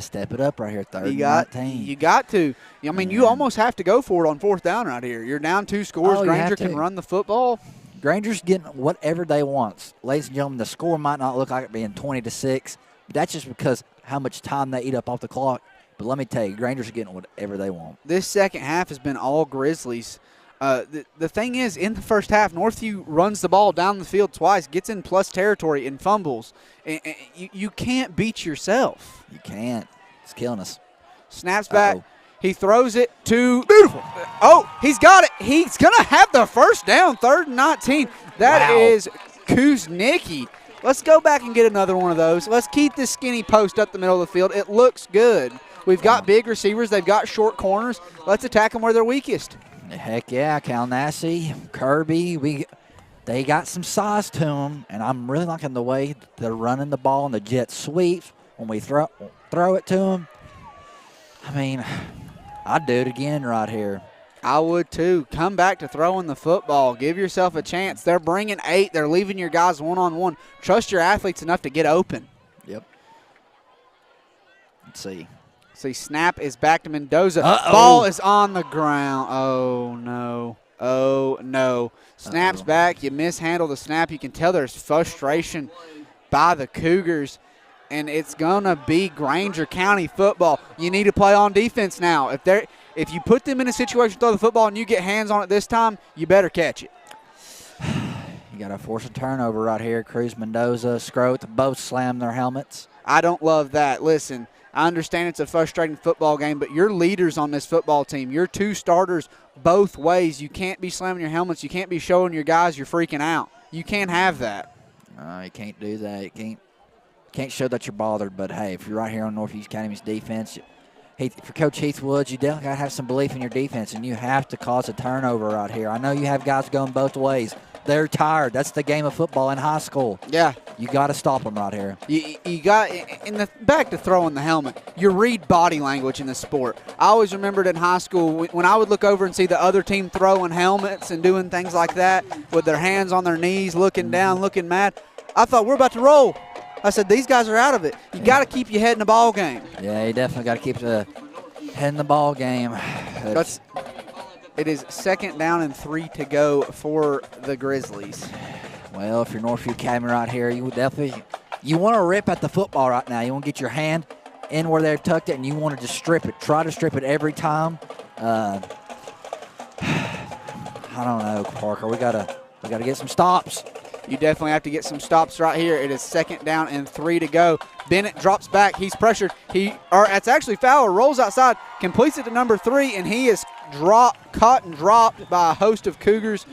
B: step it up right here. 3rd and 19.
A: You got to. I mean, you almost have to go for it on 4th down right here. You're down 2 scores. Grainger can run the football.
B: Grainger's getting whatever they want. Ladies and gentlemen, the score might not look like it being 20-6, but that's just because how much time they eat up off the clock. But let me tell you, Grainger's getting whatever they want.
A: This second half has been all Grizzlies. The thing is, in the first half, Northview runs the ball down the field twice, gets in plus territory, and fumbles. And you can't beat yourself.
B: You can't. It's killing us.
A: Snaps back. He throws it to – beautiful. Oh, he's got it. He's going to have the first down, 3rd and 19. That is Kuznicki. Let's go back and get another one of those. Let's keep this skinny post up the middle of the field. It looks good. We've got big receivers. They've got short corners. Let's attack them where they're weakest.
B: Heck yeah, Calnassi, Kirby, they got some size to them, and I'm really liking the way they're running the ball and the jet sweeps when we throw it to them. I mean, I'd do it again right here.
A: I would too. Come back to throwing the football. Give yourself a chance. They're bringing 8. They're leaving your guys one-on-one. Trust your athletes enough to get open.
B: Yep. Let's see.
A: See, snap is back to Mendoza. Ball is on the ground. Oh, no. Oh, no. Snaps back. You mishandle the snap. You can tell there's frustration by the Cougars, and it's going to be Grainger County football. You need to play on defense now. If you put them in a situation to throw the football and you get hands on it this time, you better catch it.
B: You got to force a turnover right here. Cruz Mendoza, Scroat, both slam their helmets.
A: I don't love that. Listen, I understand it's a frustrating football game, but you're leaders on this football team. You're 2 starters both ways. You can't be slamming your helmets. You can't be showing your guys you're freaking out. You can't have that.
B: You can't do that. You can't show that you're bothered. But, hey, if you're right here on Northview Academy's defense, for Coach Heath Woods, you definitely got to have some belief in your defense, and you have to cause a turnover right here. I know you have guys going both ways. They're tired. That's the game of football in high school.
A: Yeah.
B: You got to stop them right here.
A: You got back to throwing the helmet. You read body language in the sport. I always remembered in high school when I would look over and see the other team throwing helmets and doing things like that with their hands on their knees, looking down, looking mad. I thought, we're about to roll. I said, these guys are out of it. You got to keep your head in the ball game.
B: Yeah, you definitely got to keep the head in the ball game.
A: It is 2nd down and 3 to go for the Grizzlies.
B: Well, if you're Northview Academy right here, you want to rip at the football right now. You want to get your hand in where they're tucked it, and you want to just strip it. Try to strip it every time. I don't know, Parker. We gotta get some stops.
A: You definitely have to get some stops right here. It is 2nd down and 3 to go. Bennett drops back. He's pressured. It's actually Fowler. Rolls outside, completes it to number 3, and he is caught and dropped by a host of Cougars.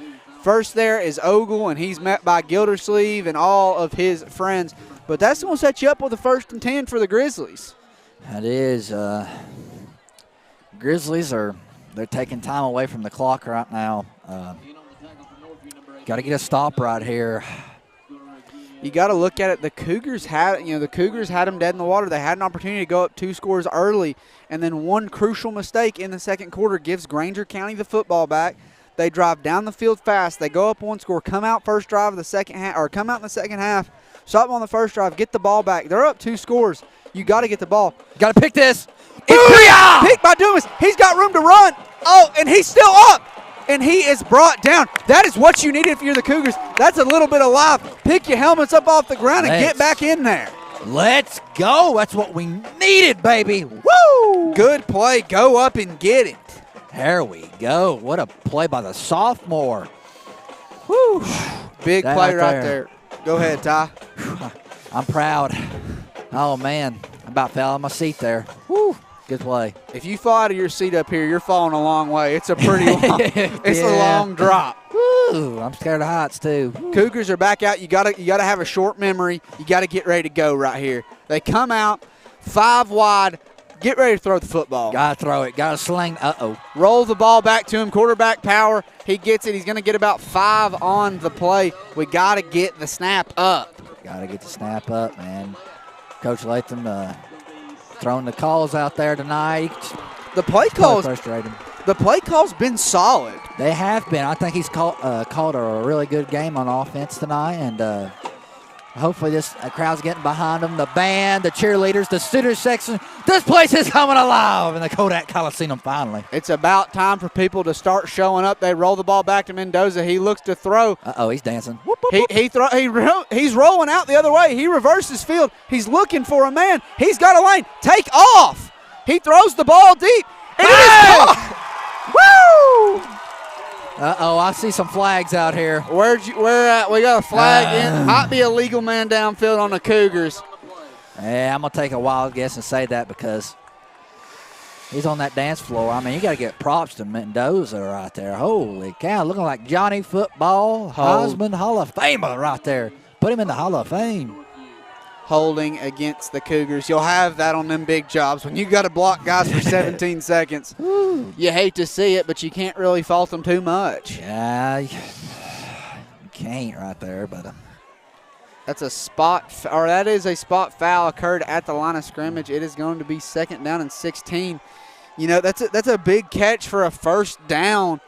A: First there is Ogle, and he's met by Gildersleeve and all of his friends. But that's going to set you up with a 1st and 10 for the Grizzlies.
B: That is. Grizzlies they're taking time away from the clock right now. Got to get a stop right here.
A: you got to look at it. The Cougars had them dead in the water. They had an opportunity to go up 2 scores early, and then one crucial mistake in the second quarter gives Grainger County the football back. They drive down the field fast. They go up 1 score, come out first drive of the second half, or come out in the second half, stop on the first drive, get the ball back. They're up 2 scores. You got to get the ball.
B: Got to pick this.
A: Picked by Dumas. He's got room to run. Oh, and he's still up. And he is brought down. That is what you needed if you're the Cougars. That's a little bit of life. Pick your helmets up off the ground and get back in there.
B: Let's go. That's what we needed, baby. Woo!
A: Good play. Go up and get it.
B: There we go. What a play by the sophomore.
A: Woo! Big play right there. Go ahead, Ty.
B: I'm proud. Oh, man. I about fell out of my seat there. Woo! Good play.
A: If you fall out of your seat up here, you're falling a long way. It's a pretty long, it's a long drop.
B: Woo! I'm scared of heights too.
A: Cougars are back out. You gotta have a short memory. You gotta get ready to go right here. They come out 5 wide. Get ready to throw the football.
B: Gotta throw it. Gotta sling.
A: Roll the ball back to him. Quarterback power. He gets it. He's gonna get about 5 on the play. We gotta get the snap up.
B: Gotta get the snap up, man. Coach Latham throwing the calls out there tonight.
A: The play calls.
B: Frustrating.
A: The play calls been solid.
B: They have been. I think he's called a really good game on offense tonight, and hopefully this crowd's getting behind them. The band, the cheerleaders, the student section. This place is coming alive in the Kodak Coliseum finally.
A: It's about time for people to start showing up. They roll the ball back to Mendoza. He looks to throw.
B: He's dancing.
A: Whoop, whoop, whoop. He's rolling out the other way. He reverses field. He's looking for a man. He's got a lane. Take off. He throws the ball deep. And it is caught. Woo!
B: I see some flags out here.
A: Where at? We got a flag in. Might be a legal man downfield on the Cougars.
B: Yeah, I'm going to take a wild guess and say that because he's on that dance floor. I mean, you got to get props to Mendoza right there. Holy cow, looking like Johnny Football, Heisman Hall of Famer right there. Put him in the Hall of Fame.
A: Holding against the Cougars. You'll have that on them big jobs. When you got to block guys for 17 seconds, you hate to see it, but you can't really fault them too much.
B: Yeah, you can't right there, but
A: that is a spot foul occurred at the line of scrimmage. It is going to be 2nd down and 16. You know, that's a big catch for a first down.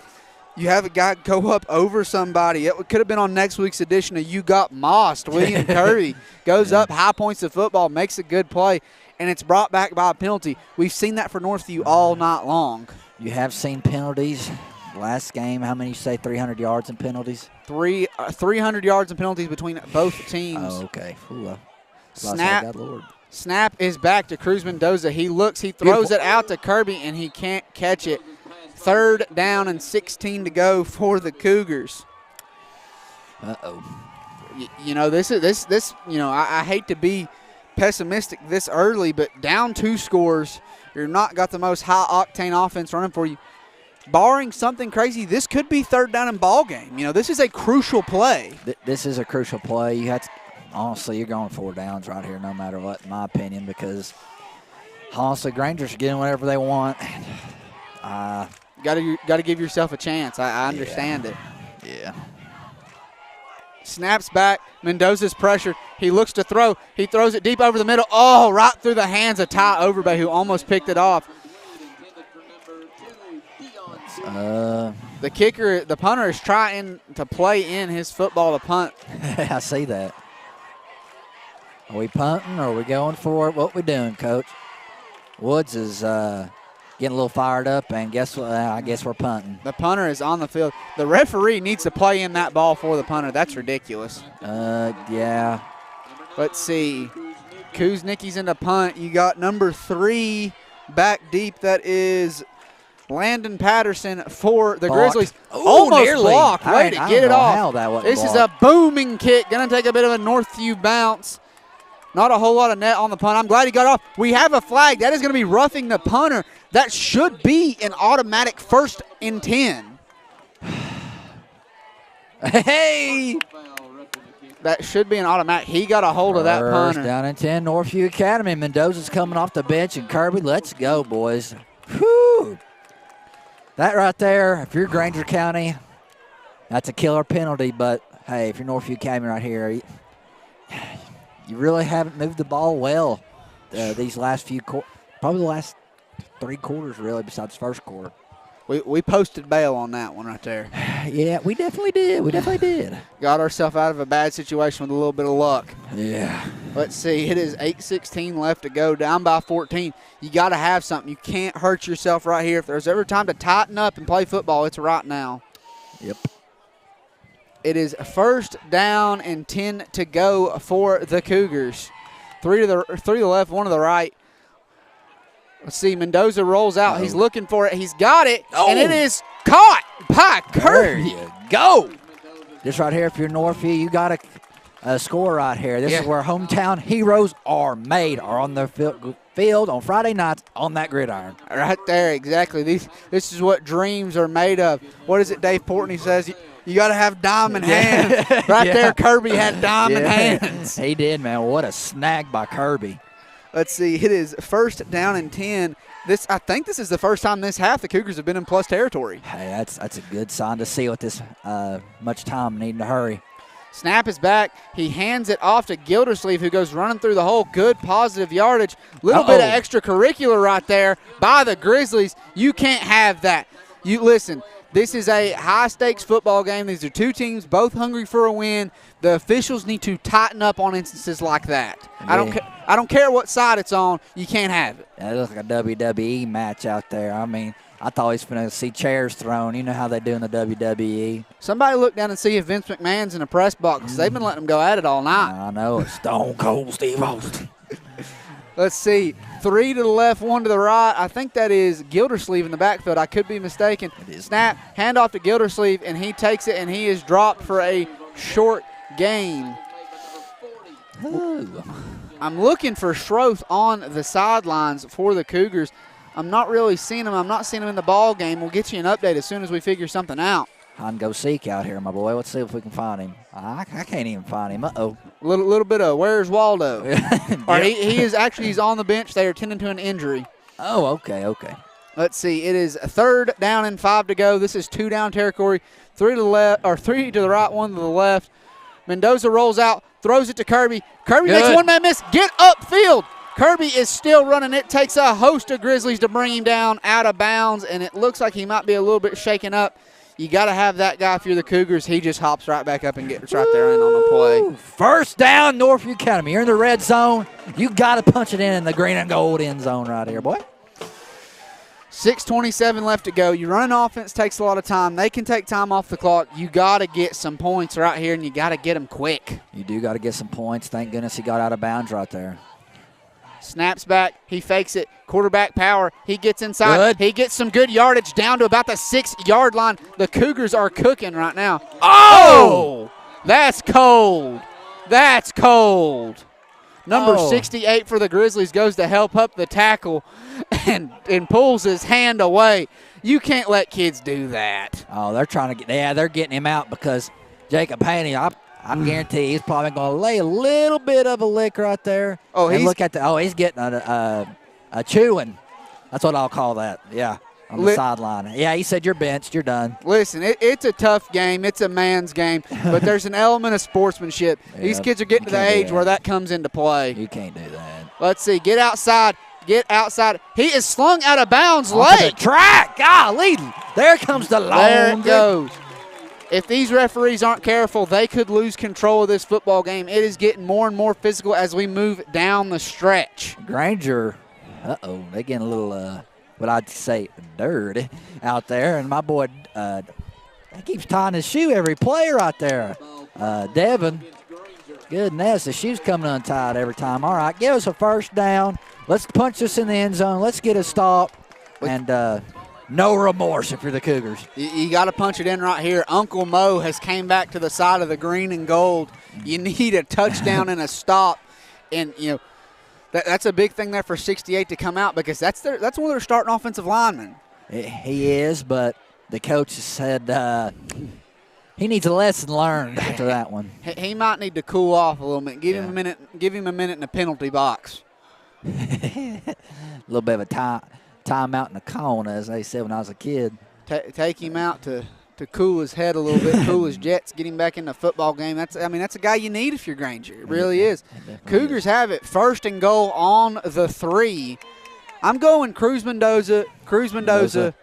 A: You have a guy go up over somebody. It could have been on next week's edition of You Got Mossed. William Kirby goes up, high points the football, makes a good play, and it's brought back by a penalty. We've seen that for Northview all night long.
B: You have seen penalties. Last game, how many you say, 300 yards in penalties?
A: 300 yards in penalties between both teams.
B: Oh, okay. Ooh,
A: Snap is back to Cruz Mendoza. He looks, he throws it out to Kirby, and he can't catch it. 3rd down and 16 to go for the Cougars. You know, I hate to be pessimistic this early, but down 2 scores, you're not got the most high-octane offense running for you. Barring something crazy, this could be 3rd down and ball game. You know, this is a crucial play.
B: This is a crucial play. You have to, honestly, you're going 4 downs right here no matter what, in my opinion, because honestly, Graingers are getting whatever they want.
A: Got to give yourself a chance. I understand it.
B: Yeah.
A: Snaps back. Mendoza's pressured. He looks to throw. He throws it deep over the middle. Oh, right through the hands of Ty Overbay, who almost picked it off. The kicker, the punter, is trying to play in his football to punt.
B: I see that. Are we punting or are we going for it? What we doing, Coach? Woods is getting a little fired up, and guess what? I guess we're punting.
A: The punter is on the field. The referee needs to play in that ball for the punter. That's ridiculous.
B: Yeah.
A: Let's see. Kuznicki's in the punt. You got number 3 back deep. That is Landon Patterson for the Grizzlies.
B: Almost
A: nearly blocked. Way to get it off. This is a booming kick. Going to take a bit of a Northview bounce. Not a whole lot of net on the punt. I'm glad he got off. We have a flag. That is going to be roughing the punter. That should be an automatic 1st and 10.
B: Hey!
A: That should be an automatic. He got a hold of that punter.
B: 1st down and 10, Northview Academy. Mendoza's coming off the bench, and Kirby, let's go, boys. Whew. That right there, if you're Grainger County, that's a killer penalty. But, hey, if you're Northview Academy right here, you really haven't moved the ball well these last few probably the last 3 quarters, really, besides first quarter.
A: We posted bail on that one right there.
B: Yeah, we definitely did.
A: Got ourselves out of a bad situation with a little bit of luck.
B: Yeah.
A: Let's see. It is 8:16 left to go, down by 14. You got to have something. You can't hurt yourself right here. If there's ever time to tighten up and play football, it's right now.
B: Yep.
A: It is first down and 10 to go for the Cougars. 3 to the left, 1 to the right. Let's see, Mendoza rolls out. He's looking for it. He's got it, and it is caught by Kirby.
B: There you go. This right here, if you're Northview, you got a score right here. This is where hometown heroes are made, are on the field on Friday nights on that gridiron.
A: Right there, exactly. This is what dreams are made of. What is it Dave Portney says? You got to have diamond hands. Right there, Kirby had diamond hands.
B: He did, man. What a snag by Kirby.
A: Let's see. It is first down and 10. I think this is the first time this half the Cougars have been in plus territory.
B: Hey, that's a good sign to see with this much time needing to hurry.
A: Snap is back. He hands it off to Gildersleeve, who goes running through the hole. Good positive yardage. Little bit of extracurricular right there by the Grizzlies. You can't have that. You listen. This is a high-stakes football game. These are 2 teams, both hungry for a win. The officials need to tighten up on instances like that. Yeah. I don't care what side it's on. You can't have it.
B: That looks like a WWE match out there. I mean, I thought he was going to see chairs thrown. You know how they do in the WWE.
A: Somebody look down and see if Vince McMahon's in the press box. They've been letting them go at it all night.
B: I know. It's Stone Cold Steve Austin.
A: Let's see. 3 to the left, 1 to the right. I think that is Gildersleeve in the backfield. I could be mistaken. Snap, handoff to Gildersleeve, and he takes it, and he is dropped for a short gain.
B: Ooh.
A: I'm looking for Schroth on the sidelines for the Cougars. I'm not really seeing him. I'm not seeing him in the ball game. We'll get you an update as soon as we figure something out.
B: Hide and go seek out here, my boy. Let's see if we can find him. I can't even find him. Uh-oh.
A: Little bit of where's Waldo? Or he's on the bench. They are tending to an injury.
B: Oh, okay.
A: Let's see. It is 3rd down and 5 to go. This is 2 down territory. 3 to the left, or 3 to the right, 1 to the left. Mendoza rolls out, throws it to Kirby. Kirby makes one-man miss. Get upfield. Kirby is still running. It takes a host of Grizzlies to bring him down out of bounds, and it looks like he might be a little bit shaken up. You got to have that guy if you're the Cougars. He just hops right back up and gets right there in on the play.
B: First down, Northview Academy. You're in the red zone. You got to punch it in the green and gold end zone right here, boy.
A: 6:27 left to go. You run an offense, takes a lot of time. They can take time off the clock. You got to get some points right here, and you got to get them quick.
B: You do got to get some points. Thank goodness he got out of bounds right there.
A: Snaps back. He fakes it. Quarterback power. He gets inside.
B: Good.
A: He gets some good yardage down to about the 6-yard line. The Cougars are cooking right now.
B: Oh!
A: That's cold. That's cold. Number 68 for the Grizzlies goes to help up the tackle and pulls his hand away. You can't let kids do that.
B: Oh, they're trying to get – they're getting him out because Jacob Haney, I guarantee he's probably going to lay a little bit of a lick right there.
A: Oh,
B: he's getting a chewing. That's what I'll call that. Yeah, on the sideline. Yeah, he said you're benched. You're done.
A: Listen, it's a tough game. It's a man's game, but there's an element of sportsmanship.
B: Yeah,
A: these kids are getting to the age where that comes into play.
B: You can't do that.
A: Let's see. Get outside. Get outside. He is slung out of bounds late.
B: Track. Golly. There comes the long.
A: There it goes. If these referees aren't careful, they could lose control of this football game. It is getting more and more physical as we move down the stretch.
B: Grainger, they're getting a little, what I'd say, dirty out there. And my boy, he keeps tying his shoe every play right there. Devin, goodness, the shoe's coming untied every time. All right, give us a first down. Let's punch this in the end zone. Let's get a stop. And no remorse if you're the Cougars.
A: You got to punch it in right here. Uncle Mo has came back to the side of the green and gold. You need a touchdown and a stop. And, that's a big thing there for 68 to come out because that's one of their starting offensive linemen.
B: He is, but the coach has said he needs a lesson learned after that one.
A: He might need to cool off a little bit. Give him a minute. Give him a minute in the penalty box.
B: A little bit of a time out in the cone, as they said when I was a kid.
A: Take him out to to cool his head a little bit, cool his jets, get him back in the football game. That's a guy you need if you're Grainger. It really is. Cougars have it 1st and goal on the 3. I'm going Cruz Mendoza. Guess what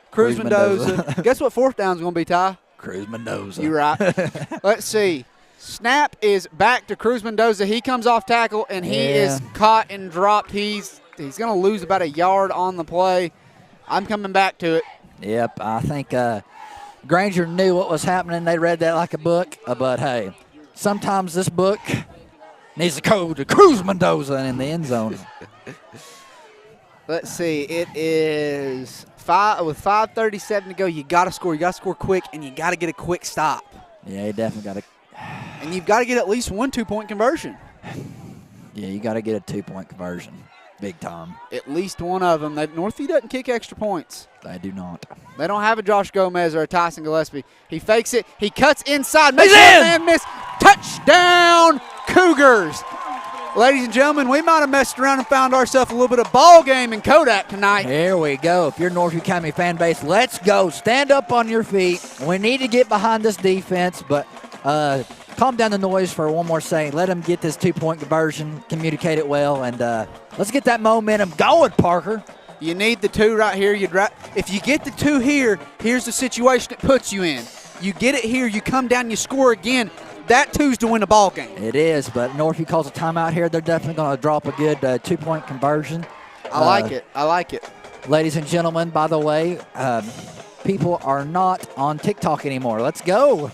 A: 4th down's going to be, Ty?
B: Cruz Mendoza.
A: You're right. Let's see. Snap is back to Cruz Mendoza. He comes off tackle, and he is caught and dropped. He's going to lose about a yard on the play. I'm coming back to it.
B: Yep, I think Grainger knew what was happening. They read that like a book. But, hey, sometimes this book needs to go to Cruz Mendoza in the end zone.
A: Let's see. It is with 5:37 to go. You got to score. You got to score quick, and you got to get a quick stop.
B: Yeah, you definitely got to.
A: And you've got to get at least one 2-point conversion.
B: Yeah, you got to get a 2-point conversion. Big time.
A: At least one of them. Northview doesn't kick extra points.
B: They do not.
A: They don't have a Josh Gomez or a Tyson Gillespie. He fakes it. He cuts inside.
B: He's in!
A: Man miss. Touchdown, Cougars. Ladies and gentlemen, we might have messed around and found ourselves a little bit of ball game in Kodak tonight.
B: Here we go. If you're Northview Academy fan base, let's go. Stand up on your feet. We need to get behind this defense, but calm down the noise for one more second. Let them get this 2-point conversion, communicate it well, and let's get that momentum going, Parker.
A: You need the 2 right here. If you get the 2 here, here's the situation it puts you in. You get it here, you come down, you score again. That 2's to win the ball game.
B: It is, but Northview calls a timeout here. They're definitely going to drop a good 2-point conversion.
A: I like it. I like it.
B: Ladies and gentlemen, by the way, people are not on TikTok anymore. Let's go.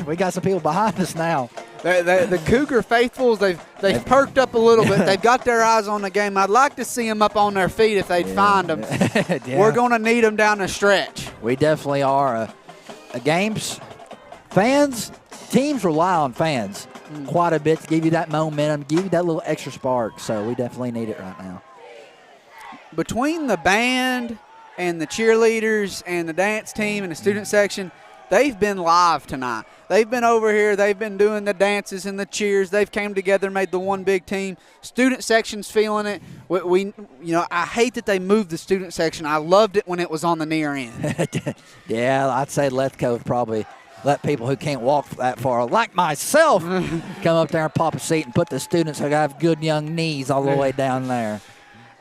B: We got some people behind us now.
A: The Cougar faithfuls, they've perked up a little bit. They've got their eyes on the game. I'd like to see them up on their feet if they'd find them.
B: Yeah.
A: We're going to need them down the stretch.
B: We definitely are. Games, fans, teams rely on fans quite a bit to give you that momentum, give you that little extra spark. So we definitely need it right now.
A: Between the band and the cheerleaders and the dance team and the student section, they've been live tonight. They've been over here. They've been doing the dances and the cheers. They've came together, made the one big team. Student section's feeling it. I hate that they moved the student section. I loved it when it was on the near end.
B: Yeah, I'd say Lethco probably let people who can't walk that far, like myself, come up there and pop a seat and put the students who have good young knees all the way down there.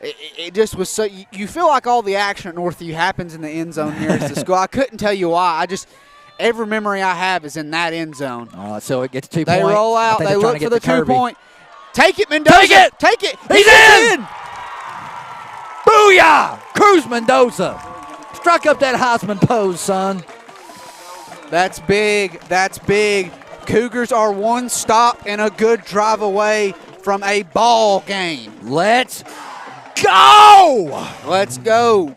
A: It just was so – you feel like all the action at Northview happens in the end zone nearest the school. I couldn't tell you why. Every memory I have is in that end zone.
B: So it gets 2 points.
A: They roll out. They look for the 2-point. Take it, Mendoza.
B: Take it.
A: He's in.
B: Booyah! Cruz Mendoza. Struck up that Heisman pose, son.
A: That's big. That's big. Cougars are one stop and a good drive away from a ball game.
B: Let's go!
A: Let's go.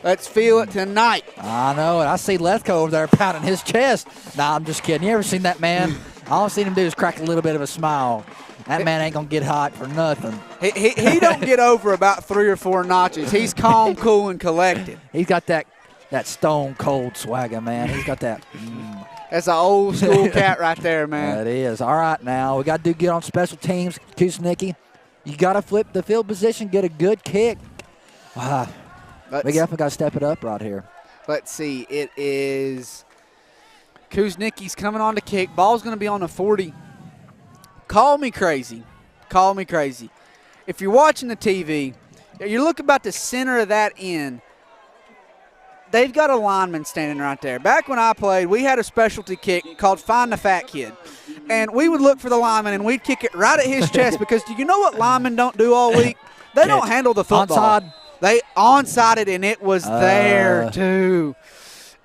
A: Let's feel it tonight.
B: I know it. I see Lethco over there pounding his chest. Nah, I'm just kidding. You ever seen that man? All I've seen him do is crack a little bit of a smile. That man ain't going to get hot for nothing.
A: He don't get over about 3 or 4 notches. He's calm, cool, and collected.
B: He's got that stone cold swagger, man. He's got that.
A: That's an old school cat right there, man.
B: That is. All right, now we got to do good on special teams. Kuznicki, you got to flip the field position, get a good kick. Wow. We definitely got to step it up right here.
A: Let's see. It is Kuznicki's coming on to kick. Ball's going to be on the 40. Call me crazy. Call me crazy. If you're watching the TV, you look about the center of that end. They've got a lineman standing right there. Back when I played, we had a specialty kick called Find the Fat Kid. And we would look for the lineman, and we'd kick it right at his chest because do you know what linemen don't do all week? They don't handle the football.
B: Onside?
A: They onside-ed, and it was there, too.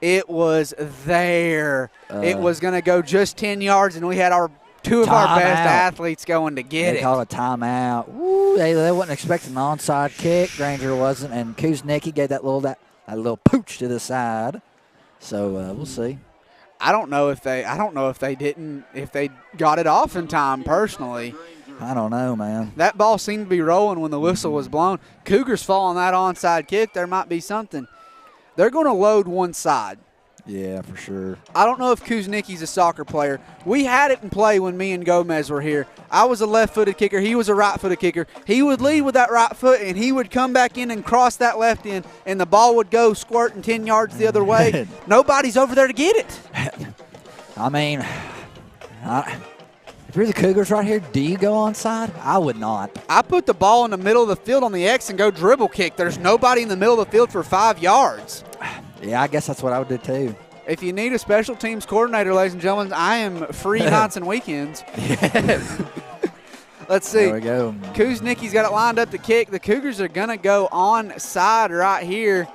A: It was there. It was going to go just 10 yards, and we had two of our best athletes going to get it.
B: They called a timeout. Woo, they wasn't expecting an onside kick. Grainger wasn't, and Kuznicki gave that little pooch to the side. So we'll see.
A: I don't know if they got it off in time personally.
B: I don't know, man.
A: That ball seemed to be rolling when the whistle was blown. Cougars fall on that onside kick. There might be something. They're going to load one side.
B: Yeah, for sure.
A: I don't know if Kuznicki's a soccer player. We had it in play when me and Gomez were here. I was a left-footed kicker. He was a right-footed kicker. He would lead with that right foot, and he would come back in and cross that left end, and the ball would go squirting 10 yards the other way. Nobody's over there to get it.
B: I mean, if you're the Cougars right here, do you go onside? I would not.
A: I put the ball in the middle of the field on the X and go dribble kick. There's nobody in the middle of the field for 5 yards.
B: Yeah, I guess that's what I would do too.
A: If you need a special teams coordinator, ladies and gentlemen, I am free nights and weekends. Let's see.
B: There we go.
A: Kuznicki's got it lined up to kick. The Cougars are going to go onside right here.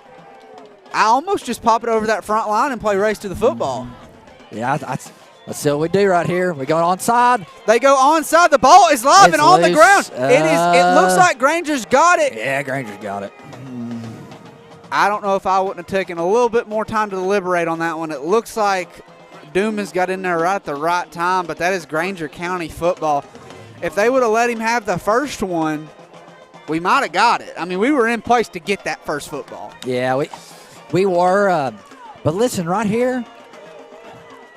A: I almost just pop it over that front line and play race to the football.
B: Yeah, let's see what we do right here. We go onside.
A: They go onside. The ball is live and on the ground. It looks like Grainger's got it.
B: Yeah, Grainger's got it.
A: I don't know if I wouldn't have taken a little bit more time to deliberate on that one. It looks like Dumas got in there right at the right time, but that is Grainger County football. If they would have let him have the first one, we might have got it. I mean, we were in place to get that first football.
B: Yeah, we were. But listen, right here,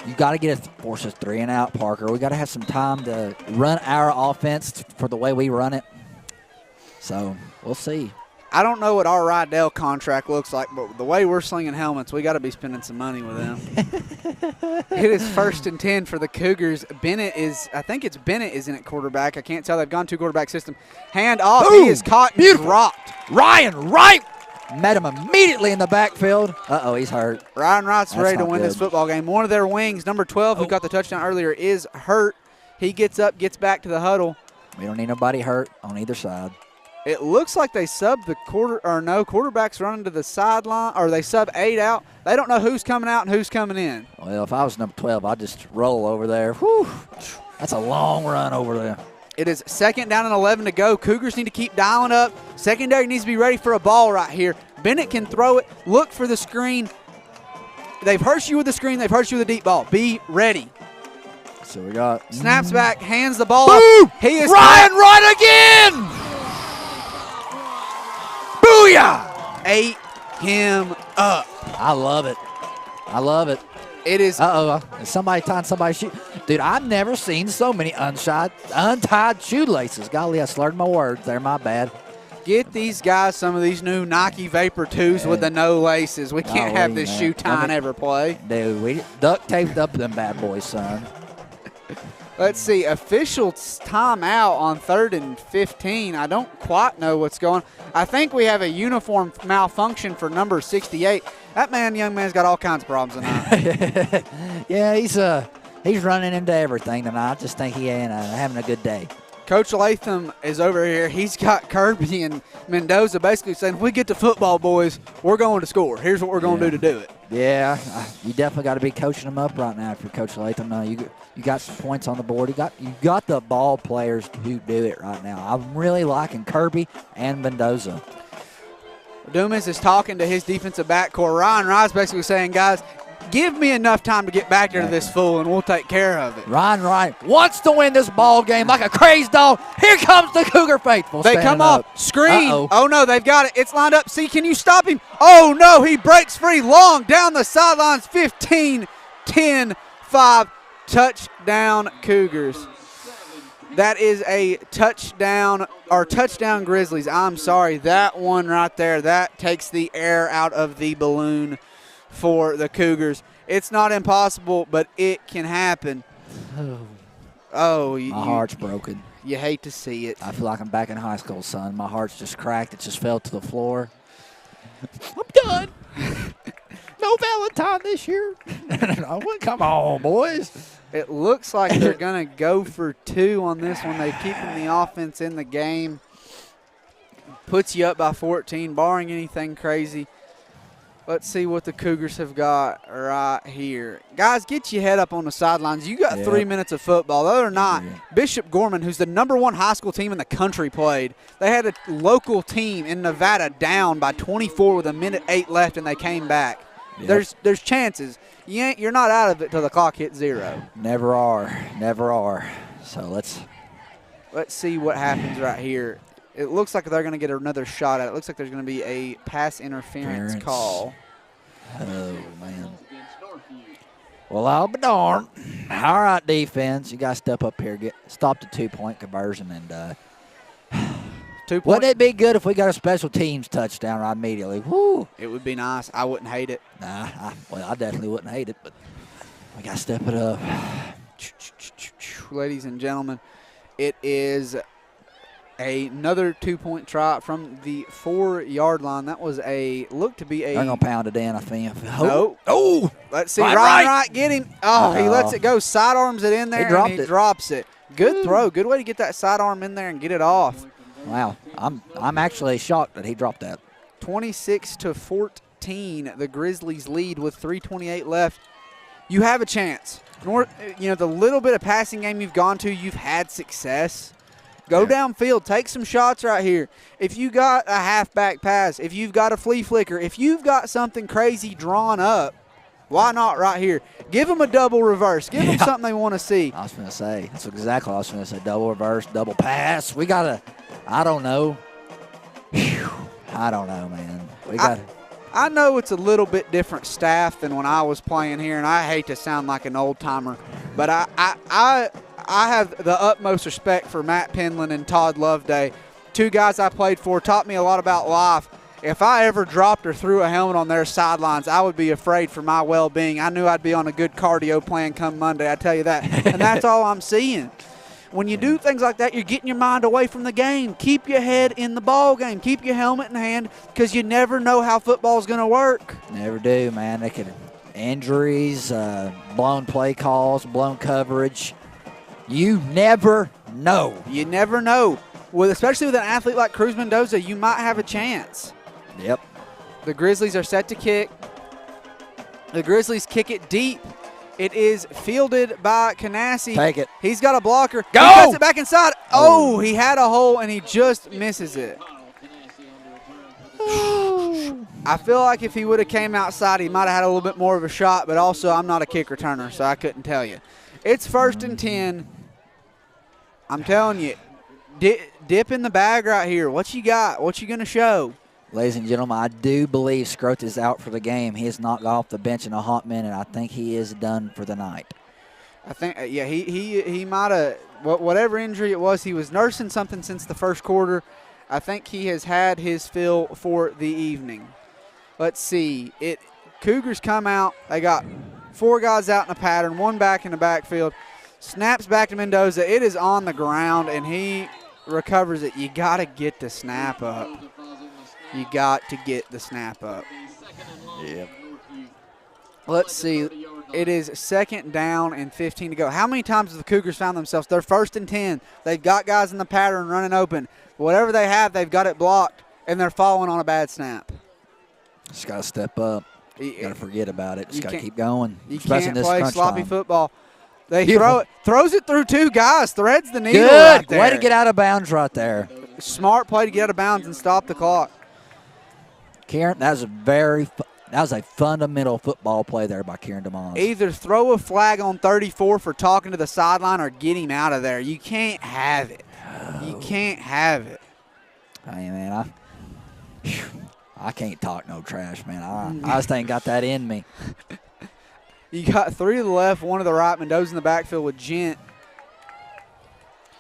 B: you got to force us 3 and out, Parker. We got to have some time to run our offense for the way we run it. So we'll see.
A: I don't know what our Rydell contract looks like, but the way we're slinging helmets, we got to be spending some money with them. It is 1st and 10 for the Cougars. I think it's Bennett isn't at quarterback. I can't tell. They've gone 2-quarterback system. Hand off.
B: Boom.
A: He is caught and dropped.
B: Ryan Wright met him immediately in the backfield. Uh-oh, he's hurt.
A: Ryan Wright's ready to win
B: good.
A: this football game. One of their wings, number 12, who got the touchdown earlier, is hurt. He gets up, gets back to the huddle.
B: We don't need nobody hurt on either side.
A: It looks like they subbed the quarterback's running to the sideline, or they sub 8 out. They don't know who's coming out and who's coming in.
B: Well, if I was number 12, I'd just roll over there. Whew. That's a long run over there.
A: It is 2nd down and 11 to go. Cougars need to keep dialing up. Secondary needs to be ready for a ball right here. Bennett can throw it. Look for the screen. They've hurt you with the screen. They've hurt you with the deep ball. Be ready.
B: So we got
A: snaps back, hands the ball
B: Boom!
A: up. He is
B: Ryan Wright again. Booyah!
A: Ate him up.
B: I love it. I love it.
A: It is.
B: Somebody tying somebody's shoe. Dude, I've never seen so many untied shoelaces. Golly, I slurred my words there. My bad.
A: Get these guys some of these new Nike Vapor 2s with the no laces. We can't have this shoe tying ever play.
B: Dude, we duct taped up them bad boys, son.
A: Let's see. Official timeout on 3rd and 15. I don't quite know what's going on. I think we have a uniform malfunction for number 68. That young man's got all kinds of problems tonight.
B: Yeah, he's running into everything tonight. I just think he ain't having a good day.
A: Coach Latham is over here. He's got Kirby and Mendoza basically saying, if we get to football, boys, we're going to score. Here's what we're going to do to do it.
B: Yeah, you definitely got to be coaching them up right now if you're Coach Latham. You got some points on the board. You got the ball players who do it right now. I'm really liking Kirby and Mendoza.
A: Dumas is talking to his defensive backcourt. Ryan Wright's basically saying, guys, give me enough time to get back there to this fool, and we'll take care of it.
B: Ryan Wright wants to win this ball game like a crazed dog. Here comes the Cougar faithful.
A: They come
B: up.
A: Screen.
B: Uh-oh.
A: Oh, no, they've got it. It's lined up. See, can you stop him? Oh, no, he breaks free long down the sidelines. 15, 10, 5. Touchdown Cougars. That is a touchdown Grizzlies. I'm sorry. That one right there, that takes the air out of the balloon for the Cougars. It's not impossible, but it can happen.
B: My heart's broken.
A: You hate to see it.
B: I feel like I'm back in high school, son. My heart's just cracked. It just fell to the floor. I'm done. No Valentine this year. Come on, boys.
A: It looks like they're going to go for 2 on this one. They're keeping the offense in the game. Puts you up by 14, barring anything crazy. Let's see what the Cougars have got right here. Guys, get your head up on the sidelines. You got 3 minutes of football. The other night, Bishop Gorman, who's the #1 high school team in the country, played. They had a local team in Nevada down by 24 with 1:08 left, and they came back. Yep. There's chances. You're not out of it till the clock hits 0.
B: Never are. So let's
A: see what happens right here. It looks like they're going to get another shot at it. It looks like there's going to be a pass interference call.
B: Oh, man. Well, I'll be darned. All right, defense. You guys step up here. Stop the 2-point conversion. And
A: 2 points.
B: Wouldn't it be good if we got a special teams touchdown right immediately? Woo.
A: It would be nice. I wouldn't hate it.
B: Nah, I definitely wouldn't hate it. But We got to step it up.
A: Ladies and gentlemen, it is another 2-point try from the 4-yard line. That was looked to be a.
B: They're going to pound it in, I think.
A: No.
B: Oh!
A: Let's see. Ryan Wright get him. Oh, he lets it go. Sidearms it in there. He drops it. Good throw. Good way to get that sidearm in there and get it off.
B: Wow. I'm actually shocked that he dropped that.
A: 26-14. The Grizzlies lead with 3:28 left. You have a chance. The little bit of passing game you've gone to, you've had success. Go downfield. Take some shots right here. If you got a halfback pass, if you've got a flea flicker, if you've got something crazy drawn up, why not right here? Give them a double reverse. Give them something they want to see.
B: I was going to say. That's exactly what I was going to say. Double reverse, double pass. We got to, I don't know. Whew. I don't know, man.
A: I know it's a little bit different staff than when I was playing here, and I hate to sound like an old-timer, but I have the utmost respect for Matt Penland and Todd Loveday, two guys I played for, taught me a lot about life. If I ever dropped or threw a helmet on their sidelines, I would be afraid for my well-being. I knew I'd be on a good cardio plan come Monday, I tell you that. And that's all I'm seeing. When you do things like that, you're getting your mind away from the game. Keep your head in the ball game. Keep your helmet in hand because you never know how football's going to work.
B: Never do, man. They could injuries, blown play calls, blown coverage. You never know.
A: You never know. Especially with an athlete like Cruz Mendoza, you might have a chance.
B: Yep.
A: The Grizzlies are set to kick. The Grizzlies kick it deep. It is fielded by Canassi.
B: Take it.
A: He's got a blocker.
B: Go!
A: He puts it back inside. Oh, he had a hole, and he just misses it. I feel like if he would have came outside, he might have had a little bit more of a shot, but also I'm not a kick returner, so I couldn't tell you. It's 1st and 10. I'm telling you, dip in the bag right here. What you got? What you going to show?
B: Ladies and gentlemen, I do believe Scroth is out for the game. He has not got off the bench in a hot minute. I think he is done for the night.
A: I think, he might have, whatever injury it was, he was nursing something since the first quarter. I think he has had his fill for the evening. Let's see. Cougars come out. They got 4 guys out in a pattern, 1 back in the backfield. Snaps back to Mendoza. It is on the ground, and he recovers it. You got to get the snap up. You got to get the snap up.
B: Yep.
A: Let's see. It is 2nd down and 15 to go. How many times have the Cougars found themselves? They're 1st and 10. They've got guys in the pattern running open. Whatever they have, they've got it blocked, and they're falling on a bad snap.
B: Just got to step up. Got to forget about it. Just got to keep going.
A: You
B: especially
A: can't
B: in this
A: play
B: crunch
A: sloppy
B: time.
A: football. They throws it through 2 guys, threads the needle
B: Good.
A: right there.
B: Way to get out of bounds right there.
A: Smart play to get out of bounds and stop the clock.
B: Kieran, that was a fundamental football play there by Kieran DeMond.
A: Either throw a flag on 34 for talking to the sideline or get him out of there. You can't have it. You can't have it.
B: Hey, man, I can't talk no trash, man. I just ain't got that in me.
A: You got 3 to the left, 1 to the right. Mendoza in the backfield with Gent.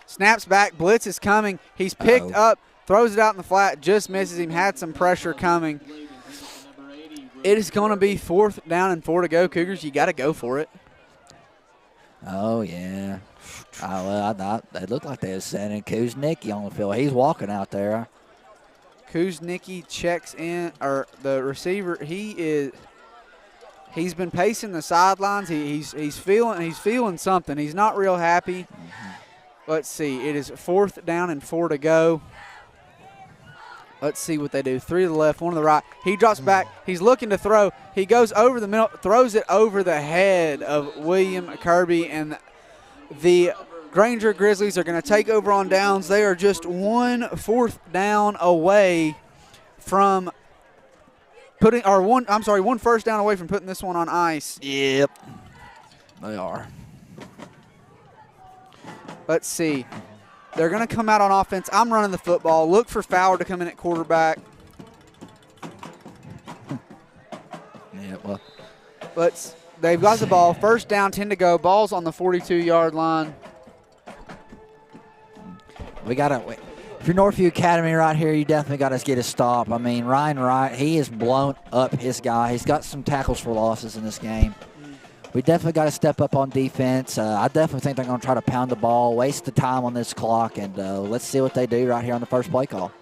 A: Snaps back. Blitz is coming. He's picked up. Throws it out in the flat. Just misses him. Had some pressure coming. It is going to be 4th down and 4 to go. Cougars, you got to go for it.
B: Oh, yeah. It looked like they were sending Kuznicki on the field. He's walking out there.
A: Kuznicki checks in, or the receiver, he's been pacing the sidelines. He's feeling something. He's not real happy.
B: Mm-hmm.
A: Let's see. It is 4th down and 4 to go. Let's see what they do. 3 to the left, 1 to the right. He drops back. He's looking to throw. He goes over the middle, throws it over the head of William Kirby, and the Grainger Grizzlies are going to take over on downs. They are just 1 4th down away from putting, or 1 first down away from putting this one on ice.
B: Yep, they are.
A: Let's see. They're going to come out on offense. I'm running the football. Look for Fowler to come in at quarterback.
B: Yeah, well.
A: They've got the ball. 1st down, 10 to go. Ball's on the 42-yard line.
B: If you're Northview Academy right here, you definitely got to get a stop. I mean, Ryan Wright, he has blown up his guy. He's got some tackles for losses in this game. we definitely got to step up on defense. I definitely think they're going to try to pound the ball, waste the time on this clock, and let's see what they do right here on the first play call.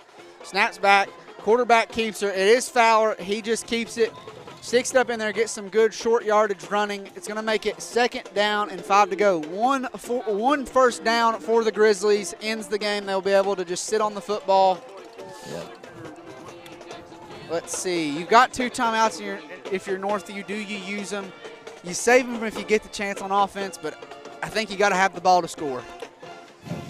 A: Snaps back. Quarterback keeps her. It is Fowler. He just keeps it. Sticks it up in there, gets some good short yardage running. It's going to make it 2nd down and 5 to go. One first down for the Grizzlies ends the game. They'll be able to just sit on the football.
B: Yep.
A: Let's see. You've got 2 timeouts if you're Northview. Do you use them? You save them if you get the chance on offense, but I think you got to have the ball to score.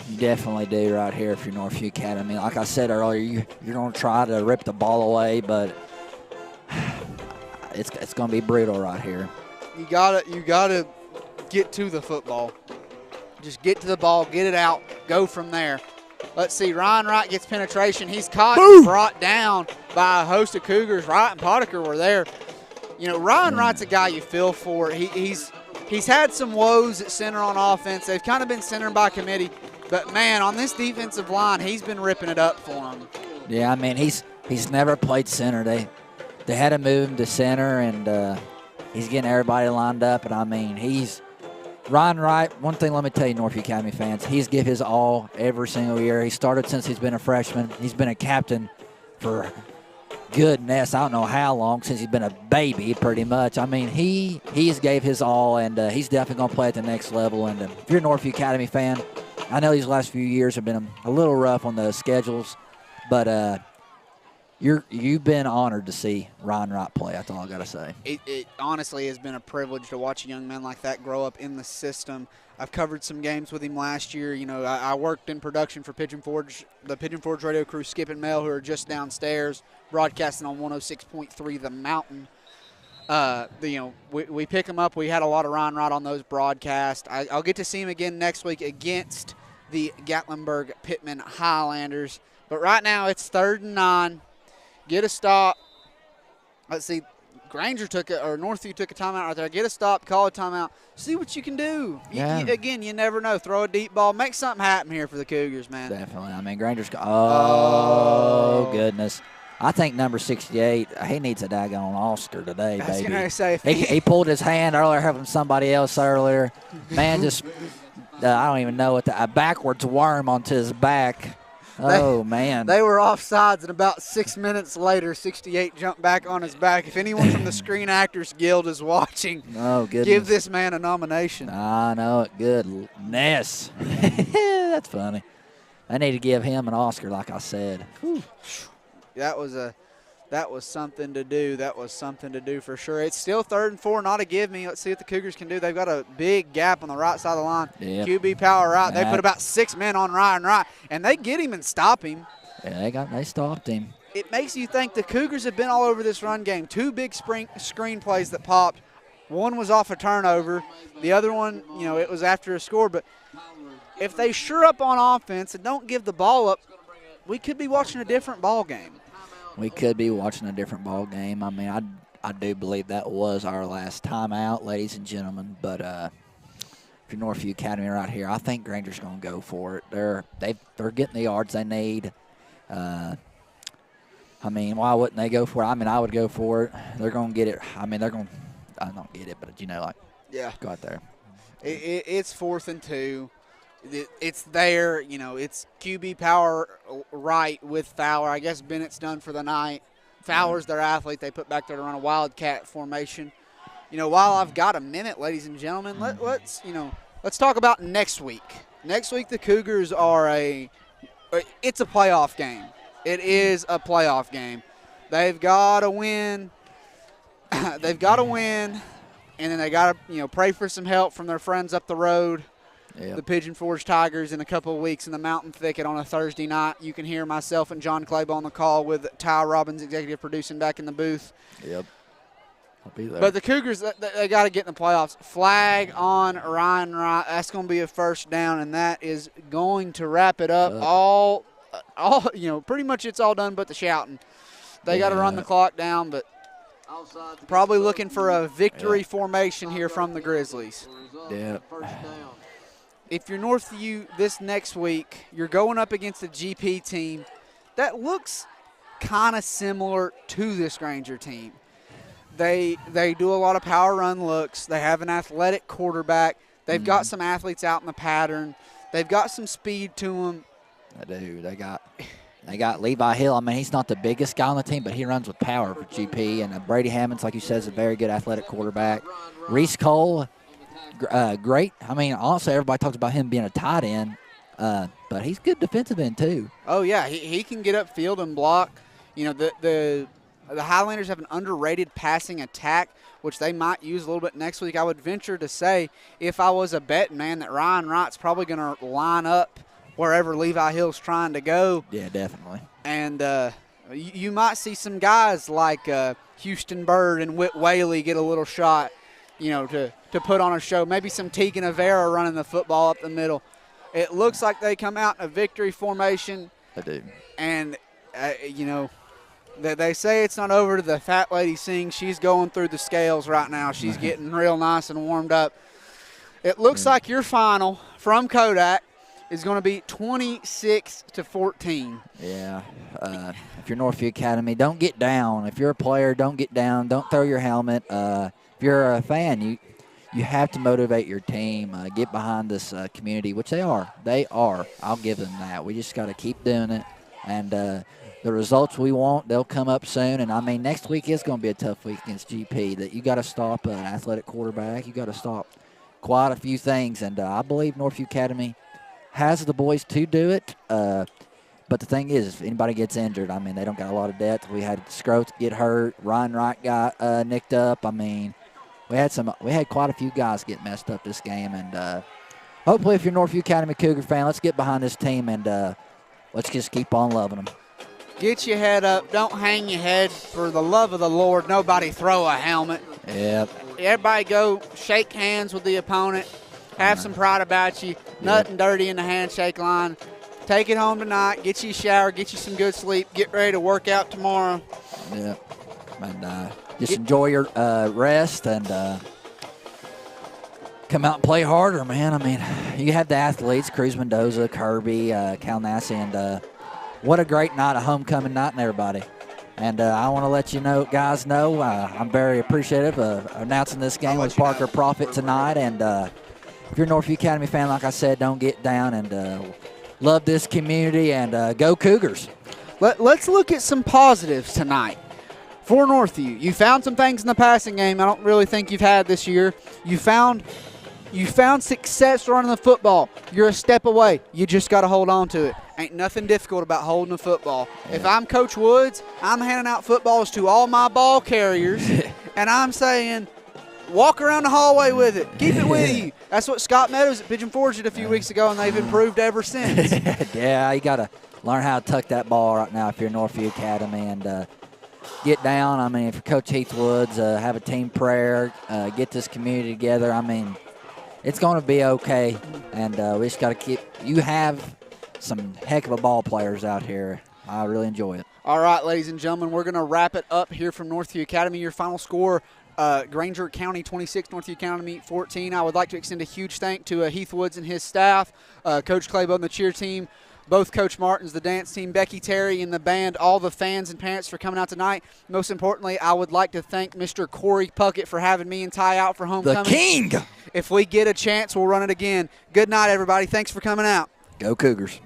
B: You definitely do right here if you're Northview Academy. Like I said earlier, you're going to try to rip the ball away, but it's going to be brutal right here.
A: You gotta get to the football. Just get to the ball, get it out, go from there. Let's see, Ryan Wright gets penetration. He's caught and brought down by a host of Cougars. Wright and Potiker were there. You know, Ryan Wright's a guy you feel for. He's had some woes at center on offense. They've kind of been centered by committee. But, man, on this defensive line, he's been ripping it up for them.
B: Yeah, I mean, he's never played center. They had to move him to center, and he's getting everybody lined up. And, I mean, Ryan Wright, one thing let me tell you, Northview Academy fans, he's give his all every single year. He started since he's been a freshman. He's been a captain for goodness, I don't know how long, since he's been a baby pretty much. I mean, he's gave his all, and he's definitely going to play at the next level. And if you're a Northview Academy fan, I know these last few years have been a little rough on the schedules, but you've been honored to see Ryan Wright play. That's all I got to say.
A: It honestly has been a privilege to watch a young man like that grow up in the system. I've covered some games with him last year. You know, I worked in production for Pigeon Forge, the Pigeon Forge radio crew, Skip and Mel, who are just downstairs broadcasting on 106.3 The Mountain. We pick him up. We had a lot of Ryan Wright on those broadcasts. I'll get to see him again next week against the Gatlinburg Pittman Highlanders. But right now it's 3rd and 9. Get a stop. Let's see. Grainger Northview took a timeout right there. Get a stop, call a timeout. See what you can do.
B: Yeah.
A: Again, you never know. Throw a deep ball. Make something happen here for the Cougars, man.
B: Definitely. I mean, Grainger's – goodness. I think number 68, he needs a daggone Oscar today, baby.
A: I was going to say.
B: He pulled his hand earlier, helping somebody else earlier. Man, just I don't even know what a backwards worm onto his back. Oh, man.
A: They were offsides, and about 6 minutes later, 68 jumped back on his back. If anyone from the Screen Actors Guild is watching, give this man a nomination.
B: I know it. Goodness. That's funny. I need to give him an Oscar, like I said. Whew.
A: That was something to do. That was something to do for sure. It's still 3rd and 4, not a give me. Let's see what the Cougars can do. They've got a big gap on the right side of the line.
B: Yep.
A: QB power right. They put about 6 men on Ryan Wright, and they get him and stop him.
B: Yeah, they stopped him.
A: It makes you think the Cougars have been all over this run game. 2 big screen plays that popped. One was off a turnover. The other one, it was after a score. But if they sure up on offense and don't give the ball up, we could be watching a different ball game.
B: We could be watching a different ball game. I mean, I do believe that was our last timeout, ladies and gentlemen. But if you're Northview Academy right here, I think Grainger's going to go for it. They're getting the yards they need. I mean, why wouldn't they go for it? I mean, I would go for it. They're going to get it. I mean, I don't get it, but go out there.
A: It's 4th and 2. It's there, it's QB power right with Fowler. I guess Bennett's done for the night. Fowler's their athlete. They put back there to run a Wildcat formation. While I've got a minute, ladies and gentlemen, let's talk about next week. Next week the Cougars it's a playoff game. It is a playoff game. They've got to win. They've got to win, and then they got to, pray for some help from their friends up the road. Yep. The Pigeon Forge Tigers in a couple of weeks in the Mountain Thicket on a Thursday night. You can hear myself and John Claiborne on the call with Ty Robbins, executive producing, back in the booth.
B: Yep. I'll be there.
A: But the Cougars, they got to get in the playoffs. Flag on Ryan Wright. That's going to be a first down, and that is going to wrap it up. All pretty much it's all done but the shouting. They got to run the clock down, but probably looking for a victory formation here from the Grizzlies.
B: Yeah.
A: If you're Northview this next week, you're going up against a GP team that looks kind of similar to this Grainger team. They do a lot of power run looks. They have an athletic quarterback. They've got some athletes out in the pattern. They've got some speed to them.
B: They do. They got Levi Hill. I mean, he's not the biggest guy on the team, but he runs with power for GP. And Brady Hammonds, like you said, is a very good athletic quarterback. Reese Cole, great. I mean, honestly, everybody talks about him being a tight end, but he's good defensive end too.
A: Oh, yeah. He can get upfield and block. You know, the Highlanders have an underrated passing attack, which they might use a little bit next week. I would venture to say, if I was a betting man, that Ryan Wright's probably going to line up wherever Levi Hill's trying to go.
B: Yeah, definitely.
A: And you might see some guys like Houston Bird and Whit Whaley get a little shot, you know, to put on a show. Maybe some Tegan Avera running the football up the middle. It looks like they come out in a victory formation.
B: They do.
A: And, you know, they say it's not over to the fat lady sing. She's going through the scales right now. She's getting real nice and warmed up. It looks like your final from Kodak is going to be 26-14.
B: Yeah. If you're Northview Academy, don't get down. If you're a player, don't get down. Don't throw your helmet. If you're a fan, you have to motivate your team. Get behind this community, which they are. They are. I'll give them that. We just got to keep doing it. And the results we want, they'll come up soon. And, I mean, next week is going to be a tough week against GP. That you got to stop an athletic quarterback. You got to stop quite a few things. And I believe Northview Academy has the boys to do it. But the thing is, if anybody gets injured, I mean, they don't got a lot of depth. We had Scroats get hurt. Ryan Wright got nicked up. I mean, we had quite a few guys get messed up this game. And hopefully, if you're a Northview Academy Cougar fan, let's get behind this team and let's just keep on loving them.
A: Get your head up. Don't hang your head. For the love of the Lord, nobody throw a helmet.
B: Yep.
A: Everybody go shake hands with the opponent. Have some pride about you. Nothing dirty in the handshake line. Take it home tonight. Get you a shower. Get you some good sleep. Get ready to work out tomorrow.
B: Yeah. And just enjoy your rest and come out and play harder, man. I mean, you have the athletes, Cruz Mendoza, Kirby, Cal Nassi, and what a great night, a homecoming night, and everybody. And I want to let you know, guys know, I'm very appreciative of announcing this game with Parker Profit tonight. And if you're a Northview Academy fan, like I said, don't get down and love this community and go Cougars.
A: Let's look at some positives tonight for Northview. You found some things in the passing game I don't really think you've had this year. You found success running the football. You're a step away. You just got to hold on to it. Ain't nothing difficult about holding a football. Yeah. If I'm Coach Woods, I'm handing out footballs to all my ball carriers, and I'm saying, walk around the hallway with it. Keep it with you. That's what Scott Meadows at Pigeon Forge did a few weeks ago, and they've improved ever since.
B: Yeah, you got to learn how to tuck that ball right now if you're Northview Academy and get down. I mean, if you're Coach Heath Woods, have a team prayer, get this community together. I mean, it's going to be okay, and we just got to keep – you have some heck of a ball players out here. I really enjoy it.
A: All right, ladies and gentlemen, we're going to wrap it up here from Northview Academy. Your final score, Grainger County 26, Northview Academy 14. I would like to extend a huge thank to Heath Woods and his staff, Coach Claybone, the cheer team, both Coach Martins, the dance team, Becky Terry, and the band, all the fans and parents for coming out tonight. Most importantly, I would like to thank Mr. Corey Puckett for having me and Ty out for homecoming.
B: The king!
A: If we get a chance, we'll run it again. Good night, everybody. Thanks for coming out.
B: Go Cougars.